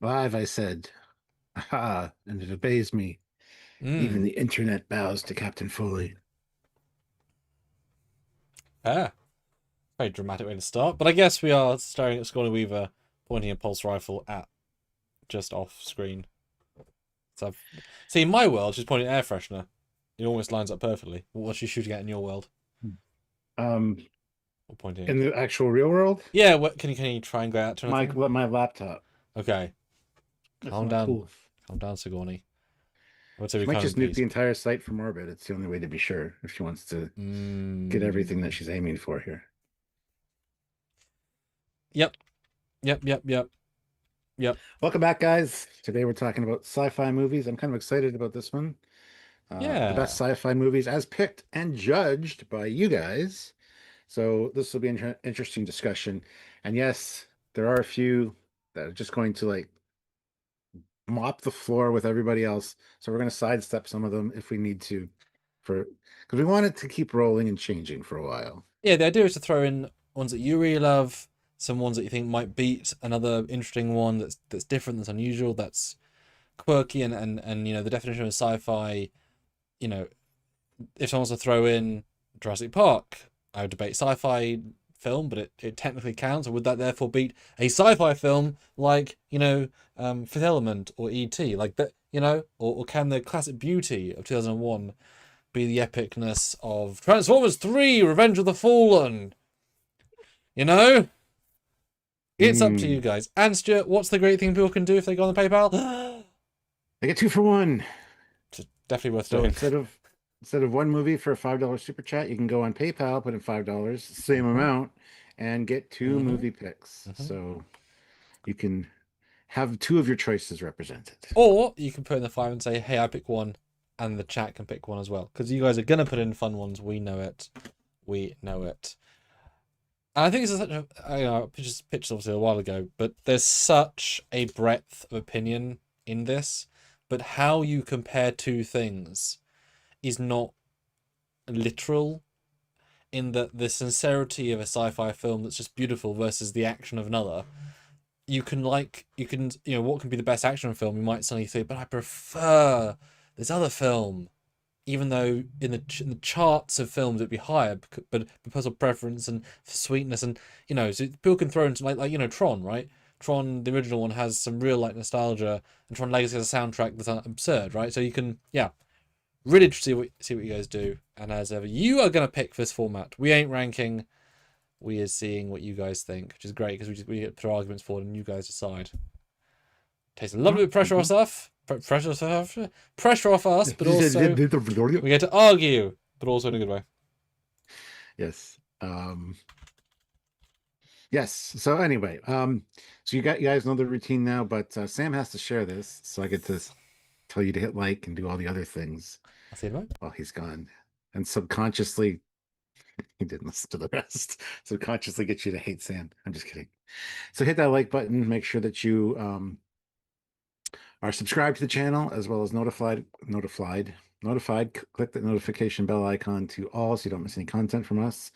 Live, I said. Aha, and it obeys me. Even Mm. the internet bows to Captain Foley. Ah, very dramatic way to start. But I guess we are staring at Sigourney Weaver pointing a pulse rifle at just off screen. So, see, in my world, she's pointing an air freshener. It almost lines up perfectly. What's she shooting at in your world? Um, Or pointing? in the actual real world, Yeah. What can you try and go out to anything? my laptop. Okay, That's calm not down, cool. calm down, Sigourney. I would say we She might calm in just nuke peace. the entire site from orbit. It's the only way to be sure if she wants to get everything that Mm. she's aiming for here. Yep. Yep. Yep. Yep. Yep. Welcome back, guys. Today we're talking about sci-fi movies. I'm kind of excited about this one. The best Yeah. sci-fi movies as picked and judged by you guys. So this will be an interesting discussion. And yes, there are a few that are just going to like mop the floor with everybody else. So we're going to sidestep some of them if we need to, for because we want it to keep rolling and changing for a while. Yeah. The idea is to throw in ones that you really love, some ones that you think might beat another interesting one that's different, that's unusual, that's quirky, and the definition of sci-fi. You know, if someone wants to throw in Jurassic Park, I would debate sci-fi film, but it technically counts. Or would that therefore beat a sci-fi film like Fifth Element or E.T. like that? Or can the classic beauty of 2001 be the epicness of Transformers 3: Revenge of the Fallen? You know, it's up to you Mm. guys. And Stuart, what's the great thing people can do if they go on the PayPal? I get two for one. Just definitely worth So doing. instead of one movie for a $5 super chat, you can go on PayPal, put in $5, same Hmm. amount, and get two Hmm. movie picks. Hmm. So you can have two of your choices represented. Or you can put in the five and say, "Hey, I pick one," and the chat can pick one as well. Because you guys are gonna put in fun ones. We know it. We know it. And I think it's such a. I pitched obviously a while ago, but there's such a breadth of opinion in this. But how you compare two things is not literal. In that the sincerity of a sci-fi film that's just beautiful versus the action of another, what can be the best action film, you might suddenly say, but I prefer this other film, even though in the charts of films it'd be higher, but because of preference and sweetness, and so people can throw into Tron, right? Tron, the original one, has some real like nostalgia, and Tron Legacy has a soundtrack that's absurd, right? So you can, yeah, really see what you guys do, and as ever, you are gonna pick this format. We ain't ranking. We are seeing what you guys think, which is great because we get put our arguments forward and you guys decide. Takes a little bit of pressure off us, pressure off us, but also we get to argue, but also in a good way. Yes. Yes. So anyway, so you guys know the routine now, but Sam has to share this, so I get to tell you to hit like and do all the other things I see it. while he's gone. And subconsciously, he didn't listen to the rest. Subconsciously get you to hate Sam. I'm just kidding. So hit that like button. Make sure that you are subscribed to the channel as well as notified. Click the notification bell icon to all so you don't miss any content from us.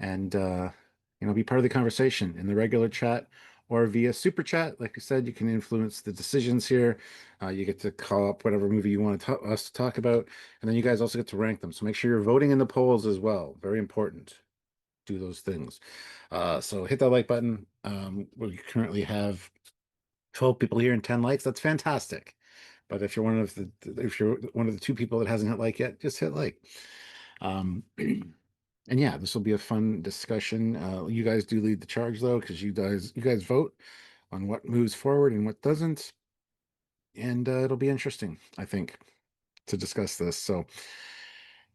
And be part of the conversation in the regular chat or via super chat. Like I said, you can influence the decisions here. You get to call up whatever movie you want us to talk about, and then you guys also get to rank them. So make sure you're voting in the polls as well. Very important. Do those things. So hit that like button. We currently have 12 people here and 10 likes. That's fantastic. But if you're one of the two people that hasn't hit like yet, just hit like. Um, and yeah, this will be a fun discussion. You guys do lead the charge though, because you guys vote on what moves forward and what doesn't, and it'll be interesting, I think, to discuss this. So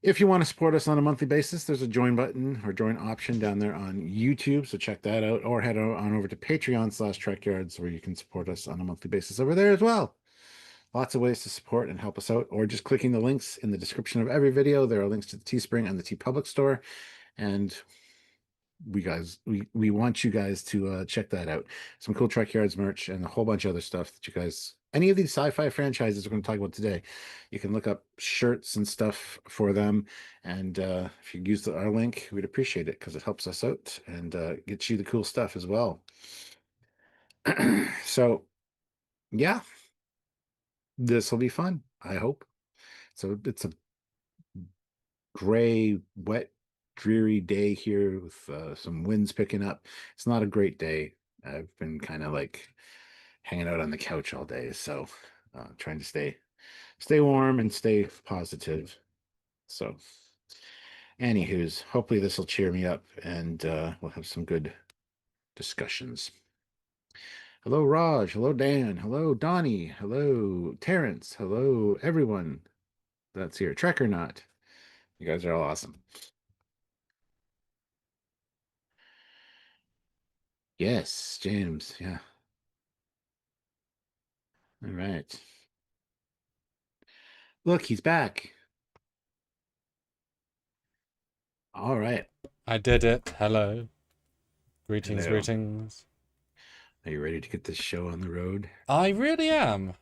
if you want to support us on a monthly basis, there's a join button or join option down there on YouTube. So check that out, or head on over to Patreon/Trekyards, where you can support us on a monthly basis over there as well. Lots of ways to support and help us out, or just clicking the links in the description of every video. There are links to the Teespring and the TeePublic store. And we want you guys to check that out. Some cool Trekyards merch and a whole bunch of other stuff that you guys, any of these sci-fi franchises we're going to talk about today, you can look up shirts and stuff for them. And if you use our link, we'd appreciate it because it helps us out and gets you the cool stuff as well. So Yeah, this will be fun, I hope. So it's a gray, wet, dreary day here with some winds picking up. It's not a great day. I've been kind of like hanging out on the couch all day, so trying to stay warm and stay positive. So, anywho's, hopefully this will cheer me up and we'll have some good discussions. Hello, Raj. Hello, Dan. Hello, Donnie. Hello, Terrence. Hello, everyone that's here. Trek or not. You guys are all awesome. Yes, James. Yeah. All right. Look, he's back. All right. I did it. Hello. Greetings, Hello. greetings. Are you ready to get this show on the road? I really am.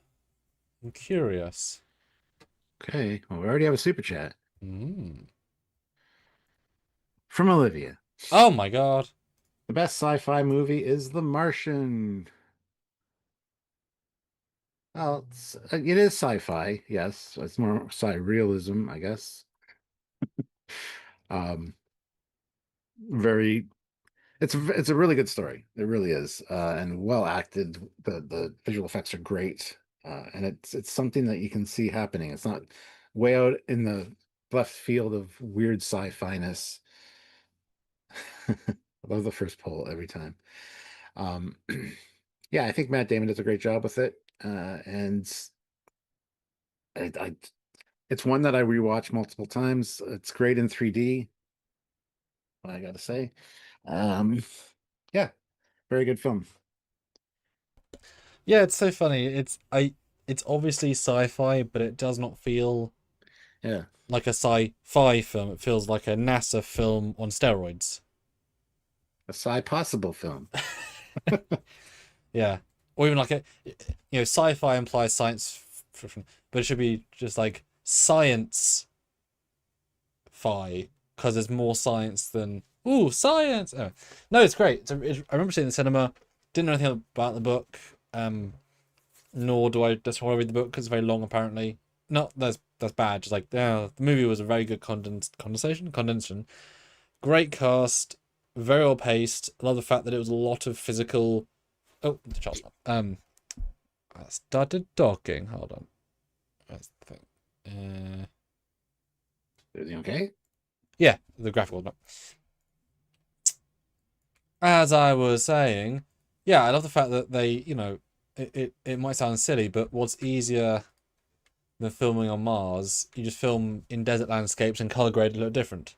I'm curious. Okay. Well, we already have a super chat Mm. from Olivia. Oh my god. The best sci-fi movie is The Martian. Well, it is sci-fi. Yes, it's more sci-realism, I guess. Um, very it's a really good story. It really is, and well acted. The visual effects are great, and it's something that you can see happening. It's not way out in the left field of weird sci-fi-ness. I love the first poll every time. Um, yeah, I think Matt Damon does a great job with it, and I it's one that I rewatch multiple times. It's great in 3D. I gotta say, um, yeah, very good film. Yeah, it's so funny. It's obviously sci-fi, but it does not feel Yeah, like a sci-fi film. It feels like a NASA film on steroids. a sci-possible film. Yeah. Or even like sci-fi implies science fiction, but it should be just like science fi because there's more science than science. Oh. No, it's great. I remember seeing it in the cinema. Didn't know anything about the book. Nor do I just want to read the book because it's very long. Apparently, not that's bad. Just like the movie was a very good condensation. Great cast, very well paced. I love the fact that it was a lot of physical. Oh, the child's not. I started talking. Hold on. That's the thing. Is he okay? Yeah, the graphical not. As I was saying, yeah, I love the fact that they, it might sound silly, but what's easier than filming on Mars? You just film in desert landscapes and color grade a little different.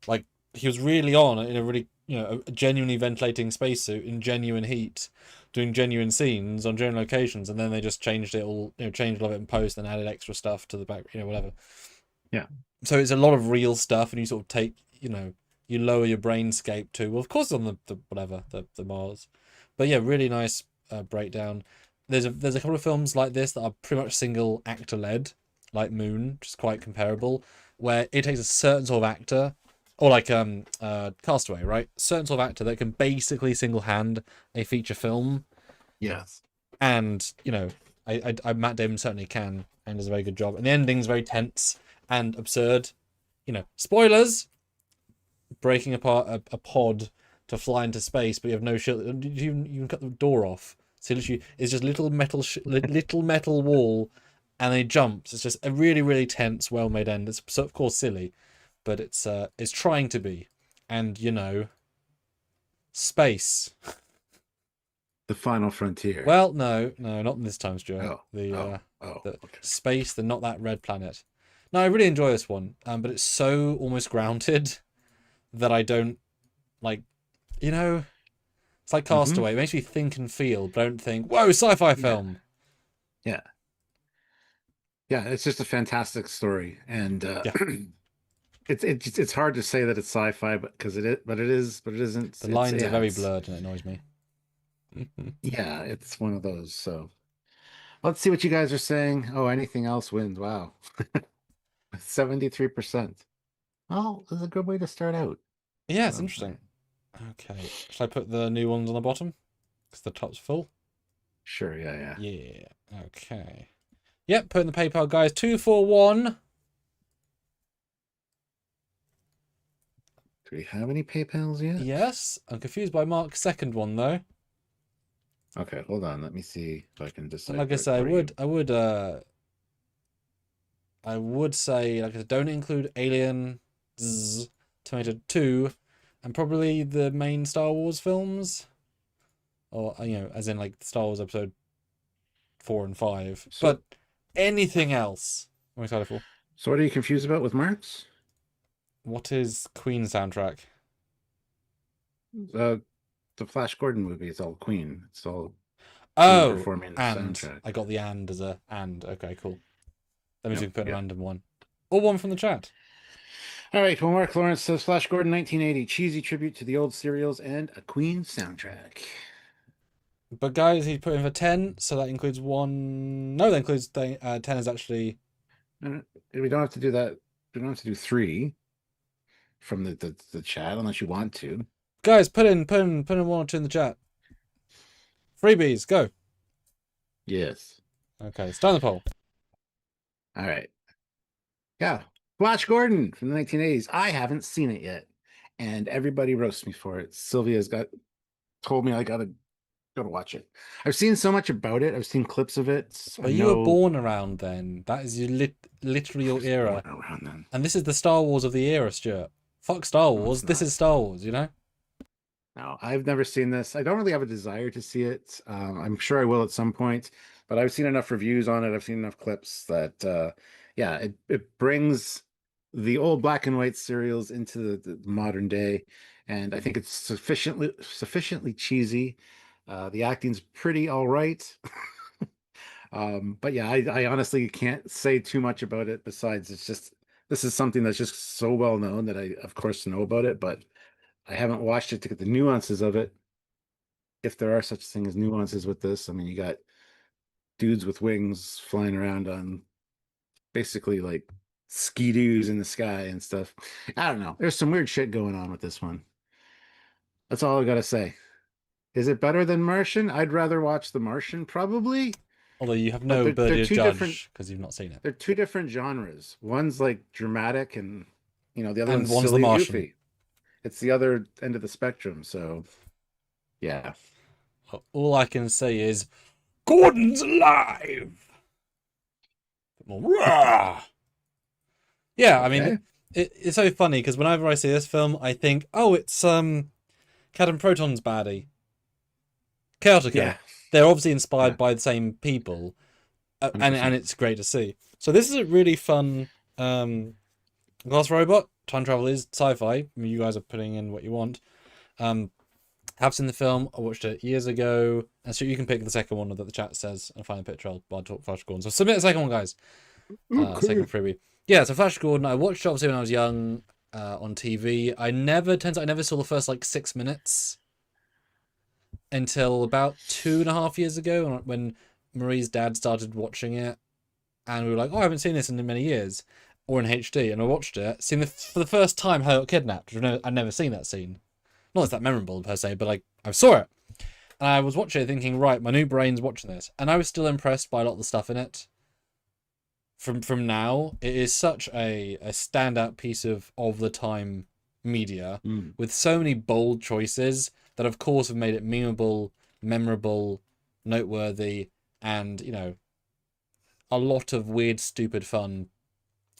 Like he was really on in a really, a genuinely ventilating spacesuit in genuine heat, doing genuine scenes on genuine locations, and then they just changed it all, changed a lot of it in post and added extra stuff to the back, whatever. Yeah. So it's a lot of real stuff, and you sort of take, you lower your brainscape to, well, of course, it's on the Mars, but yeah, really nice breakdown. There's a couple of films like this that are pretty much single actor led, like Moon, which is quite comparable, where it takes a certain sort of actor, or like Castaway, right? Certain sort of actor that can basically single hand a feature film, Yes. and I Matt Damon certainly can and does a very good job, and the ending's very tense and absurd. Spoilers. Breaking apart a pod to fly into space, but you have no shield. You can cut the door off. So literally, it's just little metal wall, and then he jumps. It's just a really, really tense, well-made end. It's of course silly, but it's trying to be, and space. The Final Frontier. Well, no, not this time, Stuart. Oh. The Okay. space, the not that red planet. No, I really enjoy this one, but it's so almost grounded that I don't like, it's like Castaway. It makes me think and feel, but I don't think, whoa, sci-fi film. Yeah. Yeah, it's just a fantastic story, and Yeah. it's hard to say that it's sci-fi, but it is, but it isn't. The lines are very blurred, and it annoys me. Yeah, it's one of those. So let's see what you guys are saying. Oh, anything else wins. Wow. 73%. Well, that's a good way to start out. Yeah, it's interesting. Okay, should I put the new ones on the bottom? Because the top's full. Sure. Yeah. Yeah. Yeah. Okay. Yep. Put in the PayPal, guys. 241. Do we have any PayPals yet? Yes. I'm confused by Mark's second one though. Okay, hold on. Let me see if I can And like I decipher it say, for you. I would say, like I said, don't include Alien, Terminator 2, and probably the main Star Wars films, or as in like Star Wars Episode 4 and 5. So, But anything else, I'm excited for. so what are you confused about with Marks? What is Queen soundtrack? Uh, the Flash Gordon movie. It's all Queen. It's all Queen Oh, performing the and soundtrack. I got the and as a and. Okay, cool. That means Yep. we can put a Yeah. random one, or one from the chat. All right. Well, Mark Lawrence says Flash Gordon 1980, cheesy tribute to the old serials and a Queen soundtrack. But guys, he put in for 10, so that includes one. No, that includes 10 is actually. We don't have to do that. We don't have to do three from the chat unless you want to. Guys, put in one or two in the chat. Freebies, go. Yes. Okay, start the poll. All right. Yeah. Flash Gordon from the 1980s. I haven't seen it yet. And everybody roasts me for it. Sylvia's told me I gotta watch it. I've seen so much about it. I've seen clips of it. I But you were know born around then. That is literally I your was born era. around then. And this is the Star Wars of the era, Stuart. Fuck Star No, Wars. it's This not. is Star Wars, you know? No, I've never seen this. I don't really have a desire to see it. I'm sure I will at some point, but I've seen enough reviews on it. I've seen enough clips that, yeah, it brings the old black and white serials into the modern day, and I think it's sufficiently cheesy. The acting's pretty all right. But yeah, I honestly can't say too much about it. Besides, this is something that's just so well known that I, of course, know about it, but I haven't watched it to get the nuances of it. If there are such thing as nuances with this, I mean, you got dudes with wings flying around on basically like ski-doos in the sky and stuff. I don't know. There's some weird shit going on with this one. That's all I gotta say. Is it better than Martian? I'd rather watch The Martian probably, Although you have but no ability they're to two different. judge because you've not seen it. They're two different genres. One's like dramatic, and the other And one's one's The silly and Martian. goofy. It's the other end of the spectrum. So yeah. All I can say is, Gordon's alive! Rah! Yeah, I mean, Okay. it's so funny because whenever I see this film, I think, oh, it's Captain Proton's baddie, Chaotica. Yeah. They're obviously inspired Yeah. by the same people, and 100%. it's great to see. So this is a really fun Glass Robot. Time travel is sci-fi. I mean, you guys are putting in what you want. Have seen the film. I watched it years ago, and so you can pick the second one that the chat says and find a picture. I'll talk Flash Gordon. So submit the second one, guys. Second freebie. Yeah, so Flash Gordon. I watched it obviously when I was young on TV. I never saw the first like 6 minutes until about 2.5 years ago when Marie's dad started watching it, and we were like, "Oh, I haven't seen this in many years," or in HD, and I watched it, seen for the first time how it got kidnapped. I'd never seen that scene. Not that memorable per se, but like I saw it, and I was watching it thinking, right, my new brain's watching this, and I was still impressed by a lot of the stuff in it. From now, it is such a standout piece of the time media with so many bold choices that of course have made it memeable, memorable, noteworthy, and a lot of weird, stupid fun.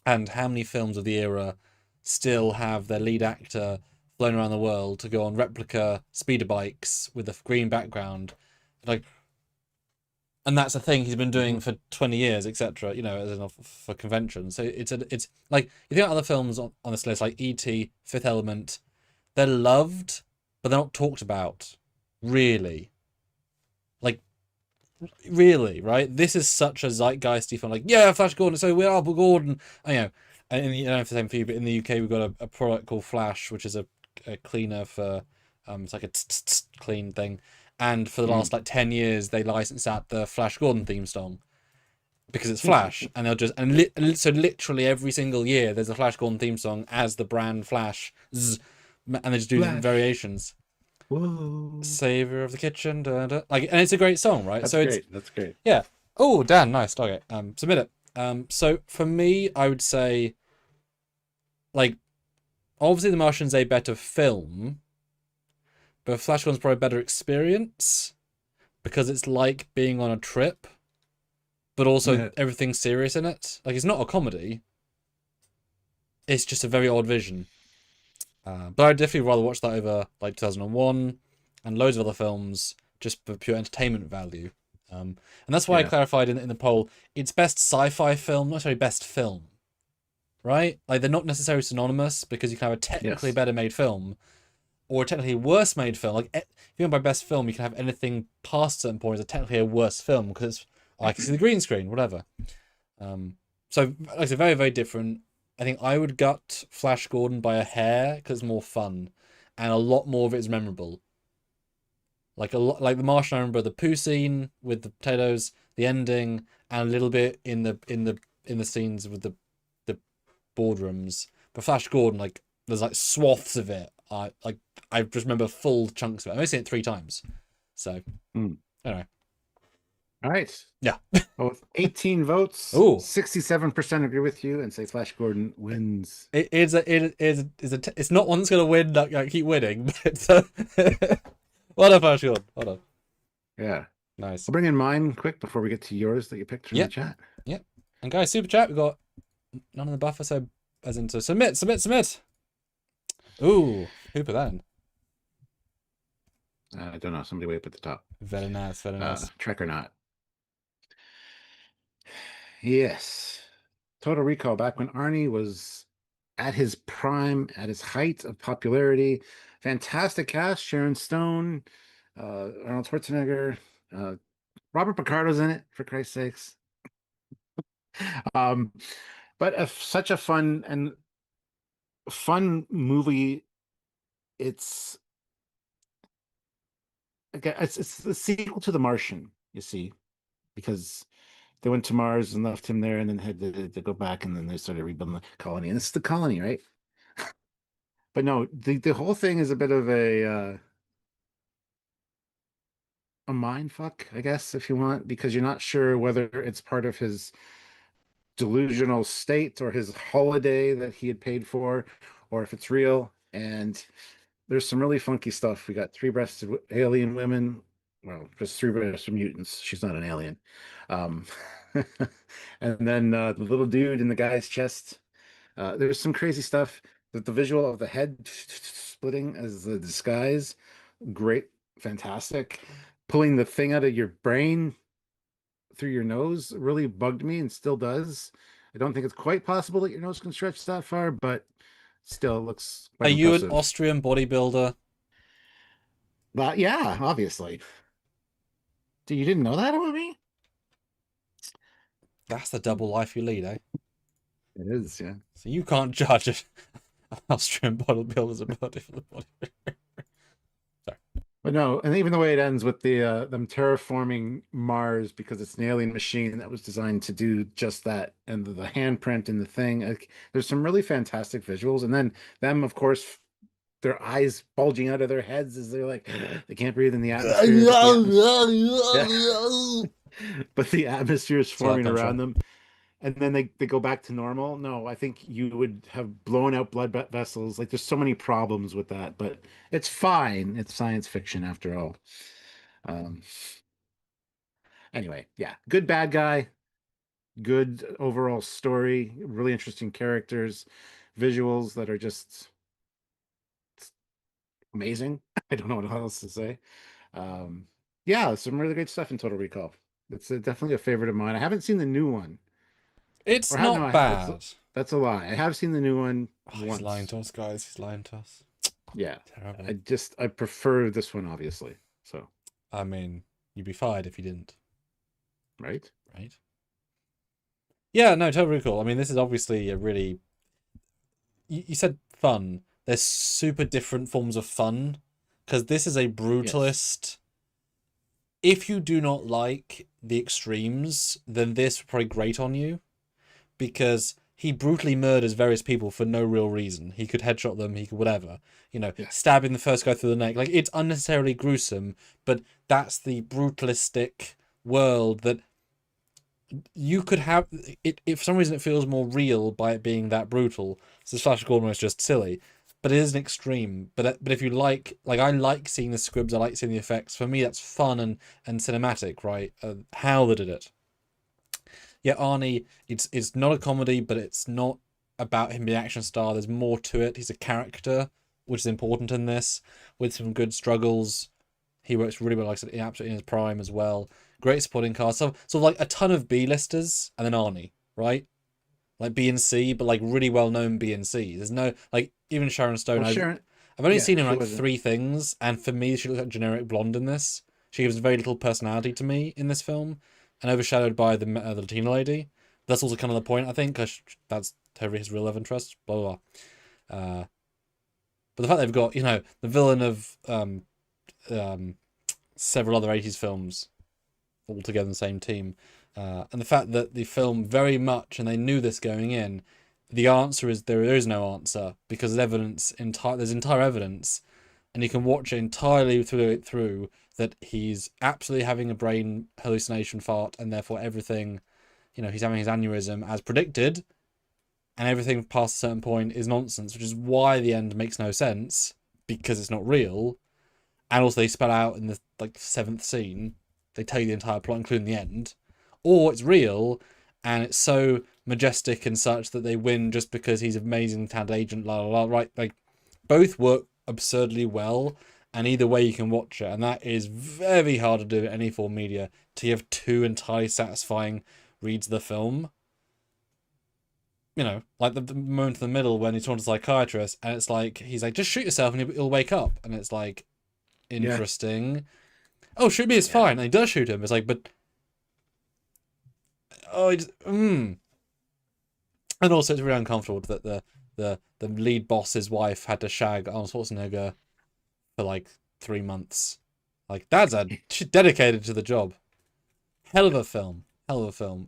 And how many films of the era still have their lead actor flown around the world to go on replica speeder bikes with a green background, like, and that's a thing he's been doing for 20 years, etc. For conventions. So it's like you think about other films on this list, like E.T., Fifth Element. They're loved, but they're not talked about, really. Like, really, right? This is such a zeitgeisty film. Like, yeah, Flash Gordon. So we are Gordon. And for the same for you, but in the UK we've got a product called Flash, which is a cleaner for it's like a clean thing. And for the last like 10 years, they licensed out the Flash Gordon theme song because it's Flash, and they'll just so literally every single year there's a Flash Gordon theme song as the brand Flash, and they just do different variations. Whoa. Savior of the kitchen, like, and it's a great song, right? That's So it's, great. That's great. yeah. Oh, Dan, nice. Okay, submit it. So for me, I would say, like, obviously, The Martian's a better film, but Flash Gordon's probably a better experience because it's like being on a trip, but also everything's serious in it. Like, it's not a comedy. It's just a very odd vision. But I'd definitely rather watch that over like 2001 and loads of other films just for pure entertainment value. And that's why I clarified in the poll, it's best sci-fi film, not necessarily best film. Right? Like, they're not necessarily synonymous because you can have a technically better made film or a technically worse made film. Like, if you go by best film, you can have anything past certain points as technically a worse film because it's, I can see the green screen, whatever. So, like I said, very, very different. I think I would gut Flash Gordon by a hair because it's more fun, and a lot more of it is memorable. Like like The Martian, I remember the poo scene with the potatoes, the ending, and a little bit in the scenes with the boardrooms. But Flash Gordon, like, there's like swaths of it. I just remember full chunks of it. I've only seen it 3 times, so anyway. All right. Yeah. Well, with 18 votes, Ooh. 67% agree with you and say Flash Gordon wins. It's not one that's gonna win. Keep winning, but it's well done, Flash Gordon. Hold on. Yeah. Nice. I'll bring in mine quick before we get to yours that you picked from the chat. Yep. And guys, super chat. We got none in the buffer, so as in to submit. Ooh, who put that in? I don't know. Somebody way up at the top. Very nice. Trek or not. Yes. Total Recall, back when Arnie was at his prime, at his height of popularity. Fantastic cast. Sharon Stone, Arnold Schwarzenegger, Robert Picardo's in it, for Christ's sakes. But such a fun movie. It's the sequel to The Martian, you see, because they went to Mars and left him there and then had to go back, and then they started rebuilding the colony. And this is the colony, right? But no, the whole thing is a bit of a mind fuck, I guess, if you want, because you're not sure whether it's part of his delusional state or his holiday that he had paid for, or if it's real. And there's some really funky stuff. We got 3-breasted alien women. Well, just 3-breasted mutants. She's not an alien. And then the little dude in the guy's chest. There's some crazy stuff. The visual of the head splitting as the disguise, great, fantastic. Pulling the thing out of your brain through your nose really bugged me and still does. I don't think it's quite possible that your nose can stretch that far, but still looks quite Are impressive. you an Austrian bodybuilder? But yeah, obviously. You didn't know that about me? That's the double life you lead, eh? It is, yeah. So you can't judge an Austrian bodybuilder's ability for the bodybuilder. Sorry. But no, and even the way it ends with the them terraforming Mars because it's an alien machine that was designed to do just that, and the handprint in the thing. Like, there's some really fantastic visuals, and then them, of course, their eyes bulging out of their heads as they're like they can't breathe in the atmosphere. But the atmosphere is forming around them, and then they go back to normal. No, I think you would have blown out blood vessels. Like, there's so many problems with that, but it's fine. It's science fiction after all. Anyway, yeah, good bad guy, good overall story, really interesting characters, visuals that are just amazing. I don't know what else to say. Yeah, some really great stuff in Total Recall. It's definitely a favorite of mine. I haven't seen the new one. It's not bad. That's a lie. I have seen the new one once. He's lying to us, guys. He's lying to us. Yeah. Terrible. I prefer this one, obviously. So. I mean, you'd be fired if you didn't. Right? Right. Yeah, no, Total Recall. I mean, this is obviously a really... You said fun. There's super different forms of fun. Because this is a brutalist... Yes. If you do not like the extremes, then this will probably grate on you. Because he brutally murders various people for no real reason. He could headshot them, he could whatever. You know, Yeah. stabbing the first guy through the neck. Like, it's unnecessarily gruesome, but that's the brutalistic world that you could have. It for some reason, it feels more real by it being that brutal. So Flash Gordon was just silly. But it is an extreme. But if you like I like seeing the squibs, I like seeing the effects. For me, that's fun and cinematic, right? How they did it. Yeah, Arnie, it's not a comedy, but it's not about him being an action star. There's more to it. He's a character, which is important in this, with some good struggles. He works really well, like I said, absolutely in his prime as well. Great supporting cast. So like a ton of B-listers, and then Arnie, right? Like B and C, but like really well-known B and C. There's no, like, even Sharon Stone. Well, Sharon, I've only yeah, seen him she like wasn't. 3 things, and for me, she looks like generic blonde in this. She gives very little personality to me in this film, and overshadowed by the Latina lady. That's also kind of the point, I think, because that's his real love interest. Blah blah blah. But the fact they've got, the villain of um, several other 80s films all together in the same team, and the fact that the film very much, and they knew this going in, the answer is there is no answer, because there's entire evidence, and you can watch it entirely through that he's absolutely having a brain hallucination fart, and therefore everything, he's having his aneurysm as predicted, and everything past a certain point is nonsense, which is why the end makes no sense, because it's not real. And also they spell out in the 7th scene, they tell you the entire plot, including the end. Or it's real, and it's so majestic and such that they win just because he's an amazing talented agent, la la la, right? Like, both work absurdly well, and either way you can watch it, and that is very hard to do in any form of media, to have 2 entirely satisfying reads of the film. Like the moment in the middle when he's talking to the psychiatrist, and it's like, he's like, just shoot yourself and you'll wake up, and it's like, interesting. Yeah. Oh, shoot me, it's fine. And he does shoot him. It's like, but and also it's really uncomfortable that the lead boss's wife had to shag Arnold Schwarzenegger for like 3 months. Like, she's dedicated to the job. Hell of a film,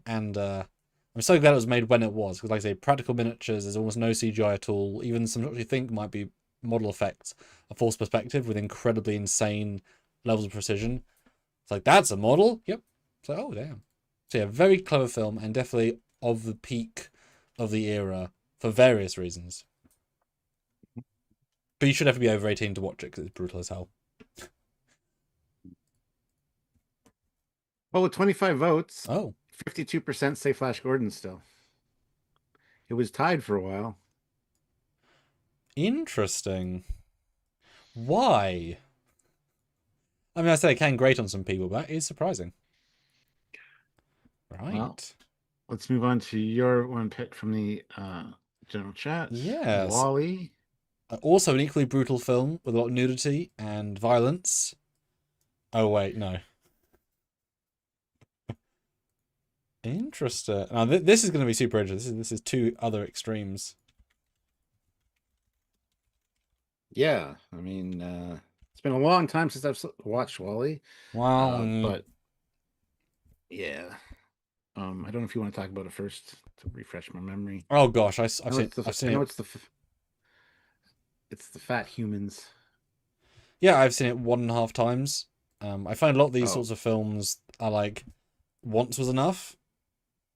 and I'm so glad it was made when it was, because, like I say, practical miniatures. There's almost no CGI at all. Even some what you think might be model effects, a false perspective with incredibly insane levels of precision. It's like, that's a model? Yep. It's like, oh, damn. So yeah, very clever film, and definitely of the peak of the era for various reasons. But you should have to be over 18 to watch it, because it's brutal as hell. Well, with 25 votes, Oh. 52% say Flash Gordon still. It was tied for a while. Interesting. Why? I mean, I say it can grate on some people, but that is surprising. Right. Well, let's move on to your one pick from the general chat. Yes. Wally. Also an equally brutal film with a lot of nudity and violence. Oh, wait, no. Interesting. Now, this is going to be super interesting. This is 2 other extremes. Yeah, I mean, it's been a long time since I've watched Wally. Wow. But yeah, I don't know if you want to talk about it first to refresh my memory. Oh gosh, I've seen it. It's the fat humans. Yeah, I've seen it 1.5 times. I find a lot of these sorts of films are like, once was enough.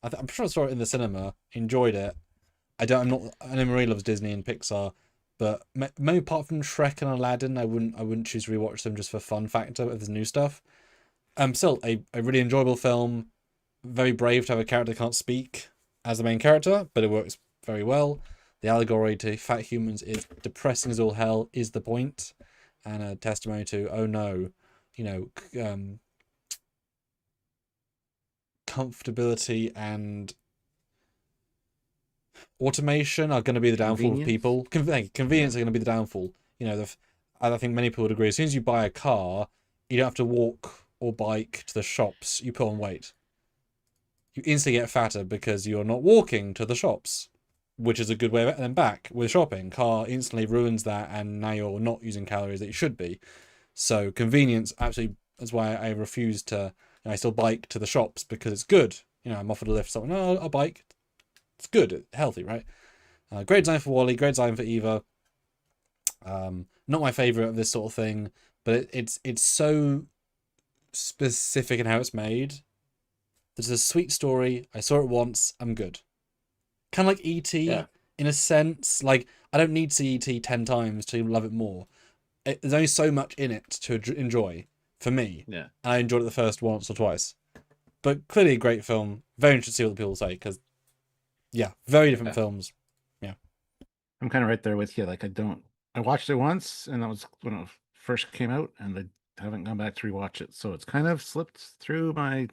I'm sure I saw it in the cinema, enjoyed it. I know Marie loves Disney and Pixar, but maybe apart from Shrek and Aladdin, I wouldn't choose to rewatch them just for fun factor if there's new stuff. Still a really enjoyable film. Very brave to have a character that can't speak as the main character, but it works very well. The allegory to fat humans is depressing as all hell, is the point, and a testimony to, oh no, comfortability and automation are going to be the downfall of people. Convenience are going to be the downfall. I think many people would agree. As soon as you buy a car, you don't have to walk or bike to the shops. You put on weight. You instantly get fatter because you're not walking to the shops, which is a good way of it. And then back with shopping, car instantly ruins that, and now you're not using calories that you should be. So convenience, actually, that's why I refuse to. I still bike to the shops because it's good. I'm offered a lift. So no, I'll bike. It's good, healthy, right? Great design for Wally, great design for Eva. Not my favorite of this sort of thing, but it's so specific in how it's made. There's a sweet story. I saw it once. I'm good. Kind of like E.T. Yeah. in a sense. Like, I don't need to see E.T. 10 times to love it more. There's only so much in it to enjoy for me. Yeah. And I enjoyed it the first once or twice. But clearly a great film. Very interested to see what the people say, because, yeah, very different films. Yeah. I'm kind of right there with you. Like, I watched it once, and that was when it first came out, and I haven't gone back to rewatch it. So it's kind of slipped through my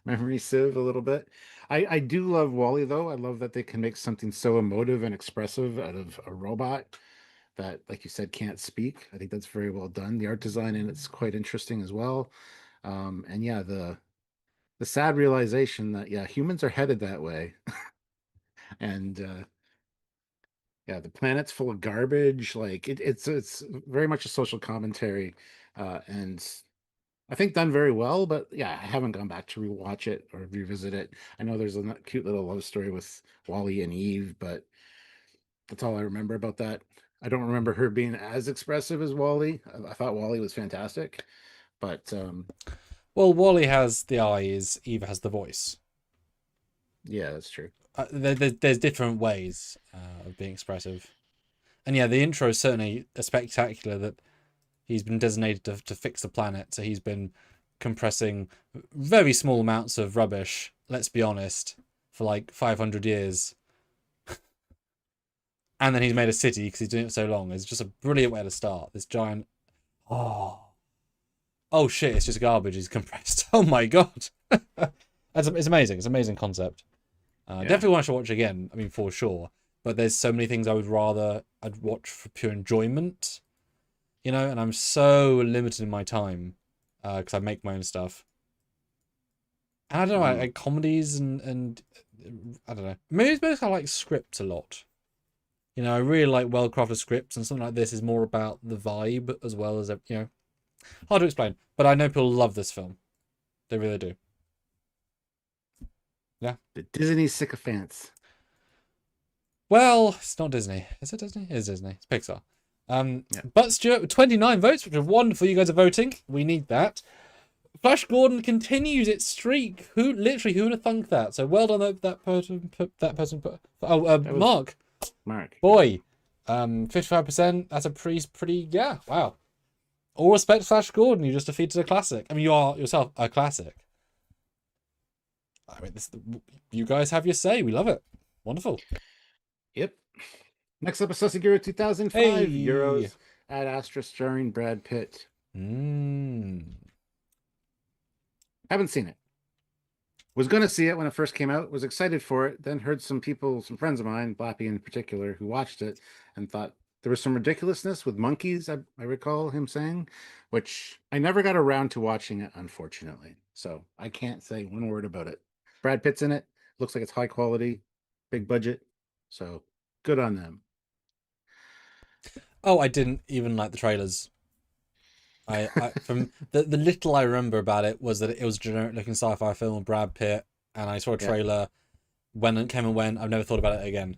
memory sieve a little bit. I do love Wally, though. I love that they can make something so emotive and expressive out of a robot that, like you said, can't speak. I think that's very well done. The art design in it's quite interesting as well. And yeah, the sad realization that yeah, humans are headed that way, and yeah, the planet's full of garbage. Like it's very much a social commentary, and I think done very well. But yeah, I haven't gone back to rewatch it or revisit it. I know there's a cute little love story with Wally and Eve, but that's all I remember about that. I don't remember her being as expressive as Wally. I thought Wally was fantastic, but Well, Wally has the eyes, Eva has the voice. yeah, that's true. There's different ways of being expressive. And yeah, the intro is certainly a spectacular that he's been designated to fix the planet. So he's been compressing very small amounts of rubbish, let's be honest, for like 500 years. And then he's made a city because he's doing it for so long. It's just a brilliant way to start. This giant... Oh shit, it's just garbage. He's compressed. Oh my god. It's amazing. It's an amazing concept. Definitely one I should watch again. I mean, for sure. But there's so many things I'd watch for pure enjoyment. You know, and I'm so limited in my time because I make my own stuff. And I don't know, I like comedies and I don't know. Maybe it's because I like scripts a lot. You know, I really like well-crafted scripts, and something like this is more about the vibe as well as, you know, hard to explain. But I know people love this film. They really do. Yeah. The Disney sycophants. Well, it's not Disney. Is it Disney? It is Disney. It's Pixar. Yeah. But Stuart, with 29 votes, which is wonderful. You guys are voting. We need that. Flash Gordon continues its streak. Who would have thunk that? So well done that person. Mark. Mark. Boy. 55%. That's a pretty yeah, wow. All respect, Flash Gordon. You just defeated a classic. I mean, you are yourself a classic. I mean, you guys have your say. We love it. Wonderful. Yep. Next up, Assessing Euro 2005 Hey. Euros Ad Astra starring Brad Pitt. Mm. Haven't seen it. Was going to see it when it first came out. Was excited for it. Then heard some friends of mine, Blappy in particular, who watched it and thought there was some ridiculousness with monkeys. I recall him saying, which I never got around to watching it, unfortunately. So I can't say one word about it. Brad Pitt's in it. Looks like it's high quality, big budget. So good on them. Oh, I didn't even like the trailers. I from the little I remember about it was that it was a generic looking sci-fi film with Brad Pitt, and I saw a trailer when it came and went. I've never thought about it again.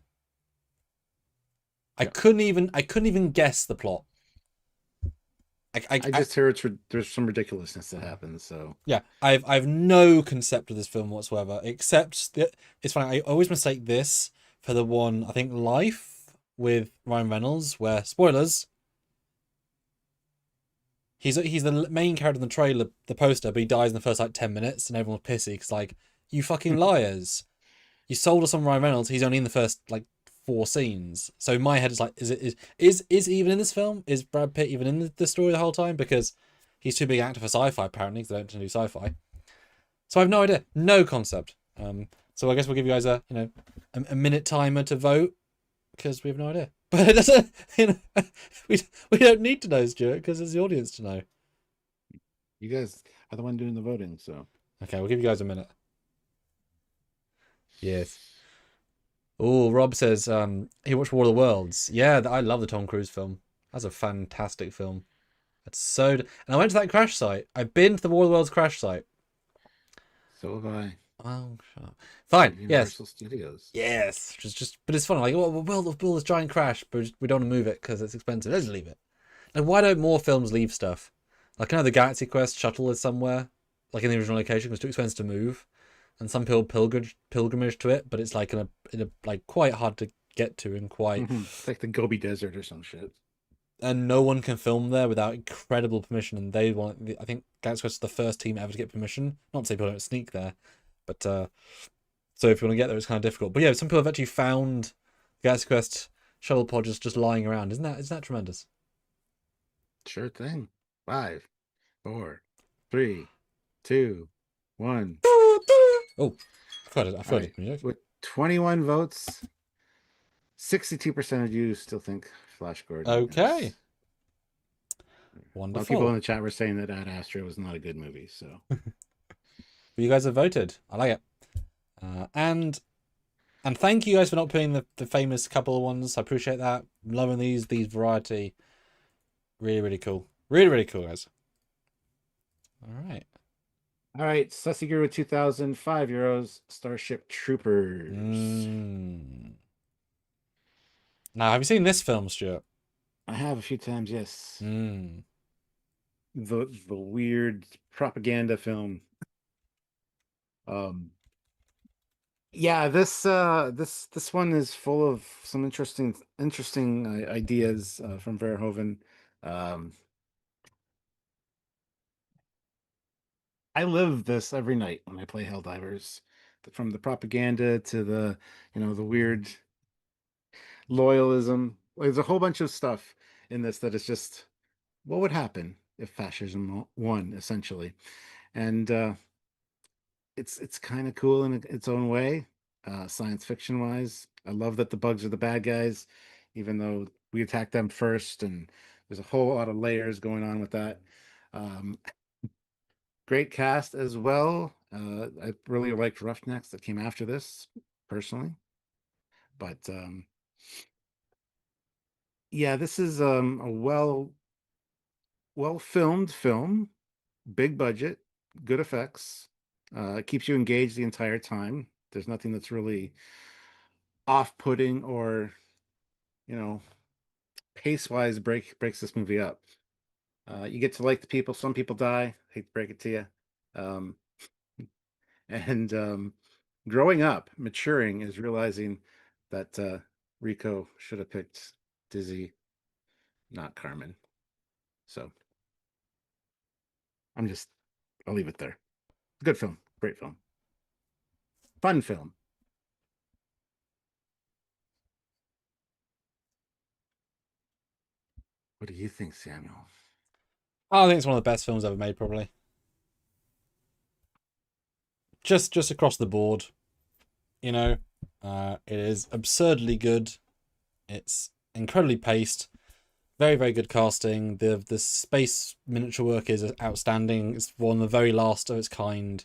I couldn't even guess the plot. I just hear there's some ridiculousness that happens. So yeah, I've no concept of this film whatsoever, except that it's funny. I always mistake this for the one, I think, Life with Ryan Reynolds, where spoilers. He's the main character in the trailer, the poster, but he dies in the first like 10 minutes, and everyone's pissy because like, you fucking liars, you sold us on Ryan Reynolds. He's only in the first like 4 scenes. So in my head, it's like, is he even in this film? Is Brad Pitt even in the story the whole time? Because he's too big an actor for sci-fi apparently, because they don't tend to do sci-fi. So I have no idea, no concept. So I guess we'll give you guys a minute timer to vote because we have no idea. But it doesn't, we don't need to know, Stuart, because it's the audience to know. You guys are the one doing the voting, so okay, we'll give you guys a minute. Yes. Oh, Rob says he watched War of the Worlds. Yeah, I love the Tom Cruise film. That's a fantastic film. That's so. And I went to that crash site. I've been to the War of the Worlds crash site. So have I. Oh, shut up. Fine. Yes. Universal Studios. Yes. Just, but it's funny. Like, oh, we'll build this giant crash, but we don't want to move it because it's expensive. Let's leave it. Like, why don't more films leave stuff? Like, I know the Galaxy Quest shuttle is somewhere, like in the original location, because it's too expensive to move, and some people pilgrimage to it, but it's like in a like quite hard to get to and quite, It's like the Gobi Desert or some shit. and no one can film there without incredible permission. And they want, I think Galaxy Quest is the first team ever to get permission. Not to say people don't sneak there, but so if you want to get there, it's kind of difficult. But yeah, some people have actually found Galaxy Quest shuttle pod just lying around. Isn't that tremendous? Sure thing. 5, 4, 3, 2, 1. Oh, I All forgot right. it. Music. With 21 votes, 62% of you still think Flash Gordon Okay. is. A lot of people Wonderful. in the chat were saying that Ad Astra was not a good movie. So You guys have voted. I like it. And thank you guys for not putting the famous couple of ones. I appreciate that. I'm loving these variety. Really, really cool. Really, really cool, guys. All right. all right, Sussy Guru 2005 euros, Starship Troopers. Now, have you seen this film, Stuart? I have a few times, yes. Mm. The weird propaganda film. Yeah, this one is full of some interesting ideas from Verhoeven. Um, I live this every night when I play Helldivers, from the propaganda to the weird loyalism. There's a whole bunch of stuff in this that is just what would happen if fascism won, essentially. And it's kind of cool in its own way, science fiction wise. I love that the bugs are the bad guys, even though we attack them first, and there's a whole lot of layers going on with that. Um, Great cast as well. I really liked Roughnecks that came after this, personally. But yeah, this is a well filmed film, big budget, good effects. It keeps you engaged the entire time. There's nothing that's really off-putting or you know pace-wise breaks this movie up. You get to like the people. Some people die. Hate to break it to you. Um, and growing up, maturing is realizing that Rico should have picked Dizzy, not Carmen. So I'll leave it there. Good film, great film, fun film. What do you think, Samuel? I think it's one of the best films ever made, probably. Just across the board, you know, it is absurdly good. It's incredibly paced. Very, very good casting. The space miniature work is outstanding. It's one of the very last of its kind.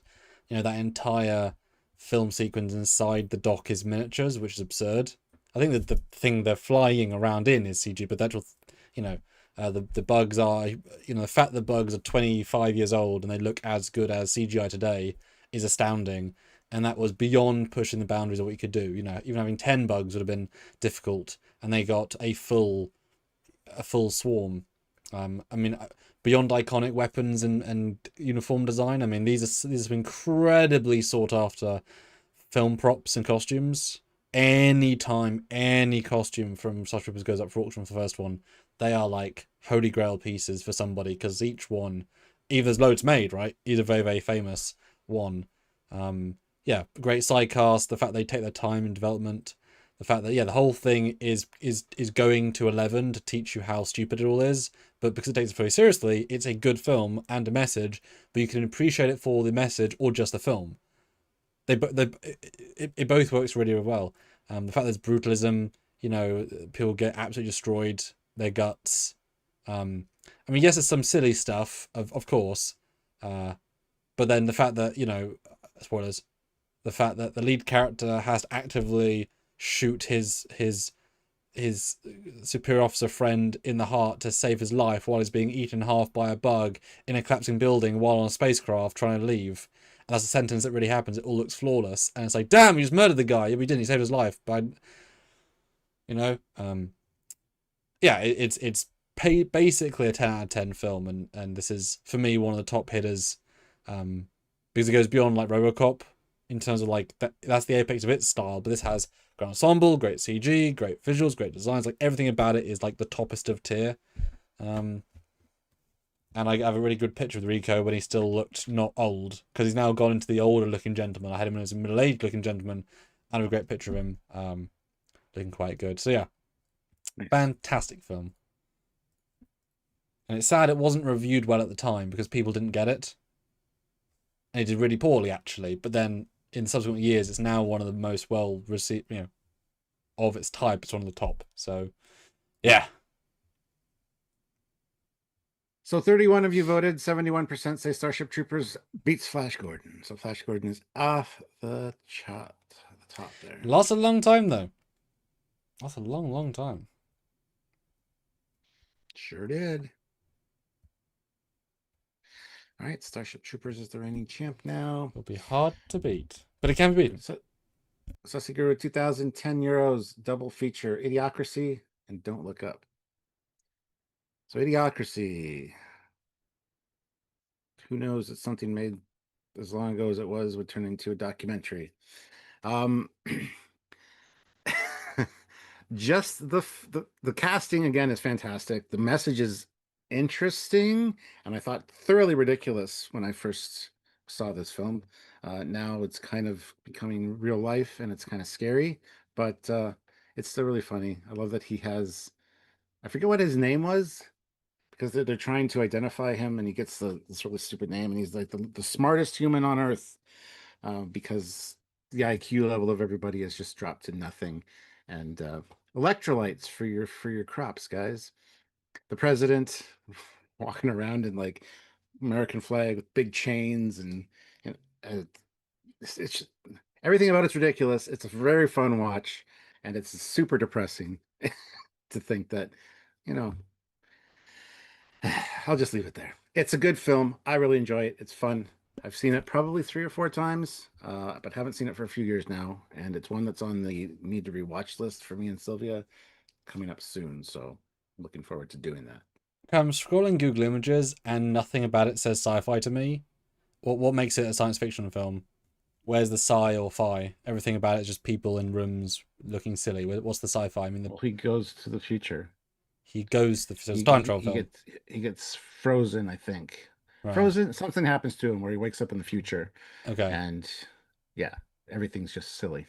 You know, that entire film sequence inside the dock is miniatures, which is absurd. I think that the thing they're flying around in is CG, but the actual, you know, the bugs are, you know, the fact that bugs are 25 years old and they look as good as CGI today is astounding. And that was beyond pushing the boundaries of what you could do. You know, even having 10 bugs would have been difficult, and they got a full swarm. I mean, beyond iconic weapons and uniform design, I mean, these are incredibly sought after film props and costumes. Anytime any costume from Starship Troopers goes up for auction for the first one, they are like holy grail pieces for somebody, because each one, either there's loads made, right? Either very, very famous one. Yeah, great side cast. The fact they take their time in development. The fact that, yeah, the whole thing is going to 11 to teach you how stupid it all is, but because it takes it very seriously, it's a good film and a message. But you can appreciate it for the message or just the film. It both works really, really well. The fact there's brutalism, you know, people get absolutely destroyed, their guts. I mean, yes, there's some silly stuff, of course, but then the fact that, you know, spoilers, the fact that the lead character has to actively shoot his superior officer friend in the heart to save his life while he's being eaten in half by a bug in a collapsing building while on a spacecraft trying to leave, and that's a sentence that really happens. It all looks flawless, and it's like, damn, you just murdered the guy. Yeah, we didn't. He saved his life, but you know, yeah, it's basically a 10 out of 10 film, and this is for me one of the top hitters, because it goes beyond like RoboCop in terms of like that's the apex of its style, but this has great ensemble, great CG, great visuals, great designs. Like everything about it is like the toppest of tier. And I have a really good picture with Rico when he still looked not old, because he's now gone into the older looking gentleman. I had him as a middle-aged looking gentleman, and I have a great picture of him looking quite good. So yeah, fantastic film. And it's sad it wasn't reviewed well at the time because people didn't get it. And it did really poorly, actually. But then in subsequent years, it's now one of the most well received, of its type. It's one of the top. So yeah. So 31 of you voted, 71% say Starship Troopers beats Flash Gordon. So Flash Gordon is off the chart, the top there. Lost a long time, though. Lost a long, long time. Sure did. All right, Starship Troopers is the reigning champ now. It'll be hard to beat, but it can be beaten. So, Sasaguru, 2010 euros, double feature, Idiocracy and Don't Look Up. So Idiocracy. Who knows that something made as long ago as it was would turn into a documentary. Just the casting again is fantastic. The message is interesting, and I thought thoroughly ridiculous when I first saw this film. Now it's kind of becoming real life, and it's kind of scary, but it's still really funny. I love that he has, I forget what his name was, because they're trying to identify him, and he gets this really stupid name, and he's like the smartest human on Earth, because the IQ level of everybody has just dropped to nothing. And electrolytes for your crops, guys. The president walking around in like American flag with big chains, and it's everything about it's ridiculous. It's a very fun watch, and it's super depressing to think that, I'll just leave it there. It's a good film. I really enjoy it. It's fun. I've seen it probably 3 or 4 times, but haven't seen it for a few years now. And it's one that's on the need to rewatch list for me and Sylvia coming up soon. So I'm looking forward to doing that. I'm scrolling Google Images and nothing about it says sci-fi to me. What makes it a science fiction film? Where's the sci or fi? Everything about it is just people in rooms looking silly. What's the sci-fi? I mean, Well, he goes to the future. He goes to the time travel film. He gets frozen, I think. Right. Frozen. Something happens to him where he wakes up in the future. Okay. And yeah, everything's just silly.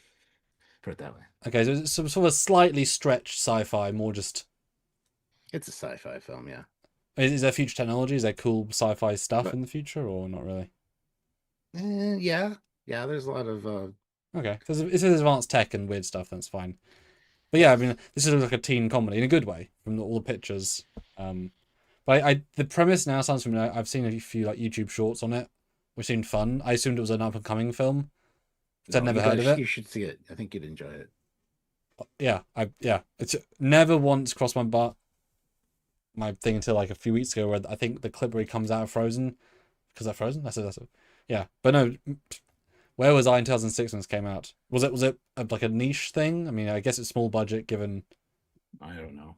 Put it that way. Okay, so it's sort of a slightly stretched sci-fi, more just. It's a sci-fi film, yeah. Is there future technology? Is there cool sci-fi stuff in the future, or not really? Yeah. There's a lot of. Okay, so if there's advanced tech and weird stuff, that's fine. But yeah, I mean, this is like a teen comedy in a good way from all the pictures. But the premise now sounds familiar. I've seen a few like YouTube shorts on it, which seemed fun. I assumed it was an up and coming film, because I'd never heard of it. You should see it. I think you'd enjoy it. Yeah, it's never once crossed my thing until like a few weeks ago, where I think the clip where he comes out of Frozen, because they're Frozen. That's it. Yeah, but no. Where was I in 2006 when this came out? Was it like a niche thing? I mean, I guess it's small budget given. I don't know.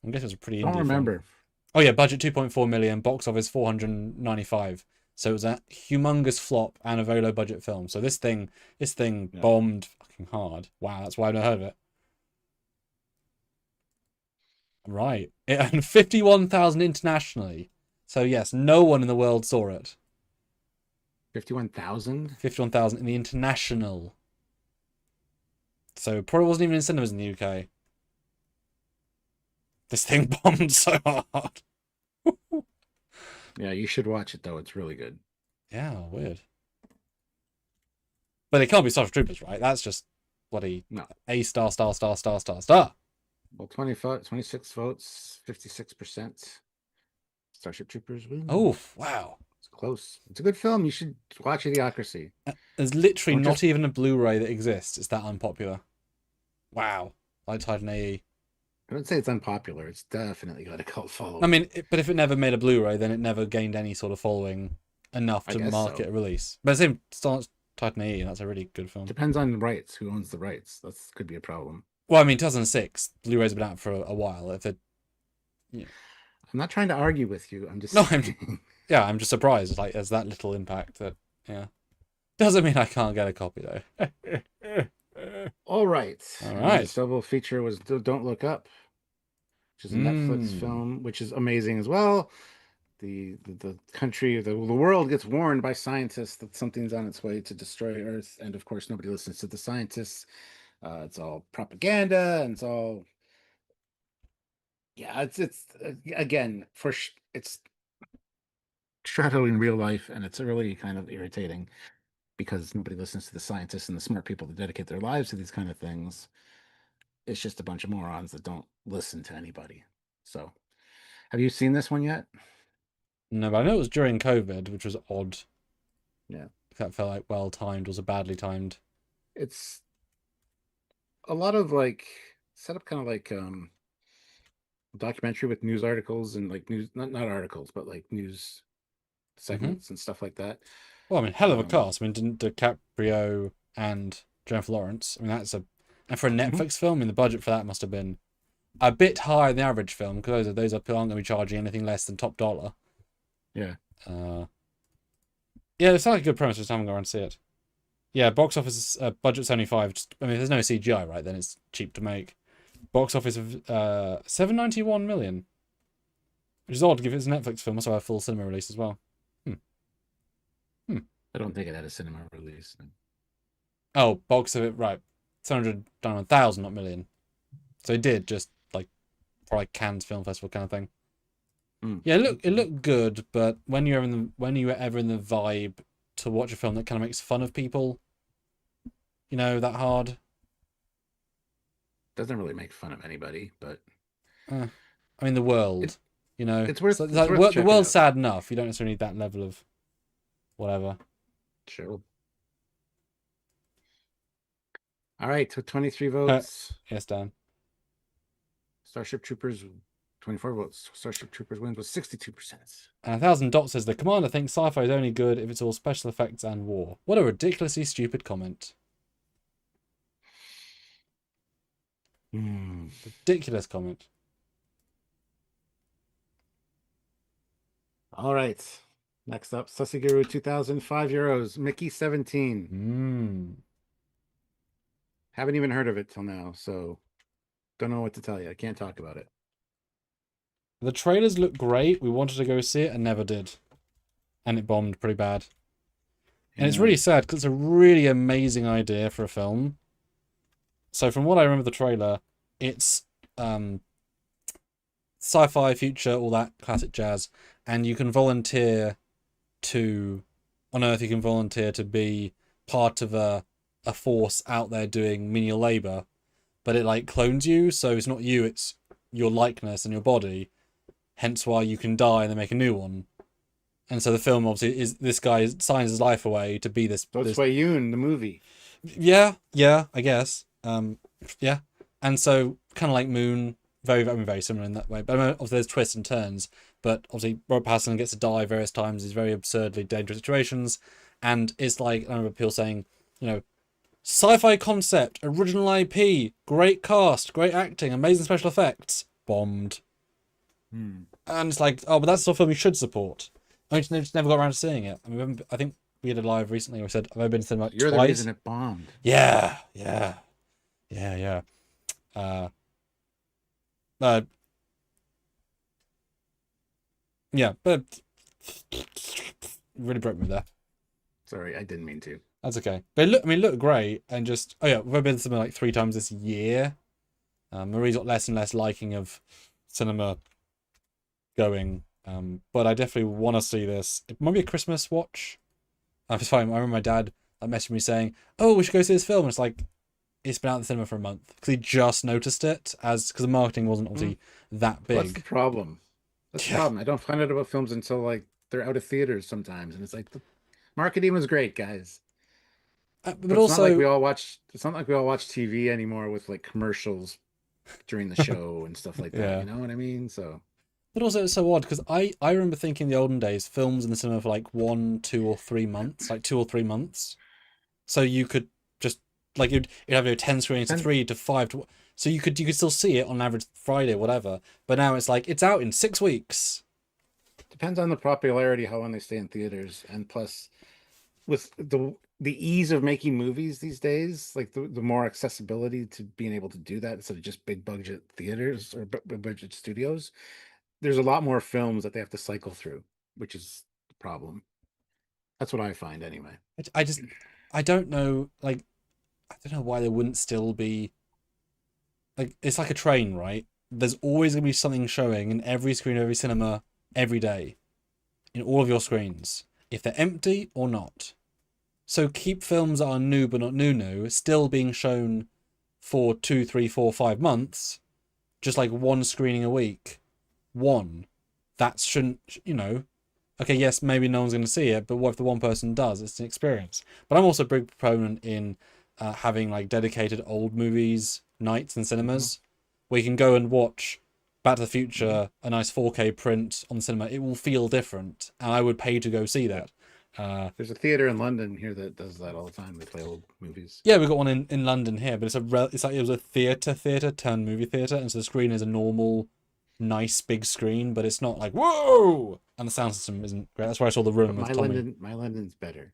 I guess it was a pretty. I don't remember. Film. Oh yeah, budget 2.4 million, box office 495. So it was a humongous flop and a very low budget film. So this thing bombed fucking hard. Wow, that's why I've never heard of it. Right, it earned 51,000 internationally. So yes, no one in the world saw it. 51,000? 51,000 in the international. So it probably wasn't even in cinemas in the UK. This thing bombed so hard. Yeah, you should watch it though. It's really good. Yeah, weird. But it can't be Starship Troopers, right? That's just bloody A star. Well, 26 votes, 56%. Starship Troopers win. Oh, wow. Close. It's a good film. You should watch Idiocracy. There's literally not even a Blu-ray that exists. It's that unpopular. Wow. Like Titan AE. I wouldn't say it's unpopular. It's definitely got a cult following. I mean, but if it never made a Blu-ray, then it never gained any sort of following enough I to guess market so. a release. But same starts Titan and that's a really good film. Depends on the rights. Who owns the rights? That's could be a problem. Well, I mean, 2006, Blu-rays have been out for a while. If it, yeah. I'm not trying to argue with you. I'm just No, saying. I'm just surprised. Like, there's that little impact that, yeah. Doesn't mean I can't get a copy though. All right. All And the right. double feature was Don't Look Up, which is a Netflix Mm. film, which is amazing as well. The country, the world gets warned by scientists that something's on its way to destroy Earth, and of course nobody listens to the scientists. It's all propaganda, and it's all yeah. It's again it's shadowing real life, and it's really kind of irritating because nobody listens to the scientists and the smart people that dedicate their lives to these kind of things. It's just a bunch of morons that don't listen to anybody. So, have you seen this one yet? No, but I know it was during COVID, which was odd. Yeah, That felt like well timed, was a badly timed. it's a lot of like set up kind of like documentary with news articles and like news not articles but like news Hmm. segments and stuff like that. Well, I mean, hell of a Um, cast. I mean, didn't DiCaprio and Jennifer Lawrence. I mean, and for a mhm, Netflix film, I mean, the budget for that must have been a bit higher than the average film because those people aren't going to be charging anything less than top dollar. yeah, Uh, yeah, it sounds like a good premise. Just haven't gone around to see it. Yeah, box office budget 75. I mean, if there's no CGI, right? Then it's cheap to make. Box office of 791 million, which is odd given it's a Netflix film. Also, a full cinema release as well. Hmm. Hmm. I don't think it had a cinema release. Oh, box of it right. 700,000, not million. So it did just like probably Cannes Film Festival kind of thing. Mm, Yeah, it okay. looked good, but when you're ever in the vibe to watch a film that kind of makes fun of people, that hard. Doesn't really make fun of anybody, but I mean, the it world, so it's like, worth the checking world's out. sad enough. You don't necessarily need that level of whatever. Sure. All right, so 23 Uh, votes. yes, Dan. Starship Troopers, 24 votes. Starship Troopers wins with 62%. And 1,000 Dots says the commander thinks sci-fi is only good if it's all special effects and war. What a ridiculously stupid comment. Hmm. Ridiculous comment. All right. Next up, Sasaguru 2005 euros, Mickey 17. Hmm. Haven't even heard of it till now, so don't know what to tell you. I can't talk about it. The trailers look great. We wanted to go see it and never did. And it bombed pretty bad. And it's Yeah. really sad because it's a really amazing idea for a film. So from what I remember the trailer, it's sci-fi, future, all that classic jazz, and you can volunteer to on Earth. You can volunteer to be part of a force out there doing menial labor, but it like clones you, so it's not you, it's your likeness and your body. Hence why you can die and then make a new one. And so the film obviously is this guy signs his life away to be So it's this. Wei Yun, the movie. Yeah, I guess. Yeah, and so kind of like Moon, very similar in that way. But I mean, obviously there's twists and turns. But obviously Robert Pattinson gets to die various times. These very absurdly dangerous situations, and it's like I remember people saying, you know, sci-fi concept, original IP, great cast, great acting, amazing special effects, bombed. Hmm. And it's like, oh, but that's the sort of film you should support. I just never got around to seeing it. I mean, I think we had a live recently where we said, I've only been to cinema So like you're the reason twice. it bombed. Yeah. Uh, uh, yeah, but really broke me there. Sorry, I didn't mean to. That's okay. But it looked great, and just oh yeah, we've been to cinema like 3 times this year. Marie's got less and less liking of cinema going, but I definitely want to see this. It might be a Christmas watch. It's fine. I remember my dad messaged me saying, "Oh, we should go see this film." And it's like it's been out in the cinema for a month because he just noticed it because the marketing wasn't Hmm. obviously that Well, that's the big. problem. That's the Yeah, problem. I don't find out about films until like they're out of theaters sometimes, and it's like the marketing was great, guys. but But it's not like also we all watch. It's not like we all watch TV anymore with like commercials during the show and stuff like that. yeah. You know what I mean? So But also it's so odd because I remember thinking in the olden days films in the cinema for like 1, 2, or 3 months, like 2 or 3 months. So you could just like you'd have 10 screens to And 3 to 5 to, so you could still see it on average Friday or whatever. But now it's like it's out in 6 weeks. depends on the popularity, how long they stay in theaters, and plus with the ease of making movies these days, like the more accessibility to being able to do that instead of just big budget theaters or big budget studios, there's a lot more films that they have to cycle through, which is the problem. That's what I find anyway. I just I don't know like I don't know why there wouldn't still be like it's like a train, right? There's always gonna be something showing in every screen of every cinema every day in all of your screens, if they're empty or not. So keep films that are new but not new still being shown for 2, 3, 4, 5 months, just like one screening a week. One. That shouldn't, okay, yes, maybe no one's going to see it, but what if the one person does? It's an experience. But I'm also a big proponent in having like dedicated old movies nights in Mhm. cinemas where you can go and watch Back to the Future, a nice 4K print on the cinema. It will feel different, and I would pay to go see Yeah. that. Uh, There's a theater in London here that does that all the time. They play old movies. yeah, we've got one in London here, but it's like it was a theater turned movie theater, and so the screen is a normal, nice big screen, but it's not like whoa, and the sound system isn't great. That's where I saw The But Room with Tommy. My London's better.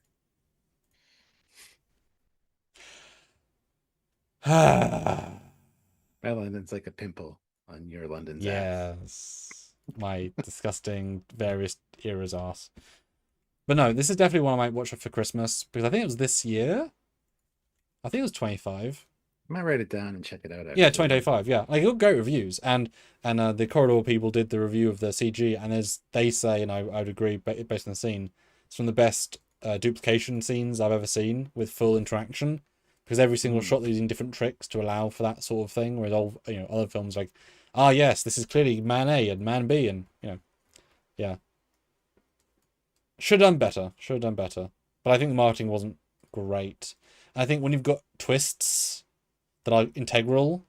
My London's like a pimple on your London's ass. Yes, my disgusting various eras ass. But no, this is definitely one I might watch for Christmas because I think it was this year. I think it was 25. I might write it down and check it out Yeah, after. 2025. Yeah, like it got great reviews, and the corridor people did the review of the CG, and as they say, and I would agree, based on the scene, it's one of the best duplication scenes I've ever seen with full interaction, because every single Mm. shot they're using different tricks to allow for that sort of thing. Whereas all other films like, ah yes, this is clearly man A and man B, and yeah, should have done better. Should have done better, but I think the marketing wasn't great. I think when you've got twists that are integral,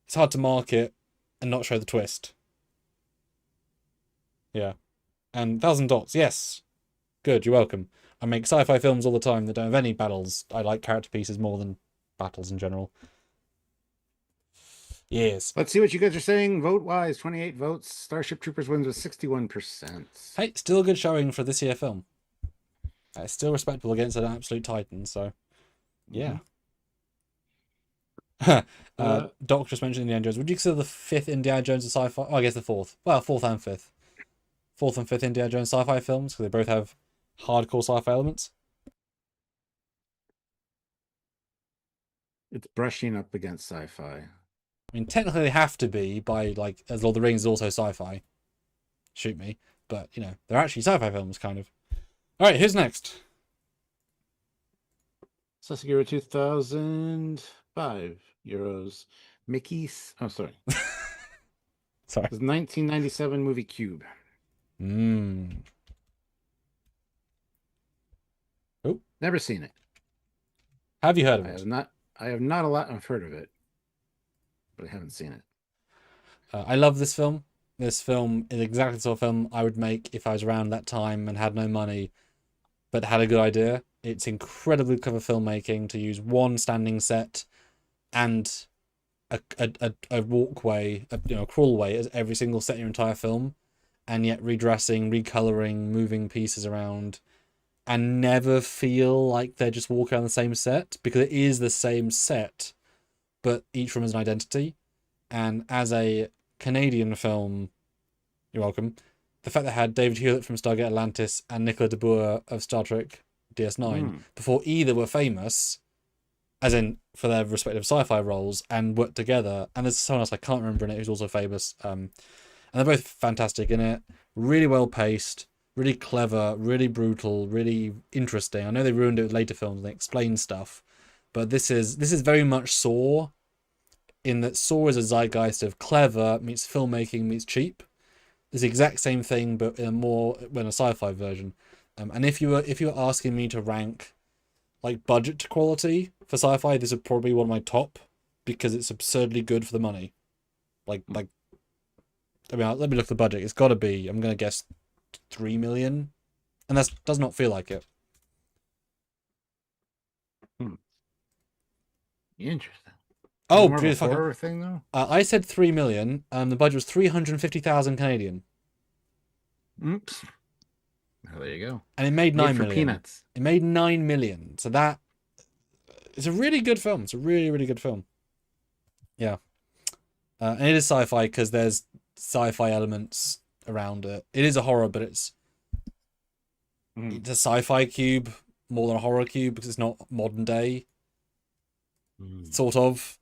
it's hard to market and not show the twist. Yeah. And Thousand Dots, yes. Good, you're welcome. I make sci-fi films all the time that don't have any battles. I like character pieces more than battles in general. Yes. Let's see what you guys are saying. Vote wise, 28 votes. Starship Troopers wins with 61%. Hey, still a good showing for this year film. It's still respectable against an absolute titan, so yeah. Doc just mentioned Indiana Jones. Would you consider the fifth Indiana Jones a sci-fi? Oh, I guess the fourth. Well, fourth and fifth. Fourth and fifth Indiana Jones sci-fi films because they both have hardcore sci-fi elements. It's brushing up against sci-fi. I mean, technically they have to be by like as Lord of the Rings is also sci-fi. Shoot me, but they're actually sci-fi films, kind of. All right, who's next? Sasagura 2005 euros. Mickey's. Oh, sorry. Sorry. It was 1997 movie Cube. Hmm. Oh, Never seen it. have you heard of I it? have not. I have not a lot. I've heard of it, but I haven't seen it. I love this film. This film is exactly the sort of film I would make if I was around that time and had no money, but had a good idea. It's incredibly clever filmmaking to use one standing set and a walkway, a crawlway as every single set in your entire film, and yet redressing, recoloring, moving pieces around, and never feel like they're just walking on the same set because it is the same set, but each room has an identity. And as a Canadian film, you're welcome. The fact that it had David Hewlett from Stargate Atlantis and Nicola de Boer of Star Trek DS9 Mm. before either were famous, as in for their respective sci-fi roles, and worked together. And there's someone else I can't remember in it who's also famous. And they're both fantastic in it. Really well paced, really clever, really brutal, really interesting. I know they ruined it with later films and they explain stuff, but this is very much Saw, in that Saw is a zeitgeist of clever meets filmmaking meets cheap. It's the exact same thing, but in a sci-fi version. And if you were asking me to rank like budget to quality for sci-fi, this is probably one of my top because it's absurdly good for the money. Like I mean, let me look at the budget. It's got to be, I'm going to guess 3 million. And that does not feel like it. Interesting. Oh, More of a fucking. horror thing though. I said 3 million. The budget was 350,000 Canadian. Oops. Oh, there you go. And it made Made 9 for million. peanuts. It made 9 million. So that it's a really good film. It's a really, really good film. Yeah. And it is sci-fi because there's sci-fi elements around it. It is a horror, but it's a sci-fi cube more than a horror cube because it's not modern day. Sort of.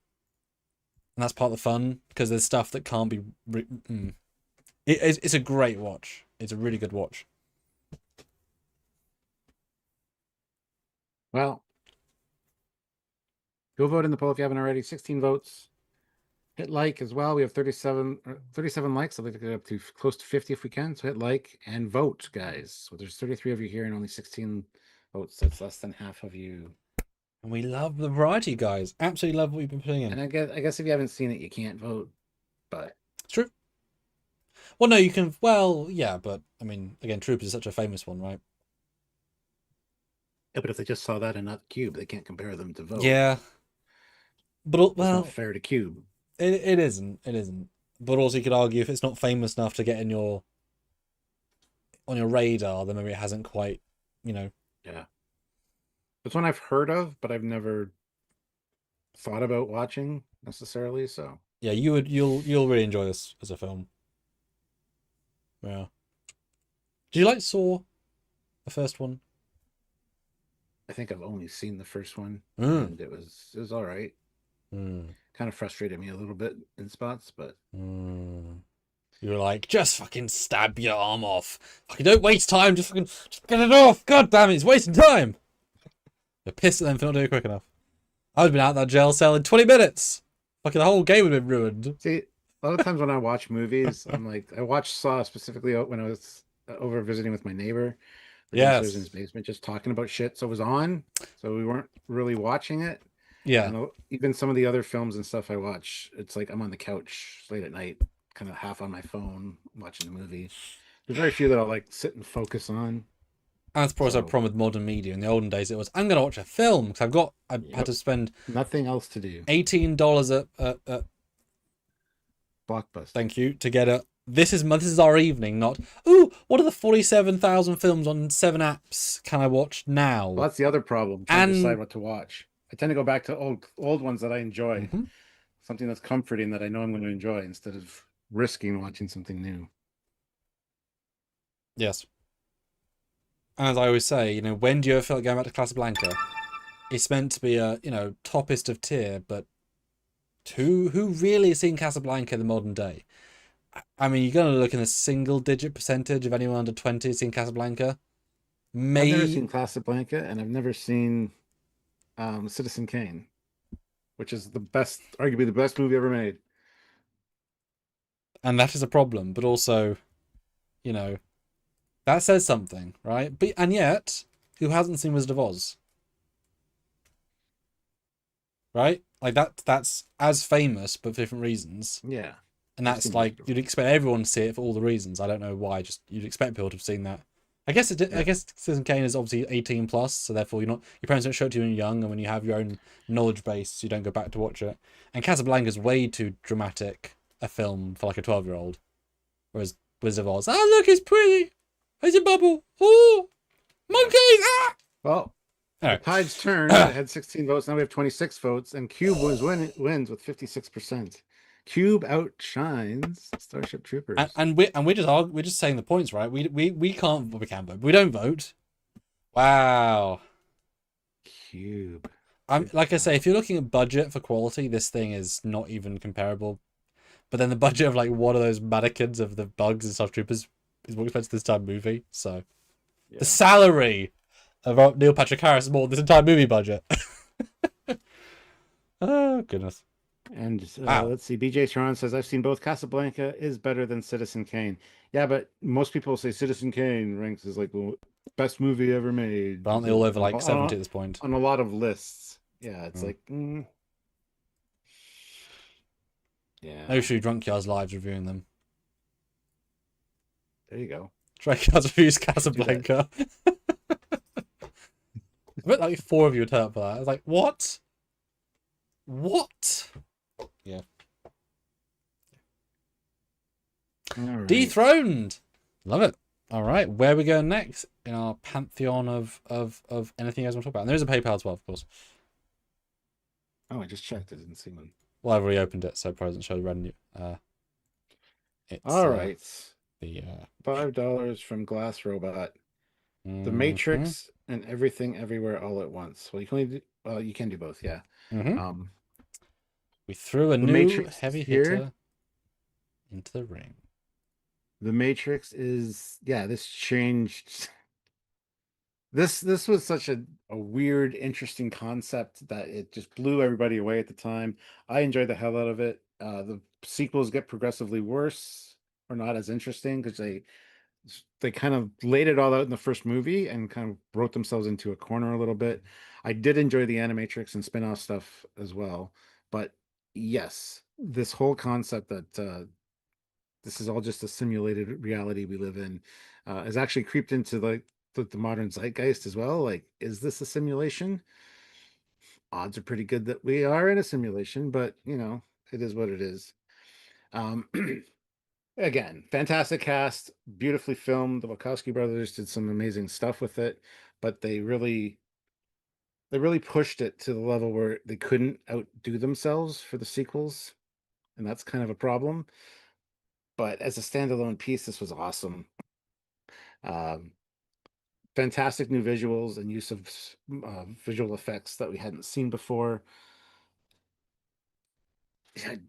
And that's part of the fun because there's stuff that can't be. It's a great watch. It's a really good watch. Well, go vote in the poll if you haven't already. 16 votes. Hit like as well. We have 37 likes. I'd like to get up to close to 50 if we can. So hit like and vote, guys. So there's 33 of you here and only 16 votes. That's less than half of you. And we love the variety, guys. Absolutely love what we've been putting in. And I guess if you haven't seen it, you can't vote. But it's true. Well, no, you can. Well, yeah, but I mean, again, Troopers is such a famous one, right? Yeah, but if they just saw that and not Cube, they can't compare them to vote. Yeah. But well, it's not fair to Cube. It isn't. It isn't. But also, you could argue if it's not famous enough to get in on your radar, then maybe it hasn't quite, Yeah. It's one I've heard of, but I've never thought about watching necessarily. So yeah, you'll really enjoy this as a film. Yeah. Do you like Saw, the first one? I think I've only seen the first one, and it was all right. Kind of frustrated me a little bit in spots, but you were like, just fucking stab your arm off. Fucking don't waste time. Just get it off. God damn it, it's wasting time. You're pissed at them for not doing it quick enough. I would have been out of that jail cell in 20 minutes. Fucking the whole game would have been ruined. See, a lot of times when I watch movies, I'm like, I watched Saw specifically when I was over visiting with my neighbor. Yes. In his basement, just talking about shit. So it was on, so we weren't really watching it. Yeah. And even some of the other films and stuff I watch, it's like I'm on the couch late at night, kind of half on my phone watching the movie. There's very few that I'll like sit and focus on. And that's probably a problem with modern media. In the olden days, it was I'm going to watch a film because I had to spend nothing else to do. $18 at Blockbuster. Thank you to get a. This is our evening, not ooh. What are the 47,000 films on 7 apps can I watch now? Well, that's the other problem. Trying to decide what to watch. I tend to go back to old ones that I enjoy. Something that's comforting that I know I'm going to enjoy instead of risking watching something new. Yes. And as I always say, when do you ever feel like going back to Casablanca? It's meant to be a, toppest of tier, but who really has seen Casablanca in the modern day? I mean, you're going to look in a single-digit percentage of anyone under 20 has seen Casablanca. I've never seen Casablanca, and I've never seen Citizen Kane, which is arguably the best movie ever made. And that is a problem, but also, that says something, right? And yet, who hasn't seen Wizard of Oz? Right? Like that's as famous, but for different reasons. Yeah. And that's like, you'd expect everyone to see it for all the reasons. I don't know why, just you'd expect people to have seen that. I guess Citizen Kane is obviously 18 plus, so therefore your parents don't show it to you when you're young, and when you have your own knowledge base, you don't go back to watch it. And Casablanca's way too dramatic a film for like a 12-year-old. Whereas Wizard of Oz, look, it's pretty. There's a bubble. Oh, monkeys! Ah! Well, the tides turned. I had 16 votes. Now we have 26 votes, and Cube wins with 56%. Cube outshines Starship Troopers. And we're just saying the points, right? We can't vote. We don't vote. Wow. Cube. Like I say, if you're looking at budget for quality, this thing is not even comparable. But then the budget of like one of those mannequins of the bugs and Starship Troopers is more expensive this entire movie. So the salary of Neil Patrick Harris is more than this entire movie budget. Oh goodness. And let's see. BJ Sharon says, I've seen both. Casablanca is better than Citizen Kane. Yeah, but most people say Citizen Kane ranks as like the best movie ever made. But aren't they all over like 70 at this point? On a lot of lists. Yeah, it's like... Yeah. No, should Drunk Yards Lives reviewing them. There you go. Trekyards views We should do that. Casablanca. I bet like 4 of you would turn up for that. I was like, what? What? Yeah. All right. Dethroned. Love it. All right, where are we going next in our pantheon of anything you guys want to talk about? And there is a PayPal as well, of course. Oh, I just checked. I didn't see one. Well, I've reopened it, so it probably doesn't show the revenue. It's All right. the $5 from Glass Robot. The mhm, Matrix and Everything Everywhere All at Once. Well, you can only do, well, you can do both, yeah. mhm. Um, We threw a The new Matrix is heavy here. hitter into the ring. The Matrix is, yeah, this changed. This was such a weird, interesting concept that it just blew everybody away at the time. I enjoyed the hell out of it. The sequels get progressively worse or not as interesting because they kind of laid it all out in the first movie and kind of wrote themselves into a corner a little bit. I did enjoy the Animatrix and spin-off stuff as well, but yes, this whole concept that this is all just a simulated reality we live in has actually creeped into the modern zeitgeist as well. Like, is this a simulation? Odds are pretty good that we are in a simulation, but it is what it is. Um, Again, fantastic cast, beautifully filmed. The Wachowski brothers did some amazing stuff with it, but they really pushed it to the level where they couldn't outdo themselves for the sequels, and that's kind of a problem. But as a standalone piece, this was awesome. Um, Fantastic new visuals and use of visual effects that we hadn't seen before.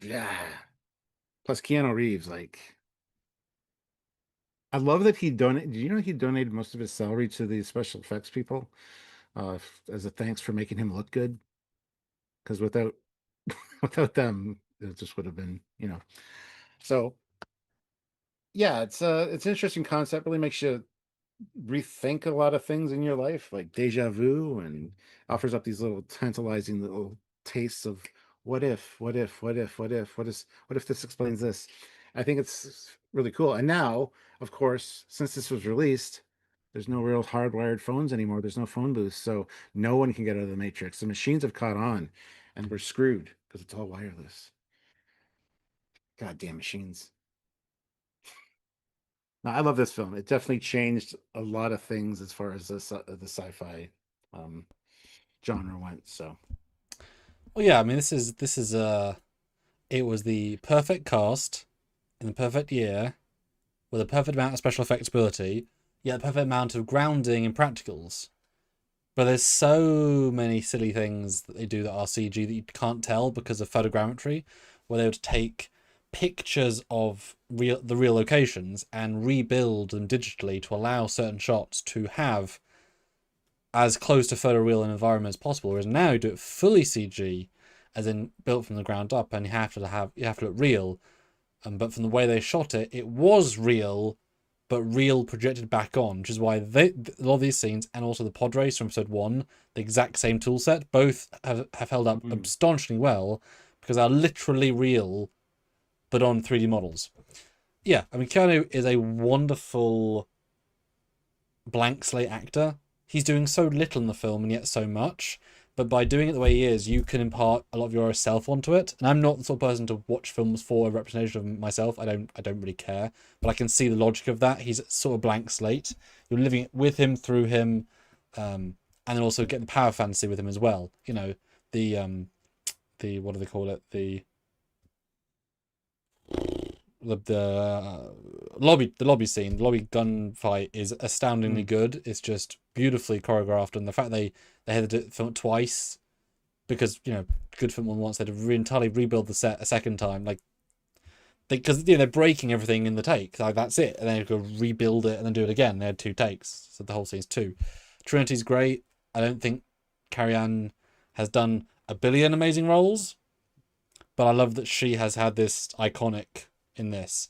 Yeah. Plus Keanu Reeves, like, I love that he donated. Do you know he donated most of his salary to the special effects people, as a thanks for making him look good? Because without them, it just would have been. So yeah, it's an interesting concept. Really makes you rethink a lot of things in your life, like deja vu, and offers up these little tantalizing little tastes of what if this explains this. I think it's really cool. And now, of course, since this was released, there's no real hardwired phones anymore. There's no phone booths, so no one can get out of the matrix. The machines have caught on, and we're screwed because it's all wireless. Goddamn machines. No, I love this film. It definitely changed a lot of things as far as the sci-fi um, genre went. So Well, yeah, I mean, it was the perfect cast in the perfect year with a perfect amount of special effects ability, yet a perfect amount of grounding in practicals. But there's so many silly things that they do that are CG that you can't tell because of photogrammetry, where they would take pictures of the real locations and rebuild them digitally to allow certain shots to have as close to photoreal an environment as possible. Whereas now you do it fully CG, as in built from the ground up, and you have to look real. But from the way they shot it, it was real, but real projected back on, which is why a lot of these scenes and also the pod race from episode 1, the exact same tool set, both have held up astonishingly well because they're literally real, but on 3D models. Yeah, I mean, Keanu is a wonderful blank slate actor. He's doing so little in the film and yet so much. But by doing it the way he is, you can impart a lot of your self onto it. And I'm not the sort of person to watch films for a representation of myself. I don't really care. But I can see the logic of that. He's sort of blank slate. You're living with him, through him, and then also get the power fantasy with him as well. You know, the what do they call it? The lobby scene, the lobby gunfight is astoundingly good. It's just beautifully choreographed, and the fact they had to film it twice because good film once, they had to entirely rebuild the set a second time, like because they're breaking everything in the take, like that's it, and then you go rebuild it and then do it again. They had 2 takes, so the whole scene's 2. Trinity's great. I don't think Carrie Ann has done a billion amazing roles, but I love that she has had this iconic in this.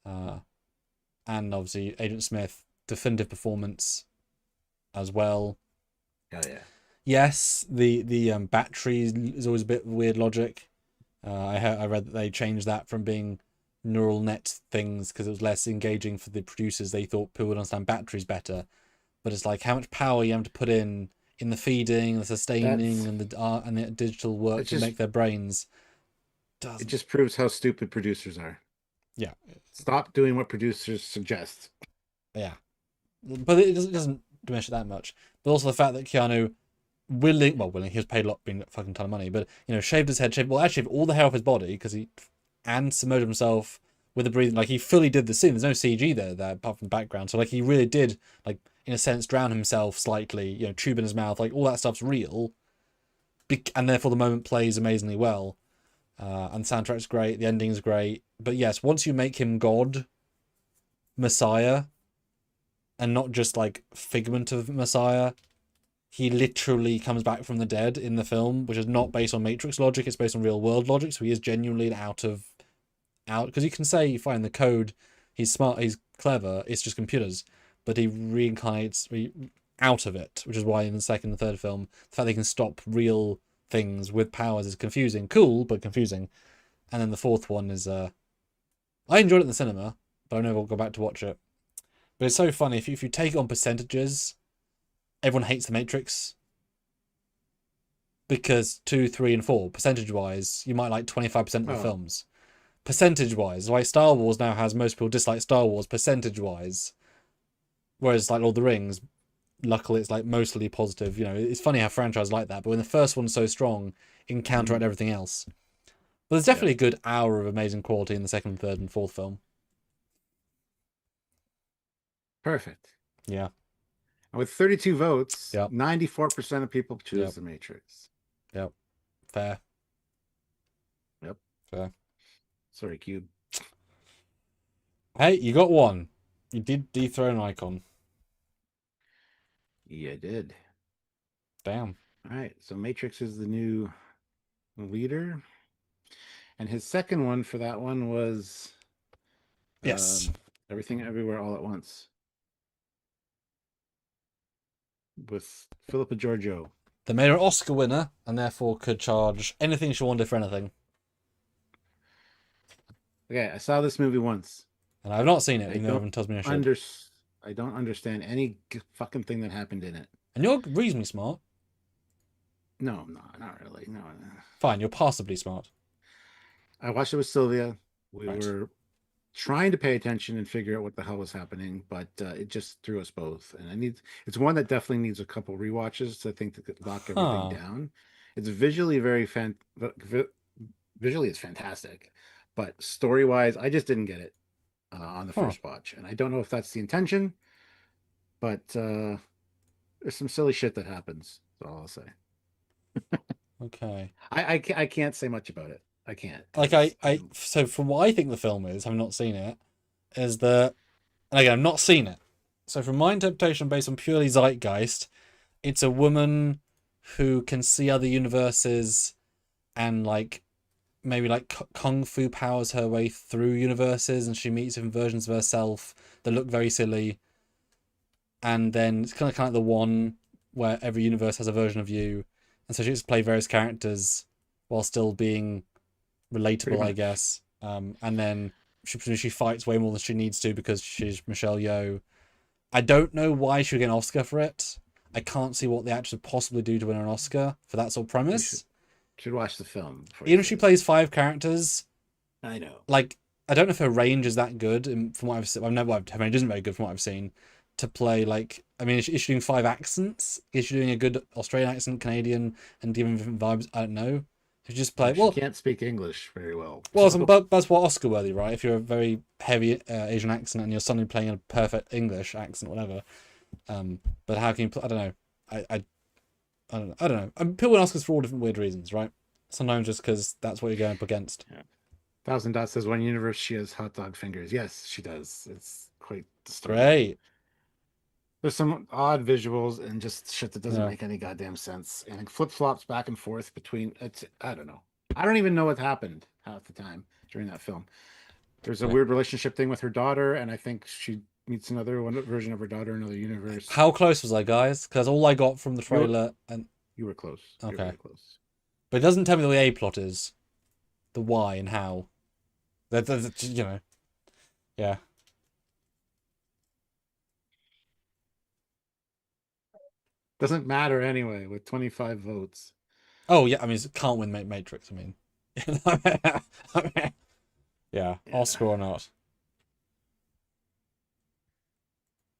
And obviously Agent Smith, definitive performance as well. oh yeah. Yes, the battery is always a bit weird logic. I read that they changed that from being neural net things because it was less engaging for the producers. They thought people would understand batteries better, but it's like how much power you have to put in the feeding, the sustaining, That's and the art and the digital work it's to just make their brains it doesn't. just proves how stupid producers are. Yeah, Stop doing what producers suggest. yeah, but it doesn't diminish it that much. But also the fact that Keanu willing, he was paid a lot, being a fucking ton of money, but shaved his head, shaved all the hair off his body because he and submerged himself with the breathing. Like he fully did the scene. There's no CG there apart from the background. So like he really did, like in a sense, drown himself slightly. Tube in his mouth, like all that stuff's real, and therefore the moment plays amazingly well. And the soundtrack's great, the ending's great. But yes, once you make him God, Messiah, and not just like figment of Messiah, he literally comes back from the dead in the film, which is not based on Matrix logic, it's based on real world logic. So he is genuinely out because you can say fine, the code, he's smart, he's clever, it's just computers, but he reincarnates out of it, which is why in the second and third film the fact they can stop real things with powers is confusing. Cool, but confusing. And then the fourth one is I enjoyed it in the cinema, but I never will go back to watch it. But it's so funny if you take it on percentages, everyone hates the Matrix because 2, 3, and 4 percentage wise you might like 25% of the films. Percentage wise, like Star Wars now has most people dislike Star Wars percentage wise, whereas like Lord of the Rings, luckily it's like mostly positive. It's funny how franchise like that, but when the first one's so strong, it can counteract everything else. But there's definitely a good hour of amazing quality in the second, third, and fourth film. Perfect. Yeah. And with 32 votes, Yep. 94% of people choose The Matrix. Yep. Fair. Yep. Fair. Sorry, Cube. Hey, you got one. You did dethrone Icon. Yeah, I did. Damn. All right. So Matrix is the new leader. And his second one for that one was Yes. Everything Everywhere All at Once with Philippa Giorgio. They made her an Oscar winner and therefore could charge anything she wanted for anything. Okay, I saw this movie once. And I've not seen it, even though don't everyone tells me I should. I don't understand any fucking thing that happened in it. And you're reasonably smart. No, not really. No. Fine, you're passably smart. I watched it with Sylvia. We Right. were trying to pay attention and figure out what the hell was happening, but it just threw us both. And it's one that definitely needs a couple rewatches to think to lock everything down. It's visually visually it's fantastic, but story wise, I just didn't get it on the first watch, and I don't know if that's the intention, but there's some silly shit that happens. That's all I'll say. Okay. I can't say much about it. I can't. Like so from what I think the film is, having not seen it, is that, and again I've not seen it. So from my interpretation based on purely zeitgeist, it's a woman who can see other universes and like maybe like kung fu powers her way through universes, and she meets different versions of herself that look very silly. And then it's kind of like the one where every universe has a version of you, and so she gets to play various characters while still being relatable, I guess. And then she fights way more than she needs to because she's Michelle Yeoh. I don't know why she would get an Oscar for it. I can't see what the actress would possibly do to win an Oscar for that sort of premise. Should watch the film. Even if she plays 5 characters, I know. Like, I don't know if her range is that good. And from what I've seen, her range isn't very good from what I've seen. To play like, I mean, is she doing 5 accents? Is she doing a good Australian accent, Canadian, and giving different vibes? I don't know. She just play. She can't speak English very well. Well, but that's what Oscar worthy, right? If you're a very heavy Asian accent and you're suddenly playing a perfect English accent, whatever. But how can you? I don't know. I don't know. People win Oscars for all different weird reasons, right? Sometimes just because that's what you're going up against. Yeah. Thousand Dots says one universe she has hot dog fingers. Yes, she does. It's quite disturbing. Great. There's some odd visuals and just shit that doesn't make any goddamn sense. And it flip flops back and forth between. I don't know. I don't even know what happened half the time during that film. There's a weird relationship thing with her daughter, and I think she meets another version of her daughter in another universe. How close was I, guys? Because all I got from the trailer, and you were close. Okay. You were very close. But it doesn't tell me the A plot is, the why and how. That you know, yeah. Doesn't matter anyway with 25 votes. Oh yeah, I mean, it can't win Matrix. I mean, yeah, Yeah. Oscar or not.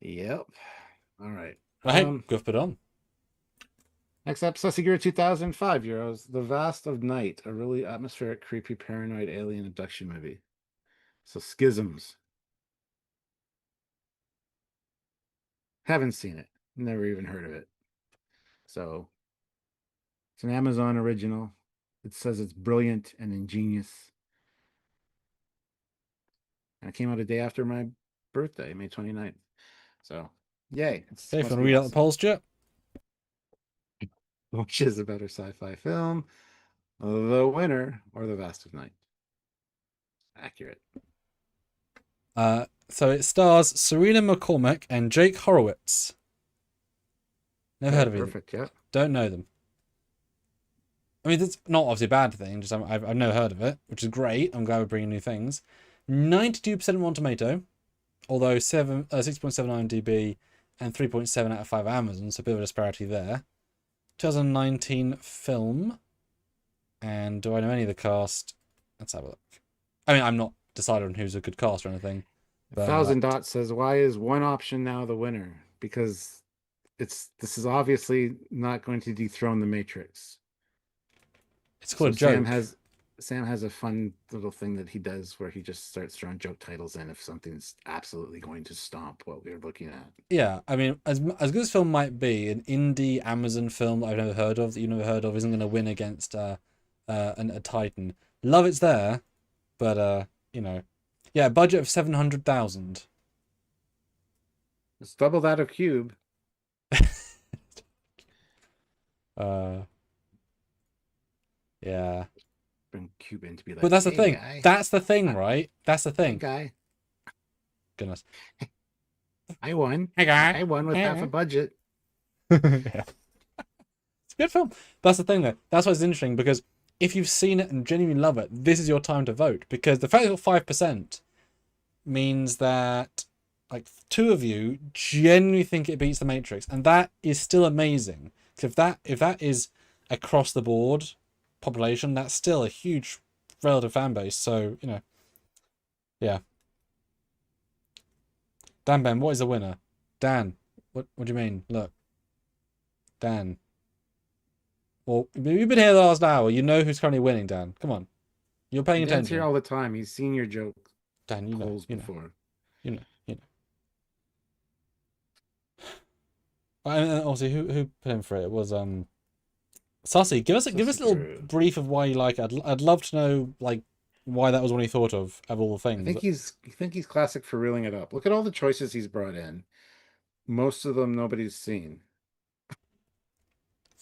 Yep. All right. Well, hey, good put on. Next up, Sussegura 2005 Euros, The Vast of Night, a really atmospheric, creepy, paranoid alien abduction movie. So Schisms. Haven't seen it. Never even heard of it. So it's an Amazon original. It says it's brilliant and ingenious. And it came out a day after my birthday, May 29th. So yay. It's Okay, if you supposed want to to be read out the awesome. polls, Jet. Which is a better sci-fi film? The Winner or The Vast of Night? Accurate. So it stars Serena McCormick and Jake Horowitz. Never Okay, heard of either. perfect. Yeah. Don't know them. I mean, that's not obviously a bad thing. Just I've never heard of it, which is great. I'm glad we're bringing new things. 92% on Tomato, although 6.7 IMDb and 3.7 out of 5 Amazon, so a bit of a disparity there. 2019 film. And do I know any of the cast? Let's have a look. I mean, I'm not decided on who's a good cast or anything. But Thousand Dots says, "Why is one option now the winner? Because this is obviously not going to dethrone the Matrix." it's called So a joke. Sam has a fun little thing that he does where he just starts throwing joke titles in if something's absolutely going to stomp what we're looking at. Yeah, I mean, as good as film might be, an indie Amazon film that I've never heard of, that you've never heard of, isn't going to win against a Titan. Love it's there, but you know, yeah, budget of 700,000. It's double that of Cube. Uh, yeah, Bring Cube in to be but like, that's the "Hey thing. guy, That's the thing, uh, right? That's the hey thing. guy, Goodness. I won. Hey guy. I won with half a Hey. budget." Yeah. It's a good film. That's the thing, though. That's why it's interesting because if you've seen it and genuinely love it, this is your time to vote. Because the fact that it's got 5% means that like two of you genuinely think it beats The Matrix, and that is still amazing. Because if that is across the board population, that's still a huge relative fan base. So yeah. Dan Ben, what is the winner? Dan, what do you mean? Look, Dan. Well, you've been here the last hour. You know who's currently winning, Dan. Come on. You're paying Dan's here attention. all the time. He's seen your joke Dan, you know. polls You know. before. You know. You know. And also, who put in for it? It was Sussy. Give us a little Susseguru. brief of why you like it. I'd love to know like why that was one you thought of all the I things. think he's classic for reeling it up. Look at all the choices he's brought in. Most of them nobody's seen.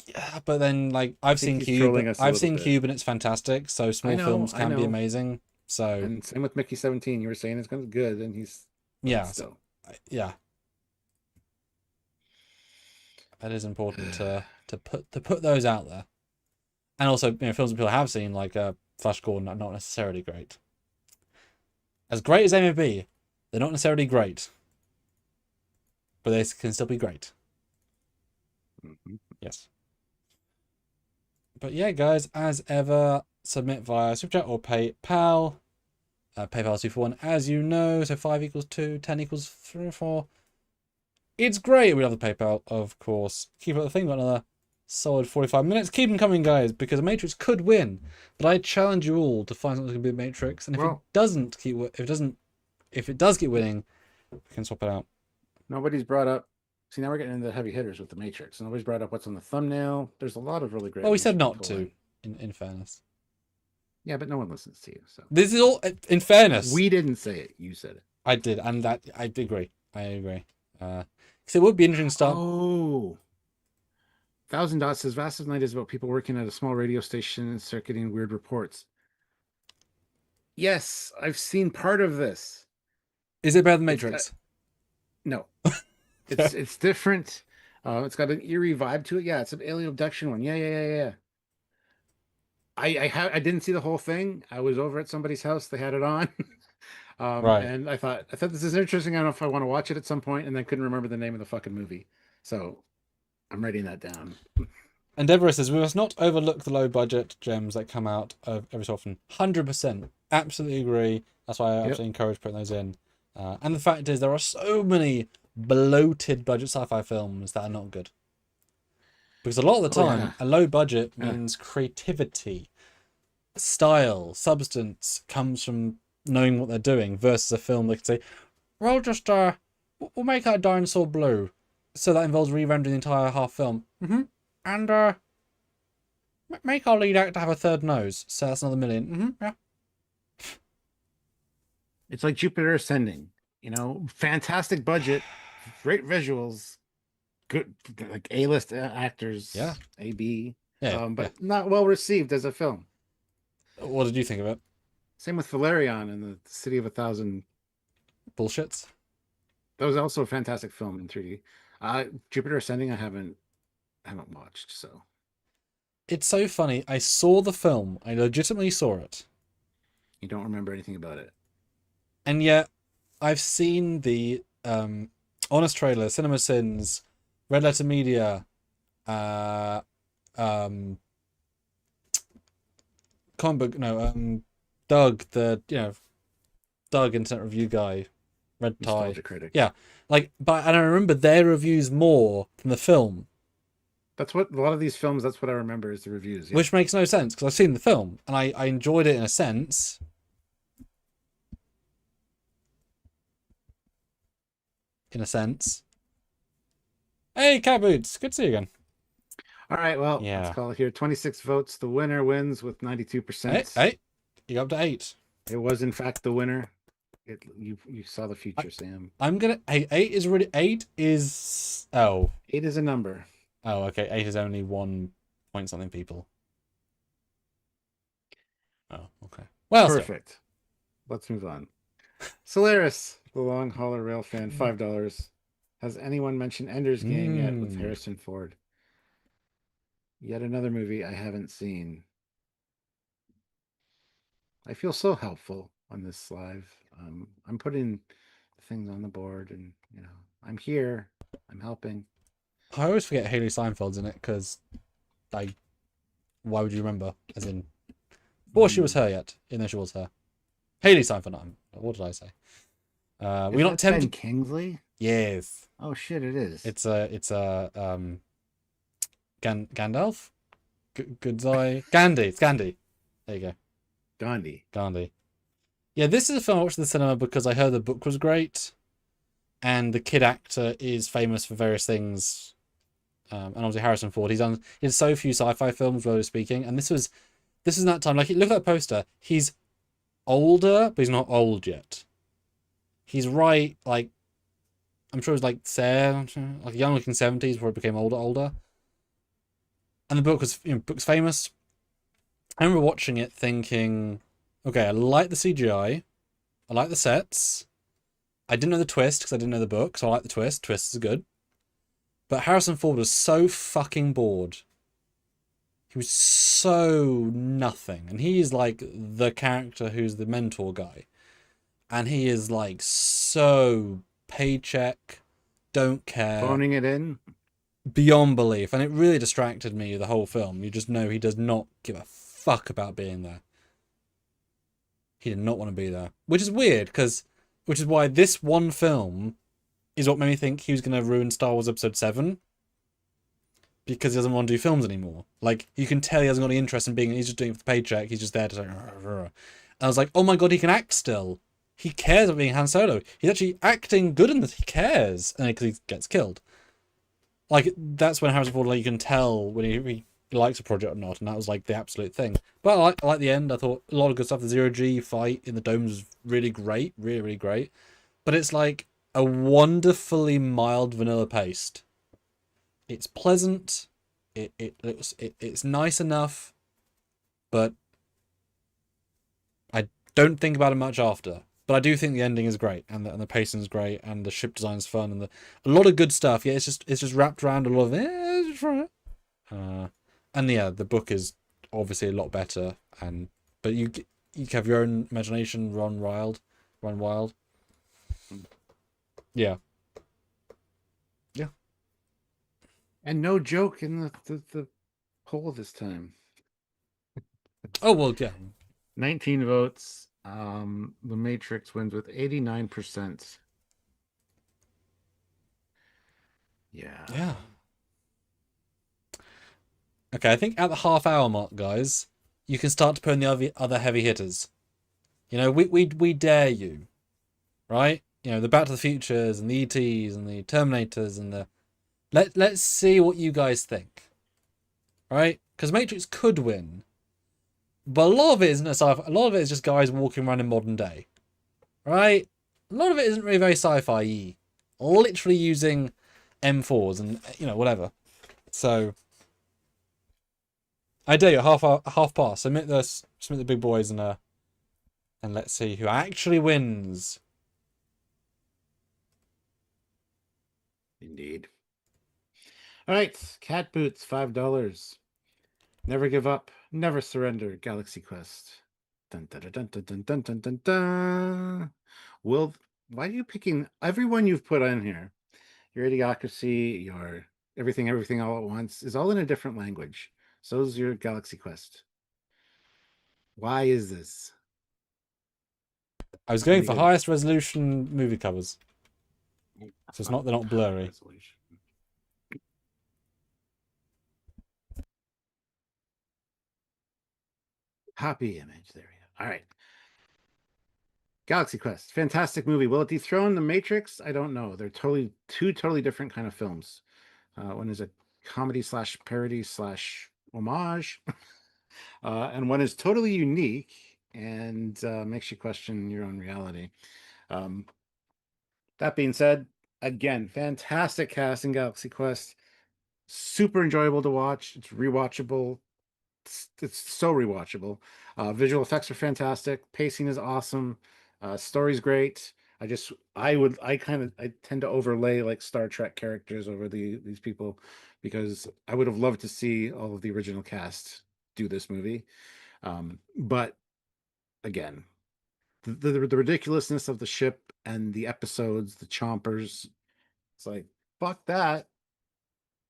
Yeah, but then like I think he's trolling us a I've little seen bit. Cube and it's fantastic. So small films I can be know. amazing. So And same with Mickey 17. You were saying it's going to be good, and he's yeah, still. yeah, that is important to put those out there. And also, films that people have seen, like Flash Gordon, are not necessarily great. As great as they may be, they're not necessarily great. But they can still be great. Mhm. Yes. But yeah, guys, as ever, submit via Super Chat or PayPal. PayPal 241, as you know. So 5 equals 2, 10 equals 3 or 4. It's great. We love the PayPal, of course. Keep up the thing. Got another solid 45 minutes. Keep them coming, guys, because Matrix could win. But I challenge you all to find something that can beat Matrix. And if Well, if it does keep winning, we can swap it out. nobody's brought up. See, now we're getting into the heavy hitters with the Matrix. Nobody's brought up what's on the thumbnail. There's a lot of really great. Well, we ones said you can not pull to, in. in fairness. Yeah, but no one listens to you. So This is all, in fairness. we didn't say it. You said it. I did, and that, I agree. I agree. Because it would be interesting to start. Oh, Thousand Dots says Vast of Night is about people working at a small radio station and start getting weird reports. Yes, I've seen part of this. Is it better than It's Matrix? No, it's different. It's got an eerie vibe to it. Yeah, it's an alien abduction one. Yeah. I didn't see the whole thing. I was over at somebody's house. They had it on. Right. And I thought this is interesting. I don't know if I want to watch it at some point, and then couldn't remember the name of the fucking movie. So I'm writing that down. And Deborah says, we must not overlook the low budget gems that come out every so often. 100%. Absolutely agree. That's why I Yep. absolutely encourage putting those in. And the fact is, there are so many bloated budget sci-fi films that are not good. Because a lot of the Oh, time, yeah. a low budget Yeah. means creativity, style, substance comes from knowing what they're doing versus a film that can say, well, just, we'll make that dinosaur blue. So that involves re-rendering the entire half film. And, make our lead actor have a third nose. So that's another million. Yeah. It's like Jupiter Ascending. Fantastic budget, great visuals, good like A-list actors. Yeah. A, B. Yeah. But not well received as a film. What did you think of it? Same with Valerian and the City of a Thousand. Bullshits? That was also a fantastic film in 3D. Jupiter Ascending, I haven't watched, so It's so funny. I saw the film. I legitimately saw it. you don't remember anything about it. And yet, I've seen the Honest Trailer, Cinema Sins, Red Letter Media, comic book, no, Doug, Doug Internet Review guy, Red Tie. Nostalgia critic. Yeah, and I remember their reviews more than the film, That's what a lot of these films. That's what I remember is the reviews. Yeah. which makes no sense because I've seen the film and I enjoyed it in a sense. Hey, Cat Boots, good to see you again. All right. Well, Yeah. let's call it here. 26 votes. The winner wins with 92%. Hey, you got up to 8. It was in fact the winner. You saw the future, Sam. I'm gonna. Hey, 8 is really. 8 is. Oh. 8 is a number. Oh, okay. 8 is only 1 point something people. Oh, okay. Well, Perfect. Let's move on. Solaris, the long hauler rail fan, $5. Has anyone mentioned Ender's Game yet with Harrison Ford? Yet another movie I haven't seen. I feel so helpful on this live. I'm putting things on the board, and I'm here. I'm helping. I always forget Haley Seinfeld's in it because, why would you remember? As in, before she was her yet, even though she was her. Haley Seinfeld. Not, what did I say? We're not tempted. Ben Kingsley. Yes. Oh shit! It is. It's a Gandalf. Gandhi. It's Gandhi. There you go. Gandhi. Yeah, this is a film I watched in the cinema because I heard the book was great, and the kid actor is famous for various things. And obviously Harrison Ford. He did so few sci-fi films, relatively speaking, and this is that time. Like, look at that poster. He's older, but he's not old yet. He's right, like, I'm sure it was like young looking 70s before he became older. And the book was, book's famous. I remember watching it thinking, okay, I like the CGI, I like the sets. I didn't know the twist because I didn't know the book, so I like the twist. Twists are good. But Harrison Ford was so fucking bored. He was so nothing. And he is like the character who's the mentor guy. And he is like so paycheck, don't care. Phoning it in. Beyond belief. And it really distracted me the whole film. You just know he does not give a fuck about being there. He did not want to be there. Which is weird, which is why this one film is what made me think he was going to ruin Star Wars Episode 7. Because he doesn't want to do films anymore. Like, you can tell he hasn't got any interest in being, he's just doing it for the paycheck. He's just there to say, and I was like, oh my god, he can act still. He cares about being Han Solo. He's actually acting good in this. He cares. And because he gets killed. Like, that's when Harrison Ford, like, you can tell when he likes a project or not. And that was, like, the absolute thing. But I like the end. I thought a lot of good stuff. The Zero-G fight in the domes was really great. Really, really great. But it's, like, a wonderfully mild vanilla paste. It's pleasant. It's nice enough. But I don't think about it much after. But I do think the ending is great, and the pacing is great, and the ship design's fun, and a lot of good stuff. Yeah, it's just wrapped around a lot of and yeah, the book is obviously a lot better, but you can have your own imagination, run wild. Yeah. Yeah. And no joke in the poll this time. Oh well, yeah. 19 votes. The Matrix wins with 89%. Yeah. Yeah. Okay, I think at the half-hour mark, guys, you can start to put in the other heavy hitters. You know, we dare you, right? You know, the Back to the Futures and the ETs and the Terminators and the let's see what you guys think, right? Because Matrix could win, but a lot of it isn't a sci-fi. A lot of it is just guys walking around in modern day, right? A lot of it isn't really very sci-fi-y. Literally using M4s and whatever. So I dare you, half pass. Submit the big boys and let's see who actually wins. Indeed. All right, cat boots, $5. Never give up, never surrender. Galaxy Quest. Dun dun dun dun dun dun dun dun dun. Will, why are you picking everyone you've put on here? Your Idiocracy, your everything all at once is all in a different language. So is your Galaxy Quest. Why is this? I was going for highest resolution movie covers. So they're not blurry. Happy image. There we go. All right. Galaxy Quest, fantastic movie. Will it dethrone The Matrix? I don't know. They're two totally different kind of films. One is a comedy slash parody slash homage, and one is totally unique and makes you question your own reality. That being said, again, fantastic cast in Galaxy Quest. Super enjoyable to watch. It's rewatchable. It's so rewatchable. Visual effects are fantastic. Pacing is awesome. Story's great. I tend to overlay like Star Trek characters over these people because I would have loved to see all of the original cast do this movie. But again, the ridiculousness of the ship and the episodes, the chompers, it's like fuck that.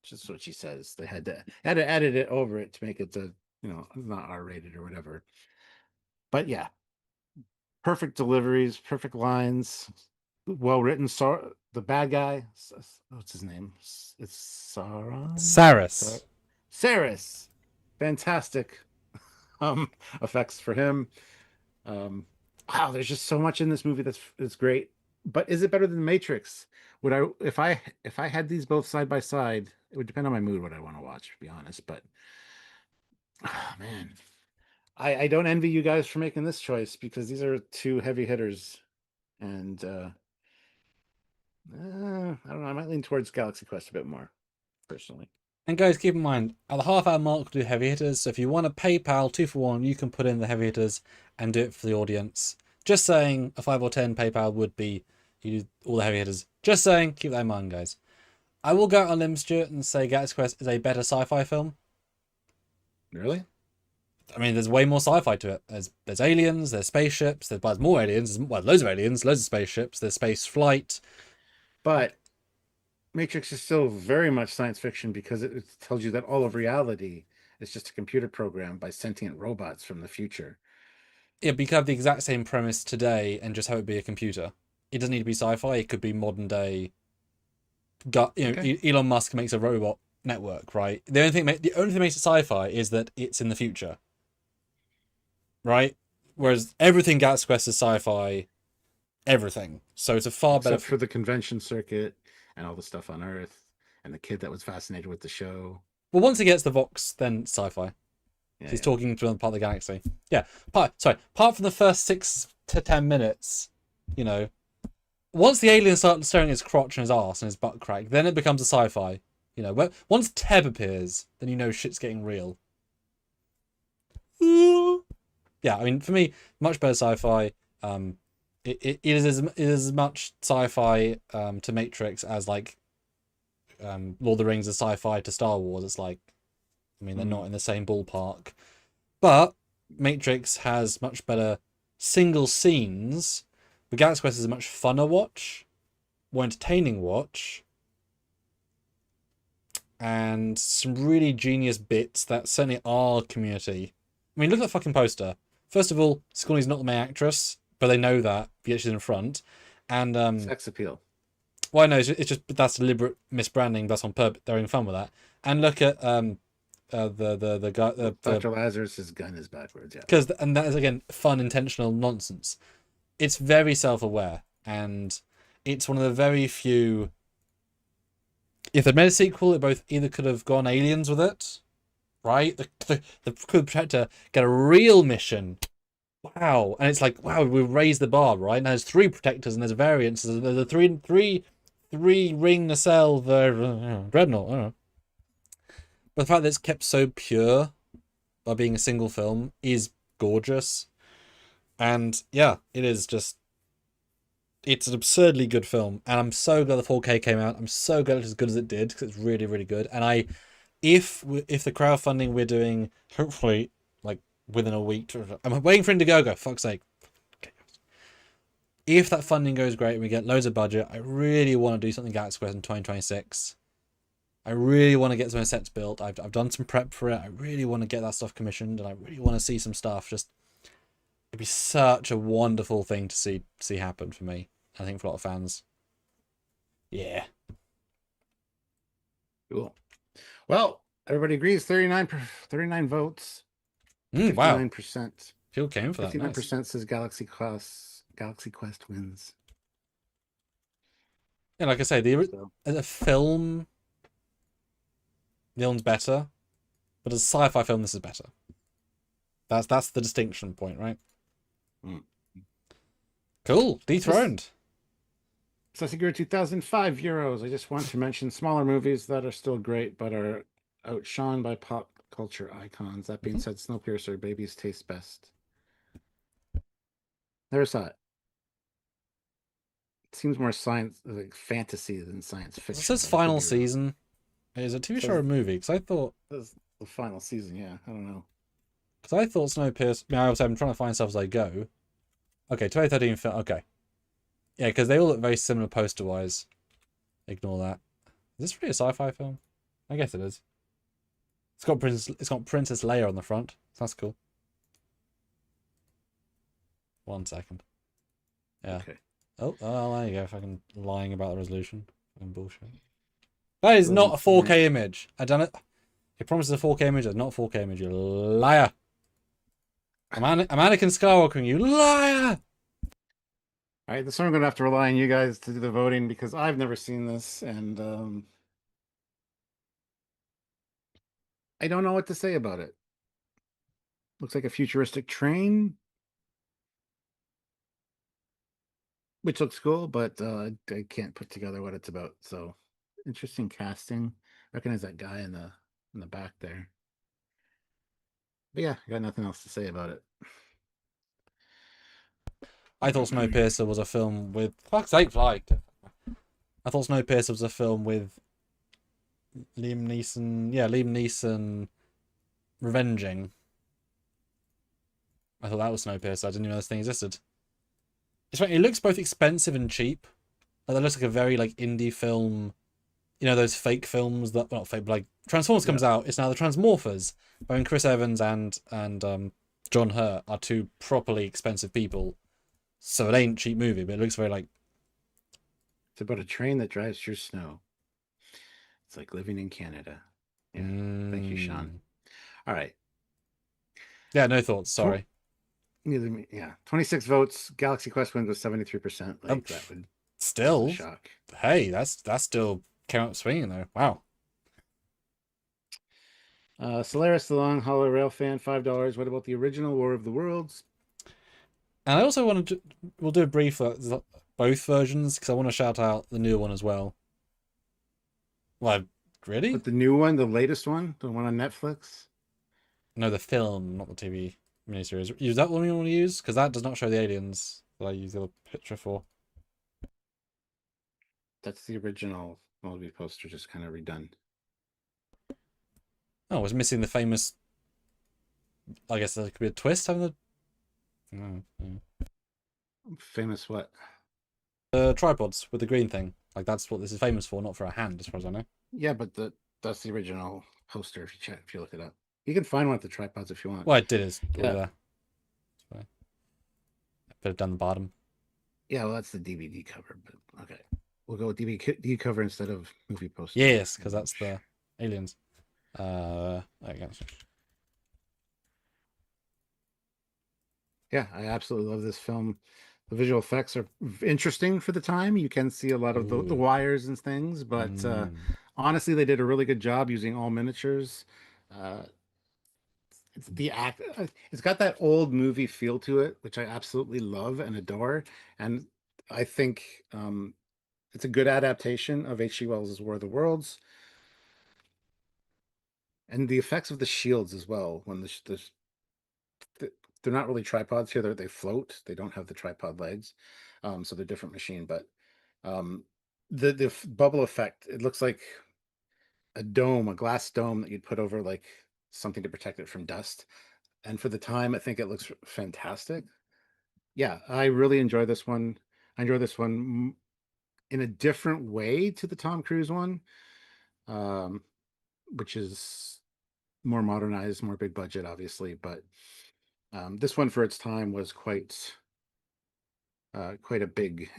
Just what she says. They had to edit it over it to make it not R-rated or whatever. But yeah, perfect deliveries, perfect lines, well written. So the bad guy, what's his name? It's Sauron. Saris. Fantastic effects for him. Wow, there's just so much in this movie that's great. But is it better than Matrix? Would I if I had these both side by side, it would depend on my mood what I want to watch, to be honest. But oh, man, I don't envy you guys for making this choice because these are two heavy hitters, and I don't know. I might lean towards Galaxy Quest a bit more, personally. And guys, keep in mind, at the half-hour mark, we'll do heavy hitters. So if you want a PayPal 2-for-1, you can put in the heavy hitters and do it for the audience. Just saying, a 5 or 10 PayPal would be you do all the heavy hitters. Just saying, keep that in mind, guys. I will go out on a limb, Stuart, and say Galaxy Quest is a better sci-fi film. Really? I mean, there's way more sci-fi to it. There's aliens, there's spaceships, there's more aliens, loads of aliens, loads of spaceships, there's space flight. But Matrix is still very much science fiction because it tells you that all of reality is just a computer program by sentient robots from the future. Yeah, but you could have the exact same premise today and just have it be a computer. It doesn't need to be sci-fi. It could be modern day. Okay. Elon Musk makes a robot network, right? The only thing that makes it sci-fi is that it's in the future, right? Whereas everything Galaxy Quest is sci-fi, everything. So it's a far better. Except for the convention circuit and all the stuff on Earth and the kid that was fascinated with the show. Well, once he gets the Vox, then sci-fi. Yeah, he's talking to another part of the galaxy. Yeah. Apart from the first 6 to 10 minutes, once the alien starts staring at his crotch and his ass and his butt crack, then it becomes a sci-fi. Once Teb appears, then shit's getting real. Yeah, I mean, for me, much better sci-fi. It is as much sci-fi to Matrix as like Lord of the Rings is sci-fi to Star Wars. It's like, I mean, they're not in the same ballpark. But Matrix has much better single scenes. But Galaxy Quest is a much funner watch, more entertaining watch, and some really genius bits that certainly our community. I mean, look at the fucking poster. First of all, Scully's not the main actress, but they know that, yet she's in front. And Sex appeal. well, no, it's just that's deliberate misbranding. That's on purpose. They're having fun with that. And look at the guy Dr. Lazarus's gun is backwards. Yeah. because and that is again fun intentional nonsense. It's very self-aware, and it's one of the very few. If they made a sequel, it both either could have gone aliens with it, right? The Code Protector get a real mission. Wow, and it's like wow, we've raised the bar, right? And there's 3 protectors and there's variants. There's a three ring nacelle dreadnought. I don't know. But the fact that it's kept so pure by being a single film is gorgeous. And yeah, it is just it's an absurdly good film. And I'm so glad the 4K came out. I'm so glad it's as good as it did because it's really, really good. And if the crowdfunding we're doing, hopefully like within a week, I'm waiting for Indiegogo, fuck's sake. Okay. If that funding goes great and we get loads of budget, I really want to do something Galaxy Quest in 2026. I really want to get some sets built. I've done some prep for it. I really want to get that stuff commissioned, and I really want to see some stuff. Just it'd be such a wonderful thing to see happen for me. I think for a lot of fans. Yeah. Cool. Well, everybody agrees 39 votes. Wow. 59%. People came for that. 59% Nice. says Galaxy Quest wins. Yeah, like I say, as a film, the one's better, but as a sci-fi film, this is better. That's the distinction point, right? Mm. Cool. Dethroned. Sessegura 2005 euros. I just want to mention smaller movies that are still great, but are outshone by pop culture icons. That being said, Snowpiercer, Babies Taste Best. Never saw it. It seems more science, like fantasy than science fiction. It says final season. Is it a TV show or a movie? Because I thought the final season. Yeah, I don't know. Because I thought Snowpiercer. I mean, I'm trying to find stuff as I go. Okay, 2013 film. Okay, yeah, because they all look very similar poster-wise. Ignore that. Is this really a sci-fi film? I guess it is. It's got Princess Leia on the front. So that's cool. 1 second. Yeah. Okay. Oh, there you go. Fucking lying about the resolution. Fucking bullshit. That is not a 4K image. I done it. It promises a 4K image. It's not a 4K image. You liar. I'm Anakin Skywalker. You liar. All right, this one I'm going to have to rely on you guys to do the voting because I've never seen this, and I don't know what to say about it. Looks like a futuristic train, which looks cool, but I can't put together what it's about. So, interesting casting. Recognize that guy in the back there. But yeah, I got nothing else to say about it. I thought Snowpiercer was a film with fuck's sake, fly. I thought Snowpiercer was a film with Liam Neeson. Yeah, Liam Neeson revenging. I thought that was Snowpiercer. I didn't even know this thing existed. It's funny, it looks both expensive and cheap. Like, that looks like a very like indie film. You know those fake films that well, not fake, but like Transformers comes out. It's now the Transmorphers. But when Chris Evans and John Hurt are 2 properly expensive people. So it ain't a cheap movie, but it looks very like... It's about a train that drives through snow. It's like living in Canada. Yeah. Thank you, Sean. All right. Yeah, no thoughts. Sorry. Yeah. 26 votes. Galaxy Quest wins with 73%. Like that would still shock. Hey, that's still count swinging though. Wow. Solaris, the Long Hollow Rail fan, $5. What about the original War of the Worlds? And I also want to we'll do a brief both versions because I want to shout out the new one as well. Well, really? But the new one, the latest one, the one on Netflix? No, the film, not the TV miniseries. Use that one you want to use because that does not show the aliens that I use the other picture for. That's the original movie poster, just kind of redone. Oh, I was missing the famous I guess there could be a twist having Famous what? the tripods with the green thing. Like that's what this is famous for, not for a hand, as far as I know. Yeah, but that's the original poster. If you check, if you look it up, you can find one at the tripods if you want. Well, it did is over Yeah, there. So, I put it down the bottom. yeah. Well, that's the DVD cover, but okay, we'll go with DVD cover instead of movie poster. Yes, because that's the aliens. I guess. Yeah, I absolutely love this film. The visual effects are interesting for the time. You can see a lot of the Ooh. wires and things, but honestly, they did a really good job using all miniatures. Uh, it's the act. It's got that old movie feel to it, which I absolutely love and adore. And I think it's a good adaptation of H.G. Wells' War of the Worlds, and the effects of the shields as well. When they're not really tripods here; they float. They don't have the tripod legs, so they're a different machine. But um, the bubble effect, it looks like a dome, a glass dome that you'd put over like something to protect it from dust. And for the time, I think it looks fantastic. Yeah, I really enjoy this one. I enjoy this one in a different way to the Tom Cruise one, um, which is more modernized, more big budget, obviously. But this one, for its time, was quite a big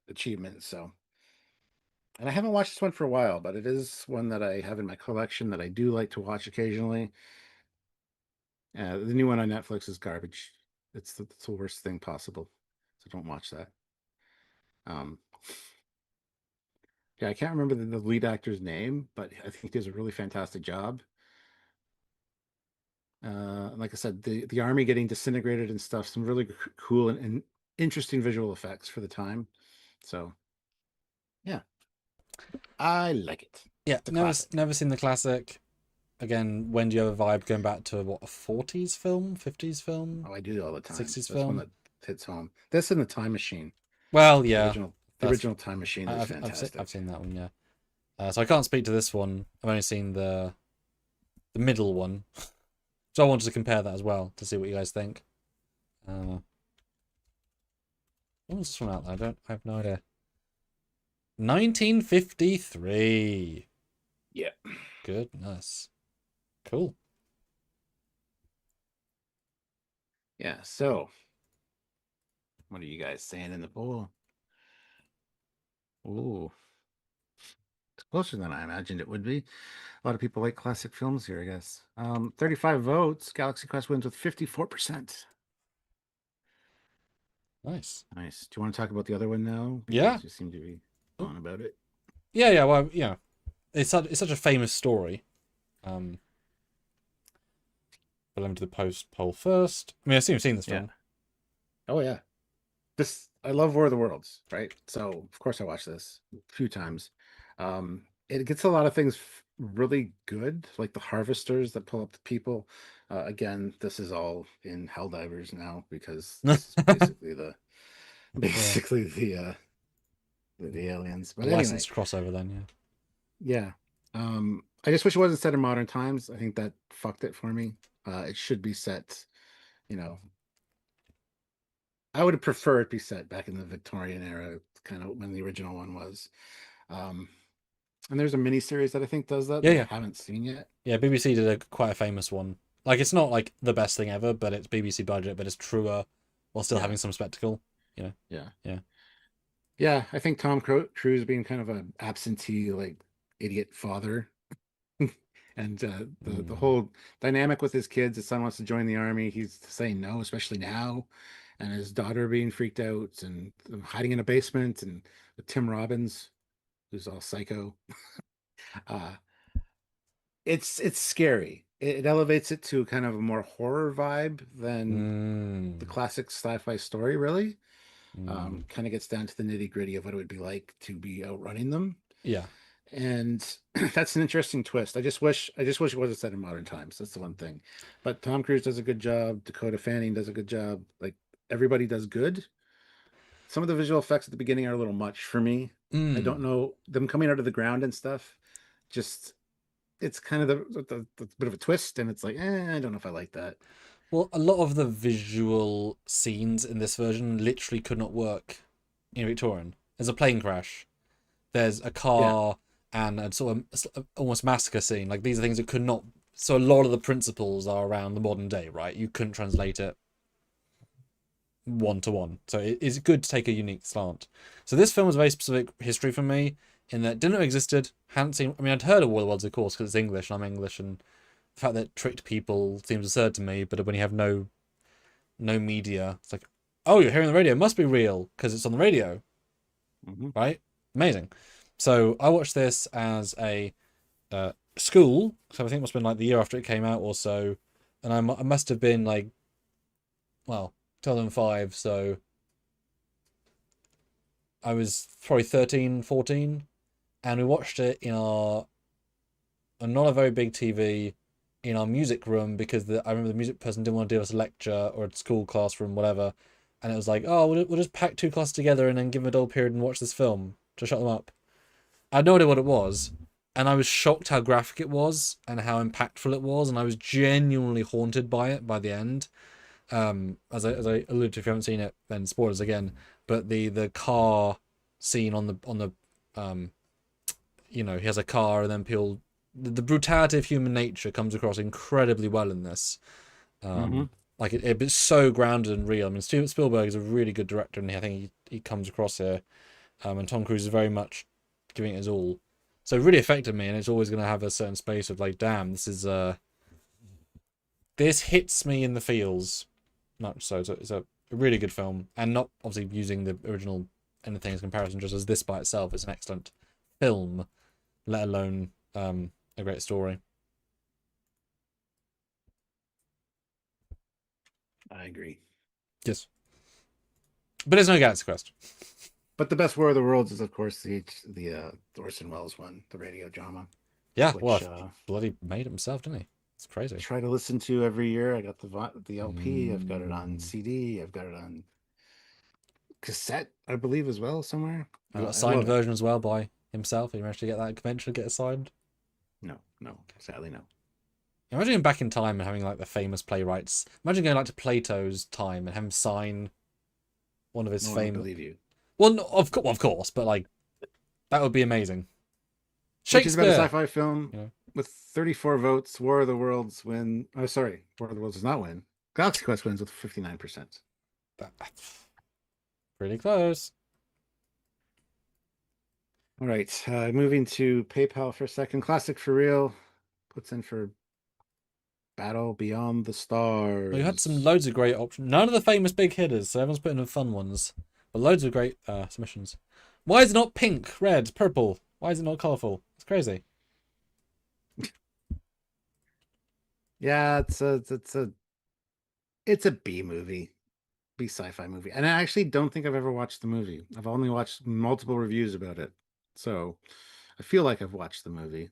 achievement. So, and I haven't watched this one for a while, but it is one that I have in my collection that I do like to watch occasionally. The new one on Netflix is garbage. It's the worst thing possible. So don't watch that. Um, yeah, I can't remember the lead actor's name, but I think he does a really fantastic job. Like I said, the army getting disintegrated and stuff, some really cool and interesting visual effects for the time. So yeah, I like it. Yeah, It's a classic. never seen the classic. Again, when do you have a vibe going back to what, a 40s film, 50s film, Oh, I do it all the time. 60s That's one film? that hits home. This and the Time Machine. Well, The yeah, original, the that's original Time Machine is I've fantastic. seen that one. Yeah, so I can't speak to this one. I've only seen the middle one, so I wanted to compare that as well to see what you guys think. When was this one out there? I have no idea. 1953. Yeah. Goodness. Cool. Yeah. So, what are you guys saying in the poll? Ooh, it's closer than I imagined it would be. A lot of people like classic films here, I guess. 35 votes. Galaxy Quest wins with 54%. Nice. Nice. Do you want to talk about the other one now? Yeah. Because you seem to be Oh, on about it. yeah, yeah. Well, yeah. It's such a famous story. Um, but let me do the post poll first. I mean, I assume you've seen this Yeah. film. Oh, yeah. I love War of the Worlds, right? So, of course, I watched this a few times. It gets a lot of things really good, like the harvesters that pull up the people. Again, this is all in Helldivers now because this is basically the Yeah. basically the aliens. A But anyway, licensed crossover then, yeah. I just wish it wasn't set in modern times. I think that fucked it for me. It should be set, you know, I would have preferred it be set back in the Victorian era, kind of when the original one was. Um, and there's a mini series that I think does that yeah. that Yeah, I yeah. haven't seen yet. Yeah, BBC did a quite a famous one. Like it's not like the best thing ever, but it's BBC budget, but it's truer while still Yeah, having some spectacle, you know. yeah, Yeah. yeah. I think Tom Cruise being kind of an absentee, like idiot father, and the Mm. whole dynamic with his kids. His son wants to join the army. He's saying no, especially now, and his daughter being freaked out and hiding in a basement, and with Tim Robbins, who's all psycho. Uh, it's scary. It elevates it to kind of a more horror vibe than the Mm. classic sci-fi story, really. Mm. Kind of gets down to the nitty-gritty of what it would be like to be outrunning them. Yeah. And that's an interesting twist. I just wish it wasn't set in modern times. That's the one thing. But Tom Cruise does a good job. Dakota Fanning does a good job. Like everybody does good. Some of the visual effects at the beginning are a little much for me. I don't Mm. know them coming out of the ground and stuff. Just it's kind of the bit of a twist, and it's like, I don't know if I like that. Well, a lot of the visual scenes in this version literally could not work in Victorian. There's a plane crash. There's a Yeah. car and a sort of almost massacre scene. Like these are things that could not. So a lot of the principles are around the modern day, right? You couldn't translate it one to one. So it's good to take a unique slant. So this film was a very specific history for me in that it didn't know it existed. Hadn't seen. I mean, I'd heard of War of the Worlds, of course, because it's English and I'm English, and the fact that it tricked people seems absurd to me. But when you have no media, it's like, oh, you're hearing the radio, it must be real because it's on the radio, Mm-hmm. right? Amazing. So I watched this as a school, so I think it must have been like the year after it came out or so, and I must have been like, well, 2005, so I was probably 13, 14, and we watched it in our not a very big TV in our music room because I remember the music person didn't want to do us a lecture or a school classroom, whatever, and it was like, oh, we'll just pack two classes together and then give them a dull period and watch this film to shut them up. I had no idea what it was, and I was shocked how graphic it was and how impactful it was, and I was genuinely haunted by it by the end. As I alluded to, if you haven't seen it, then spoilers again. But the car scene on the he has a car and then people the brutality of human nature comes across incredibly well in this. Mm-hmm. Like it's so grounded and real. I mean, Steven Spielberg is a really good director, and I think he comes across here. And Tom Cruise is very much giving it his all. So it really affected me, and it's always going to have a certain space of like, damn, this hits me in the feels. Not so. It's a really good film, and not obviously using the original anything as comparison, just as this by itself is an excellent film, let alone a great story. I agree. Yes, but it's no Galaxy Quest. But the best War of the Worlds is, of course, the Orson Welles one, the radio drama, Yeah, well, which bloody made it himself, didn't he? It's I crazy. try to listen to every year. I got the LP. I've got it on Mm. CD. I've got it on cassette, I believe, as well somewhere. We got a I signed love it. version as well by himself. He managed to get that convention, get it signed. No, no, sadly no. Imagine going back in time and having like the famous playwrights. Imagine going like to Plato's time and having him sign one of his No one would famous. believe you. Well, no, of course, but like that would be amazing. Which is about a Shakespeare. sci-fi film You know, with 34 votes. War of the Worlds win. Oh, sorry, War of the Worlds does not win. Galaxy Quest wins with 59%. that's pretty close. All right, moving to PayPal for a second. Classic for real. Puts in for Battle Beyond the We had some Stars. loads of great options. None of the famous big hitters, so everyone's putting in fun ones. But loads of great submissions. Why is it not pink, red, purple? Why is it not colourful? It's crazy. Yeah, it's a B movie, B sci-fi movie, and I actually don't think I've ever watched the movie. I've only watched multiple reviews about it, so I feel like I've watched the movie.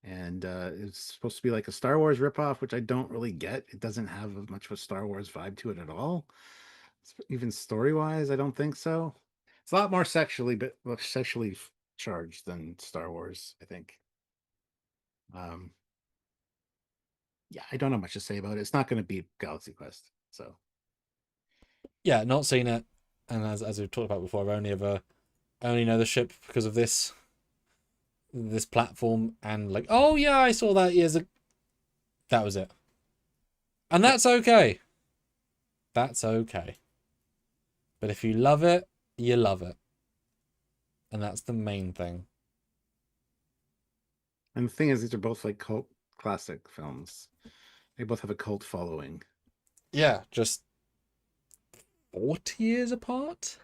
And it's supposed to be like a Star Wars ripoff, which I don't really get. It doesn't have much of a Star Wars vibe to it at all. Even story-wise, I don't think so. It's a lot more but sexually charged than Star Wars, I think. Um, yeah, I don't know much to say about it. It's not going to beat Galaxy Quest, so Yeah, not seen it. And as we've talked about before, I only know the ship because of this platform and like, oh yeah, I saw that years ago. That was it. And yep. that's okay. That's okay. But if you love it, you love it. And that's the main thing. And the thing is, these are both like cult classic films. They both have a cult following. Yeah, just 40 years apart?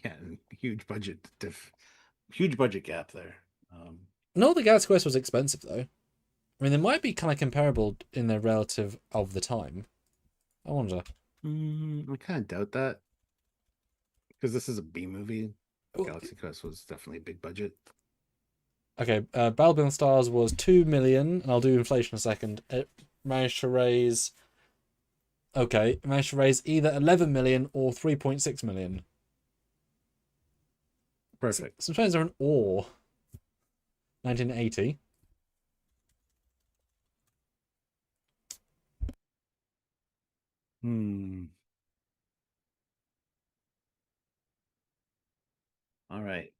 Yeah, huge budget gap there. No, the Galaxy Quest was expensive though. I mean, they might be kind of comparable in their relative of the time. I wonder. I kind of doubt that because this is a B movie. Oh, Galaxy Quest was definitely a big budget. okay, Battle Beyond the Stars was 2 million, and I'll do inflation in a second. It managed to raise. Okay, it managed to raise either 11 million or 3.6 million. Perfect. Sometimes they're an or. 1980. Hmm. All right.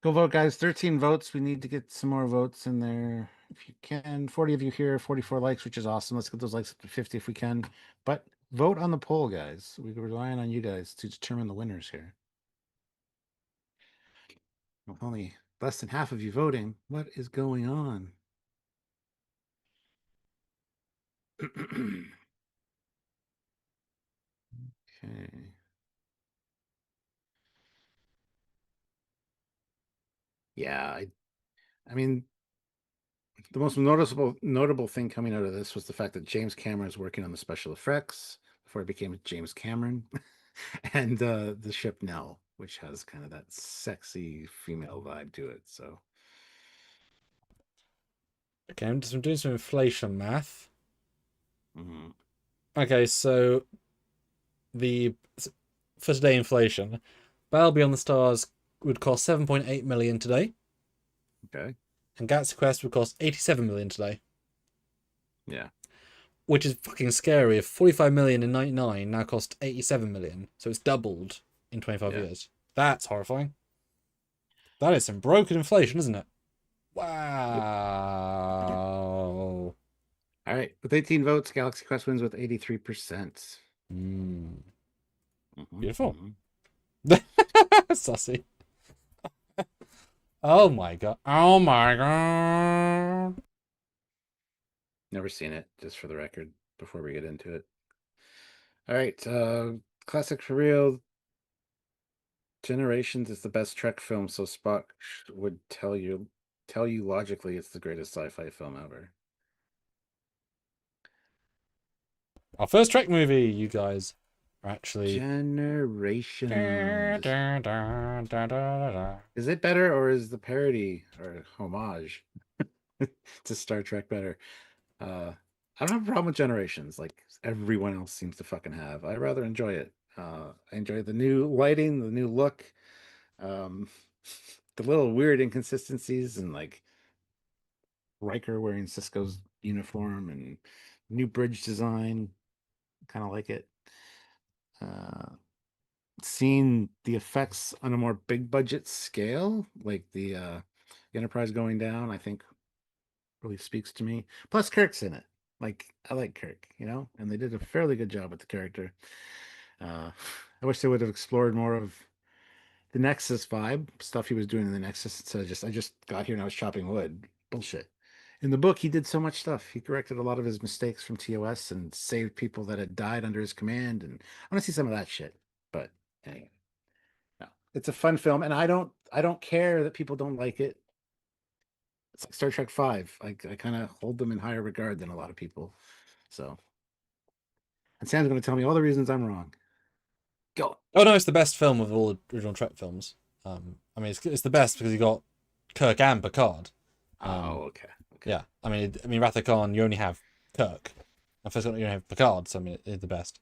Go vote, guys. 13 votes. We need to get some more votes in there. If you can, 40 of you here, 44 likes, which is awesome. Let's get those likes up to 50 if we can. But vote on the poll, guys. We're relying on you guys to determine the winners here. With only less than half of you voting, what is going on? Okay. Yeah, I mean, the most notable thing coming out of this was the fact that James Cameron is working on the special effects before he became James Cameron, and the ship Nell, which has kind of that sexy female vibe to it. So, Okay, I'm doing some inflation math. mhm. Okay, so the for today inflation, Battle Beyond the Stars would cost 7.8 million today, Okay, and Galaxy Quest would cost 87 million today, yeah, which is fucking scary. If 45 million in 99 now cost 87 million, so it's doubled in 25 yeah. years. That's horrifying. That is some broken inflation, isn't it? Yep. Wow. All right, with 18 votes, Galaxy Quest wins with 83%. Mm, Mhm, beautiful. mhm. Sussy. Oh my god. Oh my god. Never seen it, just for the record, before we get into it. All right, classic for real. Generations is the best Trek film, so Spock would tell you logically it's the greatest sci-fi film ever. Our first Trek movie, you guys, are actually. Generations. Is it better or is the parody or homage to Star Trek better? Uh I don't have a problem with Generations like everyone else seems to fucking have. I rather enjoy it. I enjoy the new lighting, the new look, um the little weird inconsistencies and like Riker wearing Cisco's uniform and new bridge design. Kind of like it. Uh, Seeing the effects on a more big budget scale, like the Enterprise going down, I think really speaks to me. Plus, Kirk's in it. Like I like Kirk, and they did a fairly good job with the character. Uh, I wish they would have explored more of the Nexus vibe stuff he was doing in the Nexus instead of I just got here and I was chopping wood. Bullshit. In the book, he did so much stuff. He corrected a lot of his mistakes from TOS and saved people that had died under his command. And I want to see some of that shit. But anyway, no, it's a fun film, and I don't care that people don't like it. It's like Star Trek Five. I kind of hold them in higher regard than a lot of people. So, and Sam's going to tell me all the reasons I'm wrong. Go. Oh no, it's the best film of all the original Trek films. I mean, it's the best because you got Kirk and Picard. Um, Oh, okay, okay. yeah, Wrath of Khan, you only have Kirk. And first, you only have Picard, so I mean, it's the best.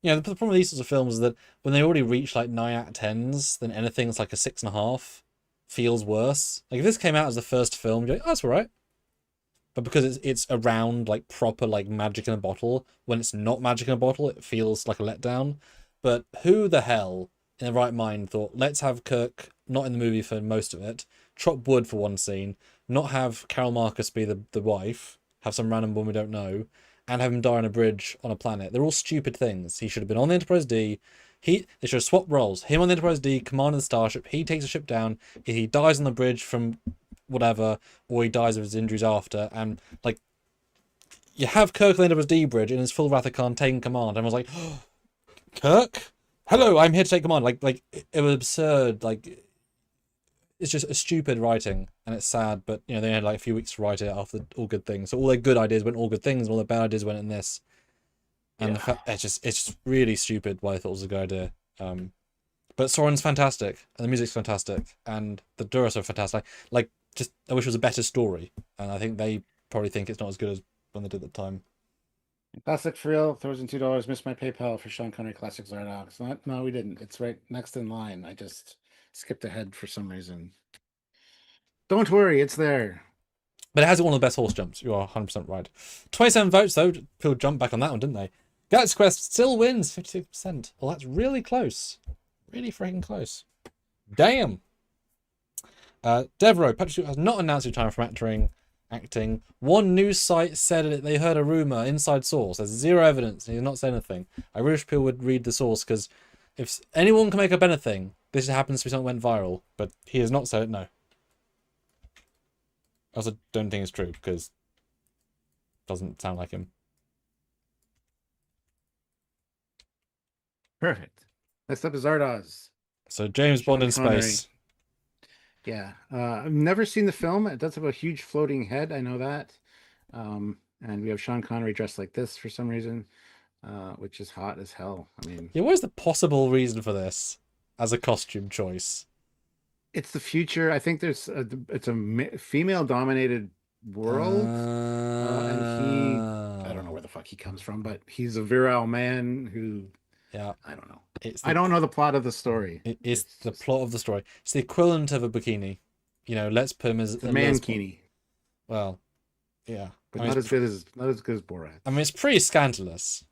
The problem with these sorts of films is that when they already reach like 9 out of 10s, then anything that's like a 6.5 feels worse. Like if this came out as the first film, you're like, oh, that's all right. But because it's around like proper like magic in a bottle, when it's not magic in a bottle, it feels like a letdown. But who the hell in the right mind thought, let's have Kirk not in the movie for most of it, chop wood for one scene, not have Carol Marcus be the wife, have some random woman we don't know, and have him die on a bridge on a planet. They're all stupid things. He should have been on the Enterprise D. They should have swapped roles. Him on the Enterprise D, commanding the starship. He takes the ship down. He dies on the bridge from whatever, or he dies of his injuries after. And like, you have Kirk on the Enterprise D bridge in his full Wrath of Khan taking command, and I was like, oh, Kirk, hello, I'm here to take command. Like it was absurd. Like it's just a stupid writing, and it's sad. But they had like a few weeks to write it after All Good Things. So all their good ideas went All Good Things, and all their bad ideas went in this. And the Yeah. fact it's just really stupid why I thought it was a good idea. But Soren's fantastic, and the music's fantastic, and the Duras are fantastic. Like just I wish it was a better story, and I think they probably think it's not as good as when they did at the time. Classic for real. Throws in $2. Missed my PayPal for Sean Connery Classic Zardox. No, we didn't. It's right next in line. I just skipped ahead for some reason. Don't worry, it's there. But it has one of the best horse jumps. You are 100% right. 27 votes, though. People jumped back on that one, didn't they? Galaxy Quest still wins 56%. Well, that's really close. Really freaking close. Damn. Devereaux, Patrick Stewart has not announced his time from acting. One news site said they heard a rumor, inside source. There's zero evidence, and he's not said anything. I wish people would read the source, because if anyone can make up anything, this happens to be something that went viral. But he has not said it, no. I also don't think it's true, because it doesn't sound like him. Perfect. Next up is Zardoz. So James Bond in Sean Connery. space. Yeah. I've never seen the film. It does have a huge floating head. I know that. And we have Sean Connery dressed like this for some reason, which is hot as hell. I mean, Yeah, what is the possible reason for this as a costume choice? it's the future. I think it's a female-dominated world, and I don't know where the fuck he comes from, but he's a virile man who, yeah, I don't know. I don't know the plot of the story. It's the plot of the story. It's the equivalent of a bikini. You know, let's put him as a mankini. Well, yeah, but not as good as Borat. I mean, it's pretty scandalous,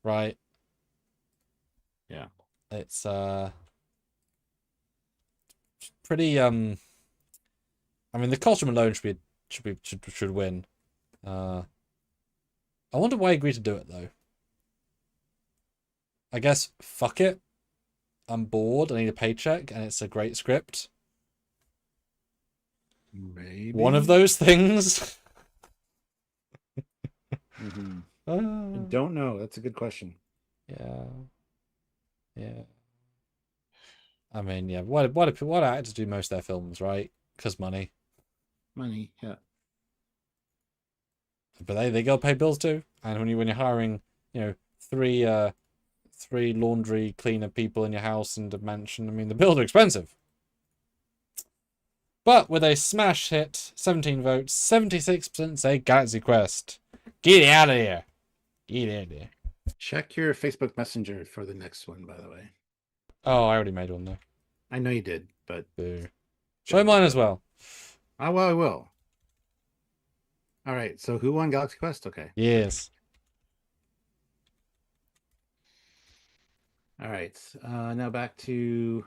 right? Yeah, it's pretty I mean, the costume alone should win. I wonder why he agreed to do it though. I guess fuck it. I'm bored. I need a paycheck, and it's a great script. Maybe one of those things. Mm-hmm. I don't know. That's a good question. Yeah. I mean, yeah. Why do actors do most of their films, right? Because money. Money, yeah. But they gotta pay bills too. And when you're hiring, you know, three laundry cleaner people in your house and a mansion, I mean, the bills are expensive. But with a smash hit, 17 votes, 76% say Galaxy Quest. Get out of here. Get out of here. Check your Facebook Messenger for the next one, by the way. Oh, I already made one though. I know you did, but boo. Show mine as well. Oh, well, I will. All right. So who won Galaxy Quest? Okay. Yes. All right. Now back to.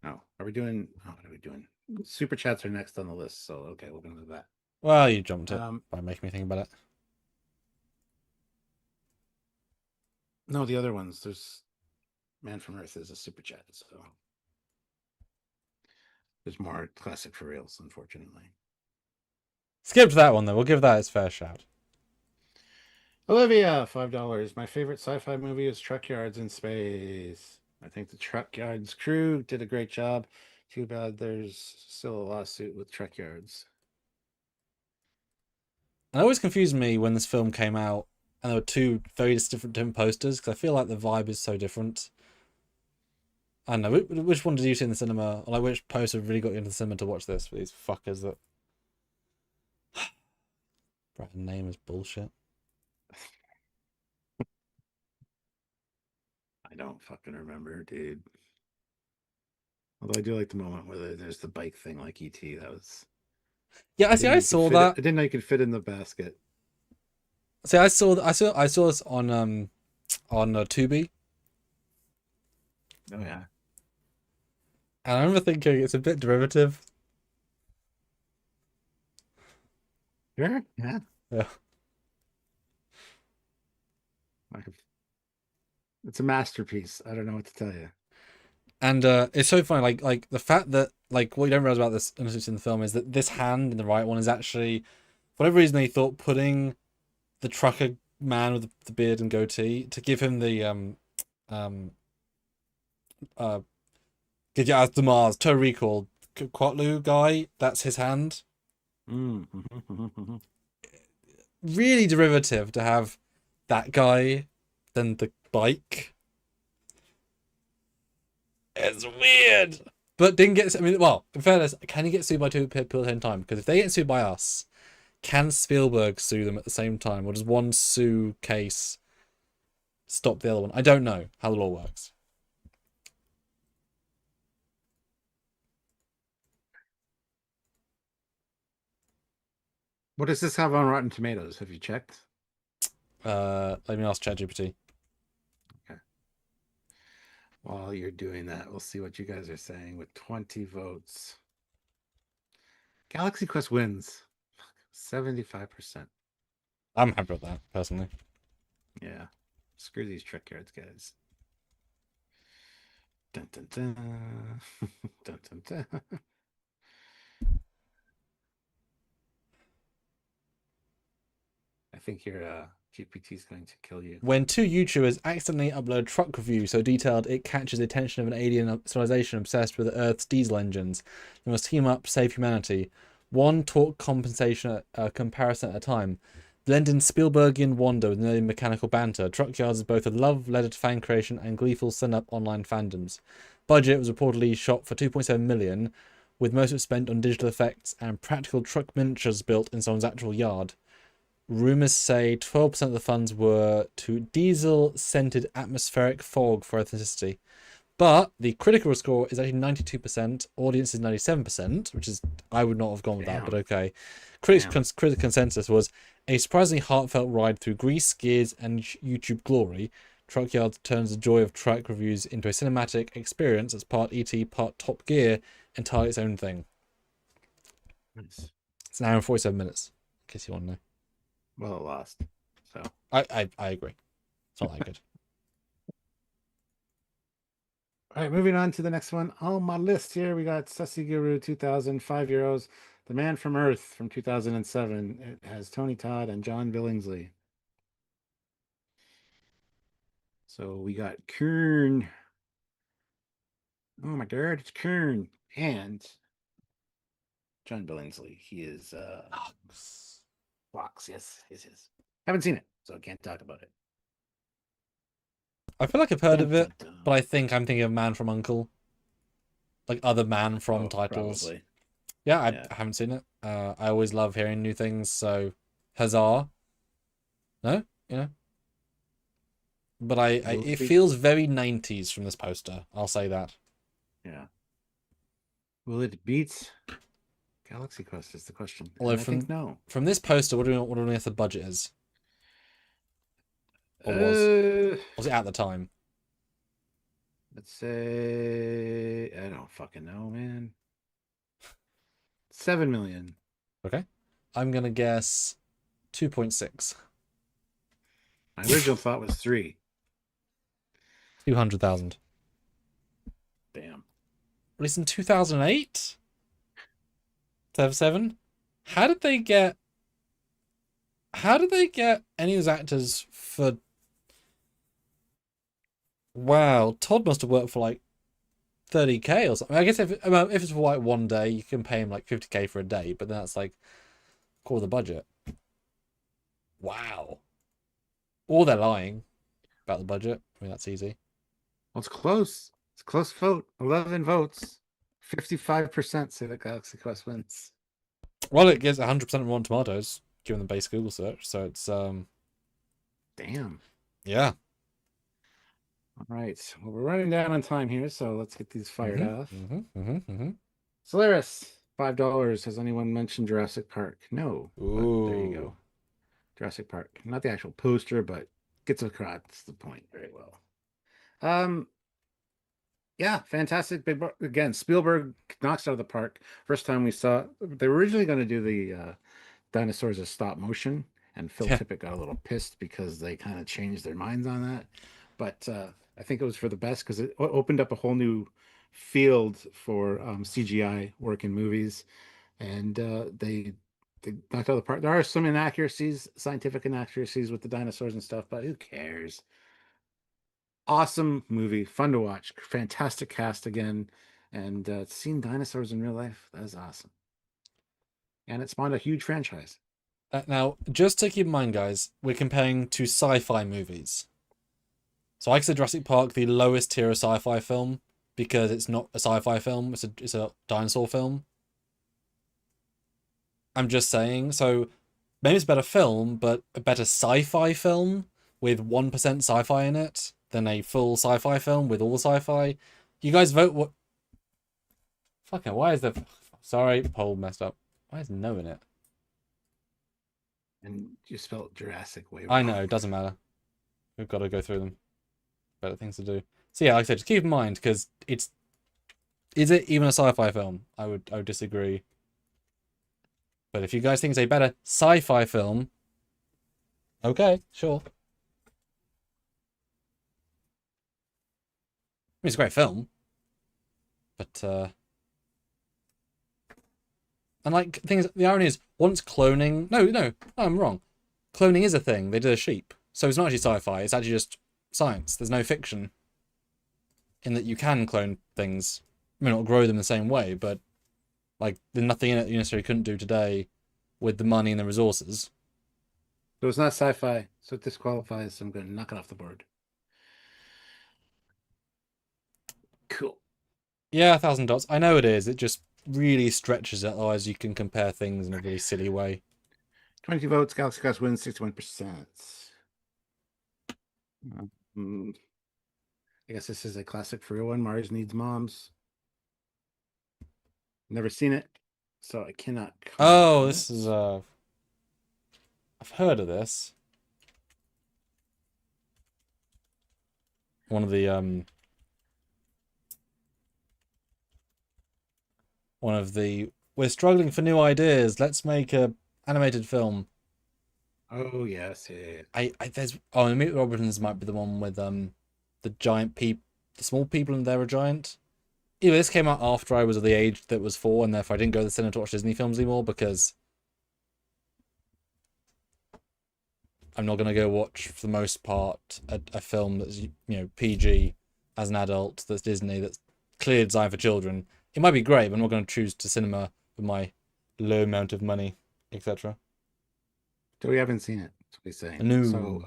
Oh, are we doing? Oh, what are we doing? Super chats are next on the list. So okay, we're gonna do that. Well, you jumped it by making me think about it. No, the other ones. There's Man from Earth is a super chat, so there's more classic for reals, unfortunately. Skip that one though. We'll give that its fair shout. Olivia, $5. My favorite sci-fi movie is Trekyards in Space. I think the Trekyards crew did a great job. Too bad there's still a lawsuit with Trekyards. It always confused me when this film came out and there were two very different posters, because I feel like the vibe is so different. I don't know, which one did you see in the cinema? Or like, which poster really got you into the cinema to watch this? For these fuckers that... Brand name is bullshit. I don't fucking remember, dude. Although I do like the moment where there's the bike thing like E.T. That was... Yeah, I saw that. I didn't know you could fit in the basket. See, I saw this on Tubi. Oh yeah. And I remember thinking it's a bit derivative. Sure. Yeah. Yeah. It's a masterpiece. I don't know what to tell you. And it's so funny, like the fact that, like, what you don't realize about this in the film is that this hand in the right one is actually, for whatever reason, they thought putting the trucker man with the beard and goatee to give him the Get Your Ass to Mars, Total Recall, Quatlu guy, that's his hand. Really derivative to have that guy than the bike. It's weird. But didn't get... I mean, well, in fairness, can he get sued by two people at the same time? Because if they get sued by us, can Spielberg sue them at the same time? Or does one sue case stop the other one? I don't know how the law works. What does this have on Rotten Tomatoes? Have you checked? Let me ask ChatGPT. Okay. While you're doing that, we'll see what you guys are saying with 20 votes. Galaxy Quest wins 75%. I'm happy with that, personally. Yeah. Screw these Trekyards guys. Dun dun dun. Dun dun dun. I think your GPT is going to kill you. When two YouTubers accidentally upload a truck review so detailed it catches the attention of an alien civilization obsessed with Earth's diesel engines, they must team up to save humanity. One talk compensation comparison at a time. Blend in Spielbergian wonder with nearly mechanical banter. Trekyards is both a love letter to fan creation and gleeful send-up online fandoms. Budget was reportedly shot for 2.7 million, with most of it spent on digital effects and practical truck miniatures built in someone's actual yard. Rumors say 12% of the funds were to diesel-scented atmospheric fog for authenticity. But the critical score is actually 92%, audience is 97%, which is, I would not have gone with that, but okay. Critics' consensus was a surprisingly heartfelt ride through grease, gears, and YouTube glory. Trekyards turns the joy of track reviews into a cinematic experience that's part ET, part Top Gear, entirely its own thing. Nice. It's an hour and 47 minutes, in case you want to know. Well, it lost. So I agree. It's not that good. all right, moving on to the next one. On my list here, we got Sussy Guru 2000, €5. The Man from Earth from 2007. It has Tony Todd and John Billingsley. So we got Kern. Oh my God, it's Kern and John Billingsley. He is Fox. Yes. Haven't seen it, so I can't talk about it. I feel like I've heard of it, but I think I'm thinking of Man from Uncle. Like other Man from titles. Probably. Yeah, I haven't seen it. I always love hearing new things, so huzzah. No? You know? But it feels very 90s from this poster. I'll say that. Yeah. Will it beat Galaxy Quest is the question. Although I think no. From this poster, what do we know if the budget is? Or was it at the time? Let's say I don't fucking know, man. 7 million. Okay. I'm gonna guess 2.6. My original thought was 3. 200,000. Damn. Released in 2008? 7? How did they get any of those actors for... Wow, Todd must have worked for like 30k or something. I guess if it's for like one day, you can pay him like 50k for a day, but that's like quarter the budget. Wow. Or they're lying about the budget. I mean, that's easy. Well, it's close. It's a close vote. 11 votes. 55% say that Galaxy Quest wins. Well, it gives 100% on Rotten Tomatoes, given the base Google search. So it's damn. Yeah. All right. Well, we're running down on time here, so let's get these fired off. Solaris, $5. Has anyone mentioned Jurassic Park? No. But there you go. Jurassic Park. Not the actual poster, but gets across the point very well. Yeah, fantastic. Big again, Spielberg knocks out of the park. First time we saw they were originally going to do the dinosaurs as stop motion, and Phil Tippett got a little pissed because they kind of changed their minds on that. But I think it was for the best because it opened up a whole new field for CGI work in movies, and they knocked out of the park. There are some inaccuracies, scientific inaccuracies with the dinosaurs and stuff, but who cares? Awesome movie, fun to watch, fantastic cast again, and seeing dinosaurs in real life, that is awesome. And it spawned a huge franchise. Now, just to keep in mind, guys, we're comparing to sci-fi movies. So I consider Jurassic Park the lowest tier of sci-fi film because it's not a sci-fi film, it's a dinosaur film. I'm just saying, so maybe it's a better film, but a better sci-fi film with 1% sci-fi in it than a full sci-fi film with all the sci-fi. You guys vote what? Fucking, why is the... Sorry, poll messed up. Why is no in it? And you spelled Jurassic way I wrong. know, it doesn't matter. We've got to go through them. Better things to do. So yeah, like I said, just keep in mind, because it's... Is it even a sci-fi film? I would disagree. But if you guys think it's a better sci-fi film, okay, sure. I mean, it's a great film. But, and like, things, the irony is, once cloning... No, I'm wrong. Cloning is a thing. They did a sheep. So it's not actually sci-fi, it's actually just science. There's no fiction in that you can clone things. You may not grow them the same way, but like there's nothing in it you necessarily couldn't do today with the money and the resources. So it's not sci-fi, so it disqualifies, so I'm going to knock it off the board. Cool. Yeah, $1,000. I know it is. It just really stretches it, otherwise you can compare things in a really silly way. 20 votes, Galaxy Quest wins 61%. I guess this is a classic for real one. Mars Needs Moms. Never seen it, so I cannot comment Oh, on this it. is I've heard of this. One of the we're struggling for new ideas. Let's make a animated film. Oh yes, yeah. There's Meet the Robinsons might be the one with the giant the small people and they're a giant. Either this came out after I was of the age that was 4, and therefore I didn't go to the cinema to watch Disney films anymore, because I'm not gonna go watch for the most part a film that's PG as an adult, that's Disney, that's clearly designed for children. It might be great, but I'm not going to choose to cinema with my low amount of money, etc. So we haven't seen it. That's what he's saying. No. So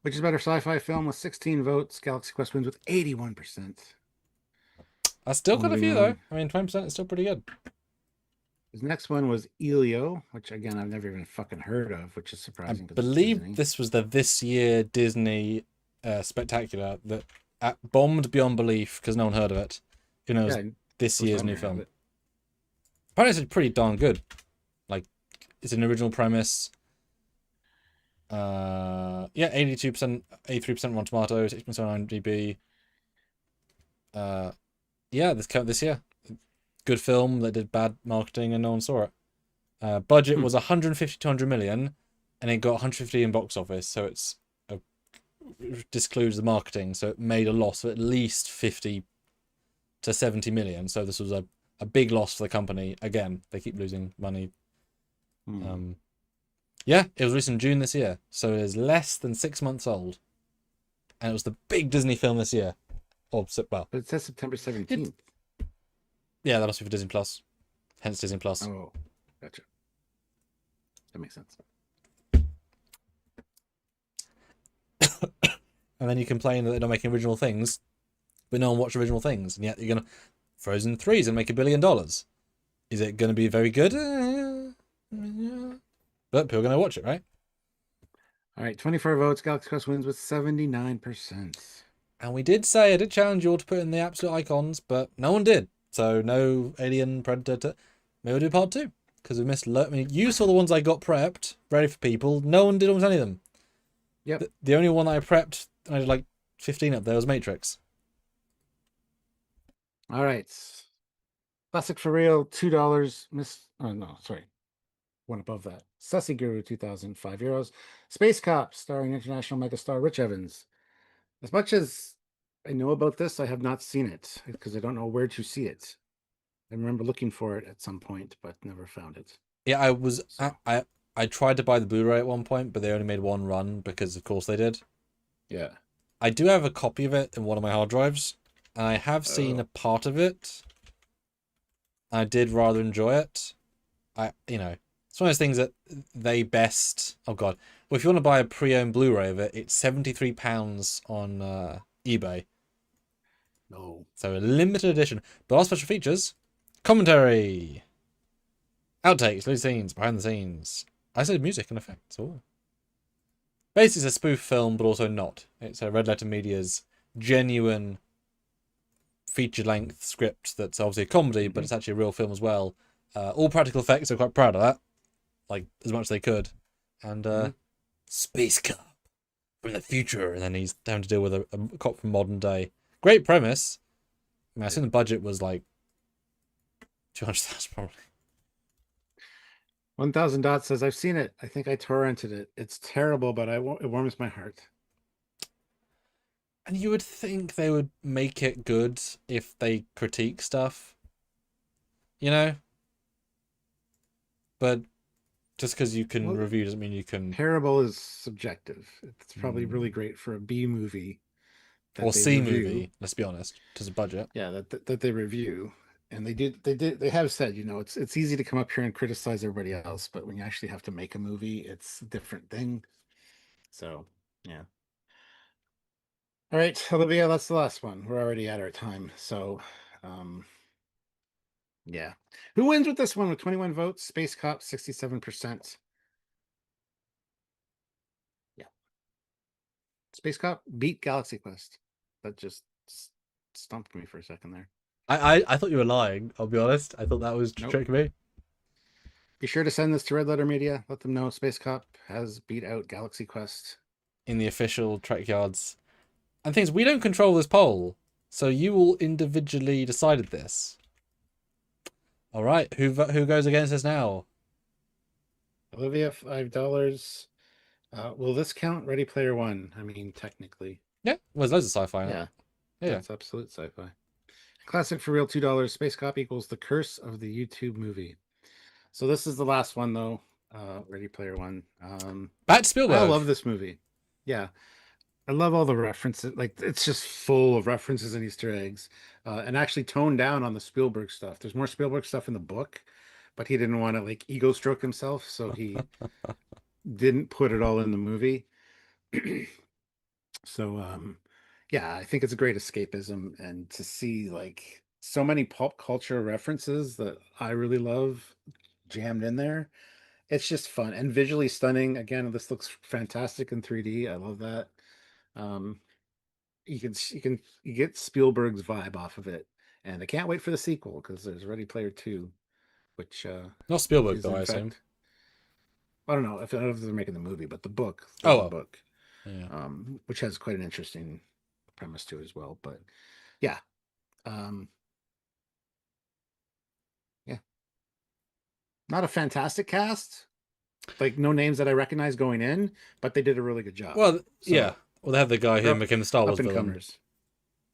which is better, sci-fi film with 16 votes? Galaxy Quest wins with 81%. That's still quite a Moving few, though. on. I mean, 20% is still pretty good. His next one was Elio, which again I've never even fucking heard of, which is I surprising. believe this was the this year Disney spectacular that bombed beyond belief because no one heard of it. Who knows? Yeah, This year's new film. it. Apparently, it's pretty darn good. Like, it's an original premise. Yeah, 82%, 83% Rotten Tomatoes, 6% on IMDb. Yeah, this came out this year. Good film that did bad marketing and no one saw it. Budget was 150 to 100 million, and it got 150 in box office, so it discludes the marketing, so it made a loss of at least 50 to 70 million. So this was a big loss for the company. Again, they keep losing money. Yeah, it was released in June this year, so it is less than 6 months old, and it was the big Disney film this year. Well, but it says September 17th. Yeah, that must be for Disney Plus, hence Disney Plus. Oh, gotcha. That makes sense. And then you complain that they're not making original things, but no one watched original things, and yet you're gonna Frozen 3 is gonna make $1 billion. Is it gonna be very good? But people are gonna watch it, right? All right, 24 votes. Galaxy Quest wins with 79%. And I did challenge you all to put in the absolute icons, but no one did. So no Alien, Predator. Maybe we'll do part 2, because we missed. I mean, you saw the ones I got prepped, ready for people. No one did almost any of them. Yep. The only one that I prepped, and I did like 15 up there, was Matrix. All right. Classic for real, $2. Oh, no, sorry. One above that. Sussy Guru, 2005 euros. Space Cop, starring international megastar Rich Evans. As much as I know about this, I have not seen it because I don't know where to see it. I remember looking for it at some point, but never found it. Yeah, I was. So. I tried to buy the Blu-ray at one point, but they only made one run because, of course, they did. Yeah. I do have a copy of it in one of my hard drives, and I have seen a part of it. I did rather enjoy it. It's one of those things that they best. Oh God! Well, if you want to buy a pre-owned Blu-ray of it, it's £73 on eBay. No. So a limited edition, but all special features, commentary, outtakes, loose scenes, behind the scenes. I said music and effects. Oh. Basically, it's a spoof film, but also not. It's a Red Letter Media's genuine feature-length script that's obviously a comedy, but it's actually a real film as well. All practical effects, are quite proud of that. Like, as much as they could. and Mhm. space cop from the future, and then he's having to deal with a cop from modern day. Great premise. I mean, I Yeah. think the budget was like 200,000 probably. 1000 Dots says, I've seen it. I think I torrented it. It's terrible, but it warms my heart. And you would think they would make it good if they critique stuff, you know? But just because you can Well, review doesn't mean you can. terrible is subjective. It's probably really Mm. great for a B movie Or that they C review. movie, let's be honest, to the budget. Yeah, that they review. And they have said, it's easy to come up here and criticize everybody else, but when you actually have to make a movie, it's a different thing. So, yeah. All right, Olivia, that's the last one. We're already at our time. So, um, yeah. Who wins with this one with 21 votes? Space Cop, 67%. Yeah. Space Cop beat Galaxy Quest. That just stumped me for a second there. I thought you were lying, I'll be honest. I thought that was Nope. tricking me. Be sure to send this to Red Letter Media. Let them know Space Cop has beat out Galaxy Quest. In the official Trekyards. And things, we don't control this poll, so you all individually decided this. All right, who goes against us now? Olivia, $5. Will this count? Ready Player One. I mean, technically. Yeah, well, there's loads of sci-fi in it. Yeah, Yeah. that's absolute sci-fi. Classic for real, $2. Space Cop equals The Curse of the YouTube Movie. So this is the last one though. Ready Player One. Back to I Spielberg. love this movie. Yeah, I love all the references. Like it's just full of references and Easter eggs, and actually toned down on the Spielberg stuff. There's more Spielberg stuff in the book, but he didn't want to like ego stroke himself, so he didn't put it all in the movie. So yeah, I think it's a great escapism, and to see like so many pop culture references that I really love jammed in there. It's just fun and visually stunning. Again, this looks fantastic in 3D. I love that. Um, you get Spielberg's vibe off of it, and I can't wait for the sequel because there's Ready Player Two, which Not Spielberg, is though, in I assume. fact, I don't know if they're making the movie, but the book Oh, there's a well. book, Yeah. which has quite an interesting premise to it as well. But yeah, um, yeah, not a fantastic cast, like no names that I recognize going in, but they did a really good job. Well, yeah. So Well, they have the guy they're who became the Star Wars up and villain. comers.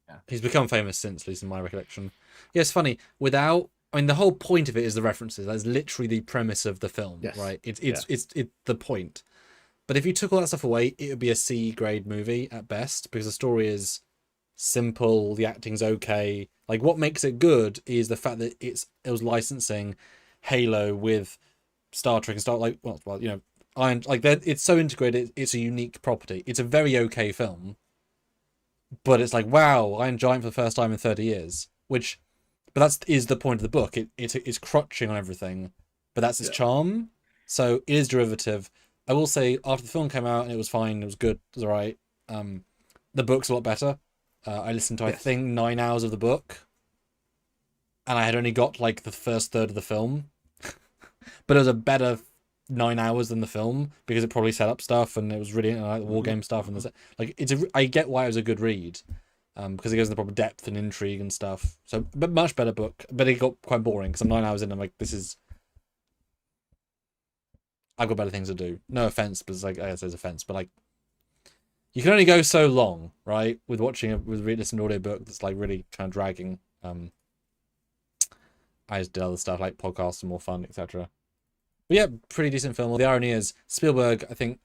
Yeah. He's become famous since, at least in my recollection. Yeah, it's funny. I mean, the whole point of it is the references. That's literally the premise of the film, Yes. right? It's Yeah. the point. But if you took all that stuff away, it would be a C grade movie at best because the story is simple, the acting's okay. Like what makes it good is the fact that it was licensing Halo with Star Trek and Star like well Iron like it's so integrated. It's a unique property. It's a very okay film, but it's like wow, Iron Giant for the first time in 30 years. But that's is the point of the book. It's crutching on everything, but that's its Yeah. charm. So it is derivative. I will say after the film came out and it was fine, it was good, it was alright. The book's a lot better. I listened to I Yes. think 9 hours of the book, and I had only got like the first third of the film, but it was a better 9 hours than the film because it probably set up stuff and it was really like war game stuff and like I get why it was a good read, because it goes into proper depth and intrigue and stuff. So, but much better book, but it got quite boring because I'm 9 hours in. I'm like, I've got better things to do. No offense, but it's like I guess there's offense, but like you can only go so long, right? With listening to an audiobook that's like really kind of dragging. I just did other stuff like podcasts and more fun, etc. But yeah, pretty decent film. The irony is Spielberg, I think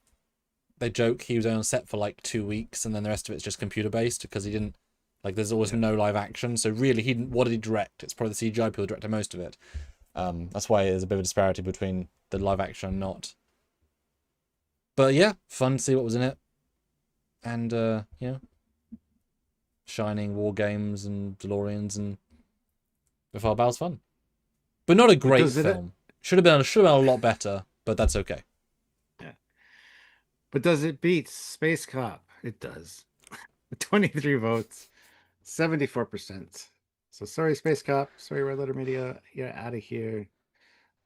they joke he was on set for like 2 weeks and then the rest of it's just computer based because he didn't like there's always no live action. So really he didn't what did he direct? It's probably the CGI people who directed most of it. That's why there's a bit of a disparity between the live action and not. But yeah, fun to see what was in it. And Shining, War Games and DeLoreans and Before Battle's fun. But not a great film. Should have been a lot better, but that's okay. Yeah. But does it beat Space Cop? It does. 23 votes, 74%. So sorry, Space Cop. Sorry, Red Letter Media. You're out of here.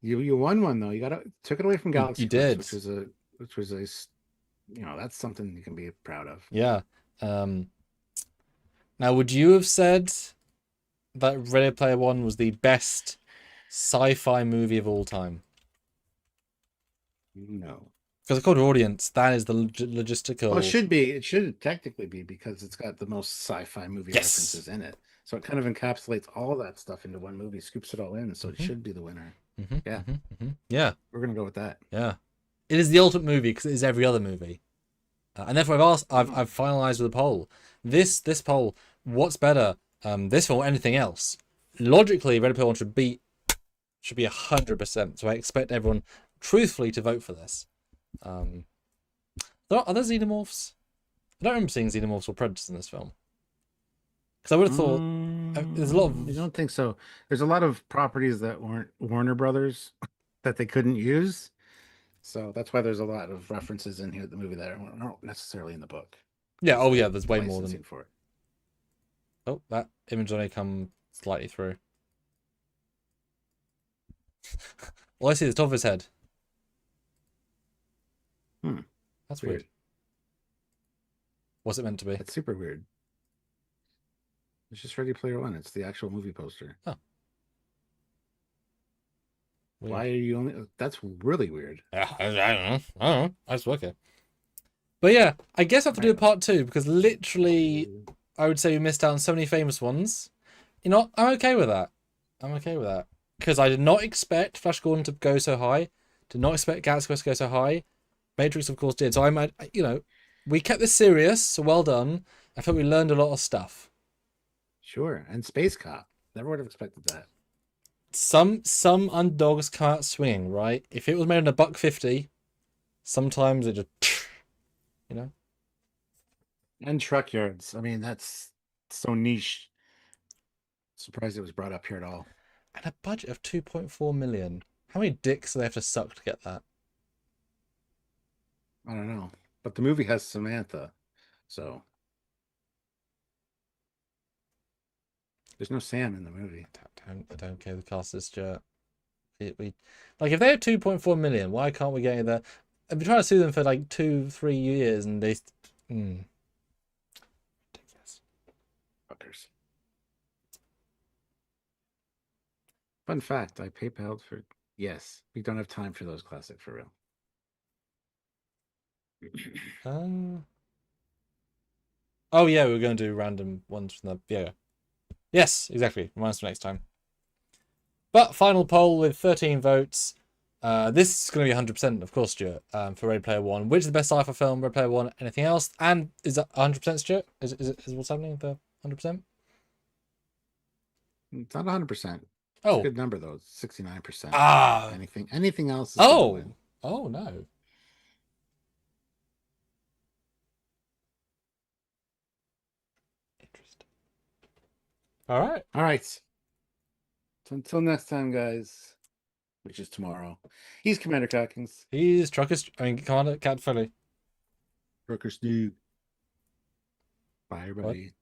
You won one though. Took it away from You Galaxy Quest, did. which was a which was that's something you can be proud of. Yeah. Now, would you have said that Ready Player One was the best sci-fi movie of all time? No. Because according to audience, that is the Well, logistical. it should be. It should technically be because it's got the most sci-fi movie Yes. references in it. So it kind of encapsulates all that stuff into one movie, scoops it all in. So it should be the winner. Yeah, Yeah. we're gonna go with that. Yeah. It is the ultimate movie because it is every other movie. And therefore, I've finalized with a poll. This poll, what's better, this film or anything else? Logically, Ready Player One should be 100%. So I expect everyone, truthfully, to vote for this. Are there xenomorphs? I don't remember seeing xenomorphs or predators in this film. Because I would have thought there's a lot of. I don't think so. There's a lot of properties that weren't Warner Brothers that they couldn't use. So that's why there's a lot of references in here at the movie that aren't necessarily in the book. Yeah. Oh yeah. There's way more than. For it. Oh, that image only come slightly through. Well, I see the top of his head. That's weird. What's it meant to be? It's super weird. It's just Ready Player One. It's the actual movie poster. Oh. Weird. Why are you only? That's really weird. Yeah, I don't know. I don't know. I just work it. But yeah, I guess I have to do a part 2 because literally, I would say we missed out on so many famous ones. You know, I'm okay with that. Because I did not expect Flash Gordon to go so high. Did not expect Galaxy Quest to go so high. Matrix, of course, did. So we kept this serious. So well done. I felt we learned a lot of stuff. Sure, and Space Cop. Never would have expected that. Some underdogs come out swinging, right? If it was made in $1.50, sometimes it just, you know. And Trekyards. I mean, that's so niche. Surprised it was brought up here at all. And a budget of 2.4 million. How many dicks do they have to suck to get that? I don't know, but the movie has Samantha, so there's no Sam in the movie. I don't care. The cast is jerk. If they have 2.4 million, why can't we get there? I've been trying to sue them for like 2-3 years, and they. Ridiculous. Fuckers. Fun fact: I PayPal'd for. Yes, we don't have time for those classic for real. Oh yeah, we were going to do random ones from the Yes, exactly. Remind us for next time. But final poll with 13 votes. This is going to be 100%, of course, Stuart, for Ready Player One. Which is the best sci-fi film? Ready Player One. Anything else? And is that 100%, Stuart? Is what's happening? The 100%? It's not 100%. Oh, it's a good number though. It's 69%. Ah. Anything else? Is oh no. Interesting. All right. So until next time, guys, which is tomorrow. He's Commander Calkins. He's Commander Cat Foley. Trucker Steve. Bye, everybody. What?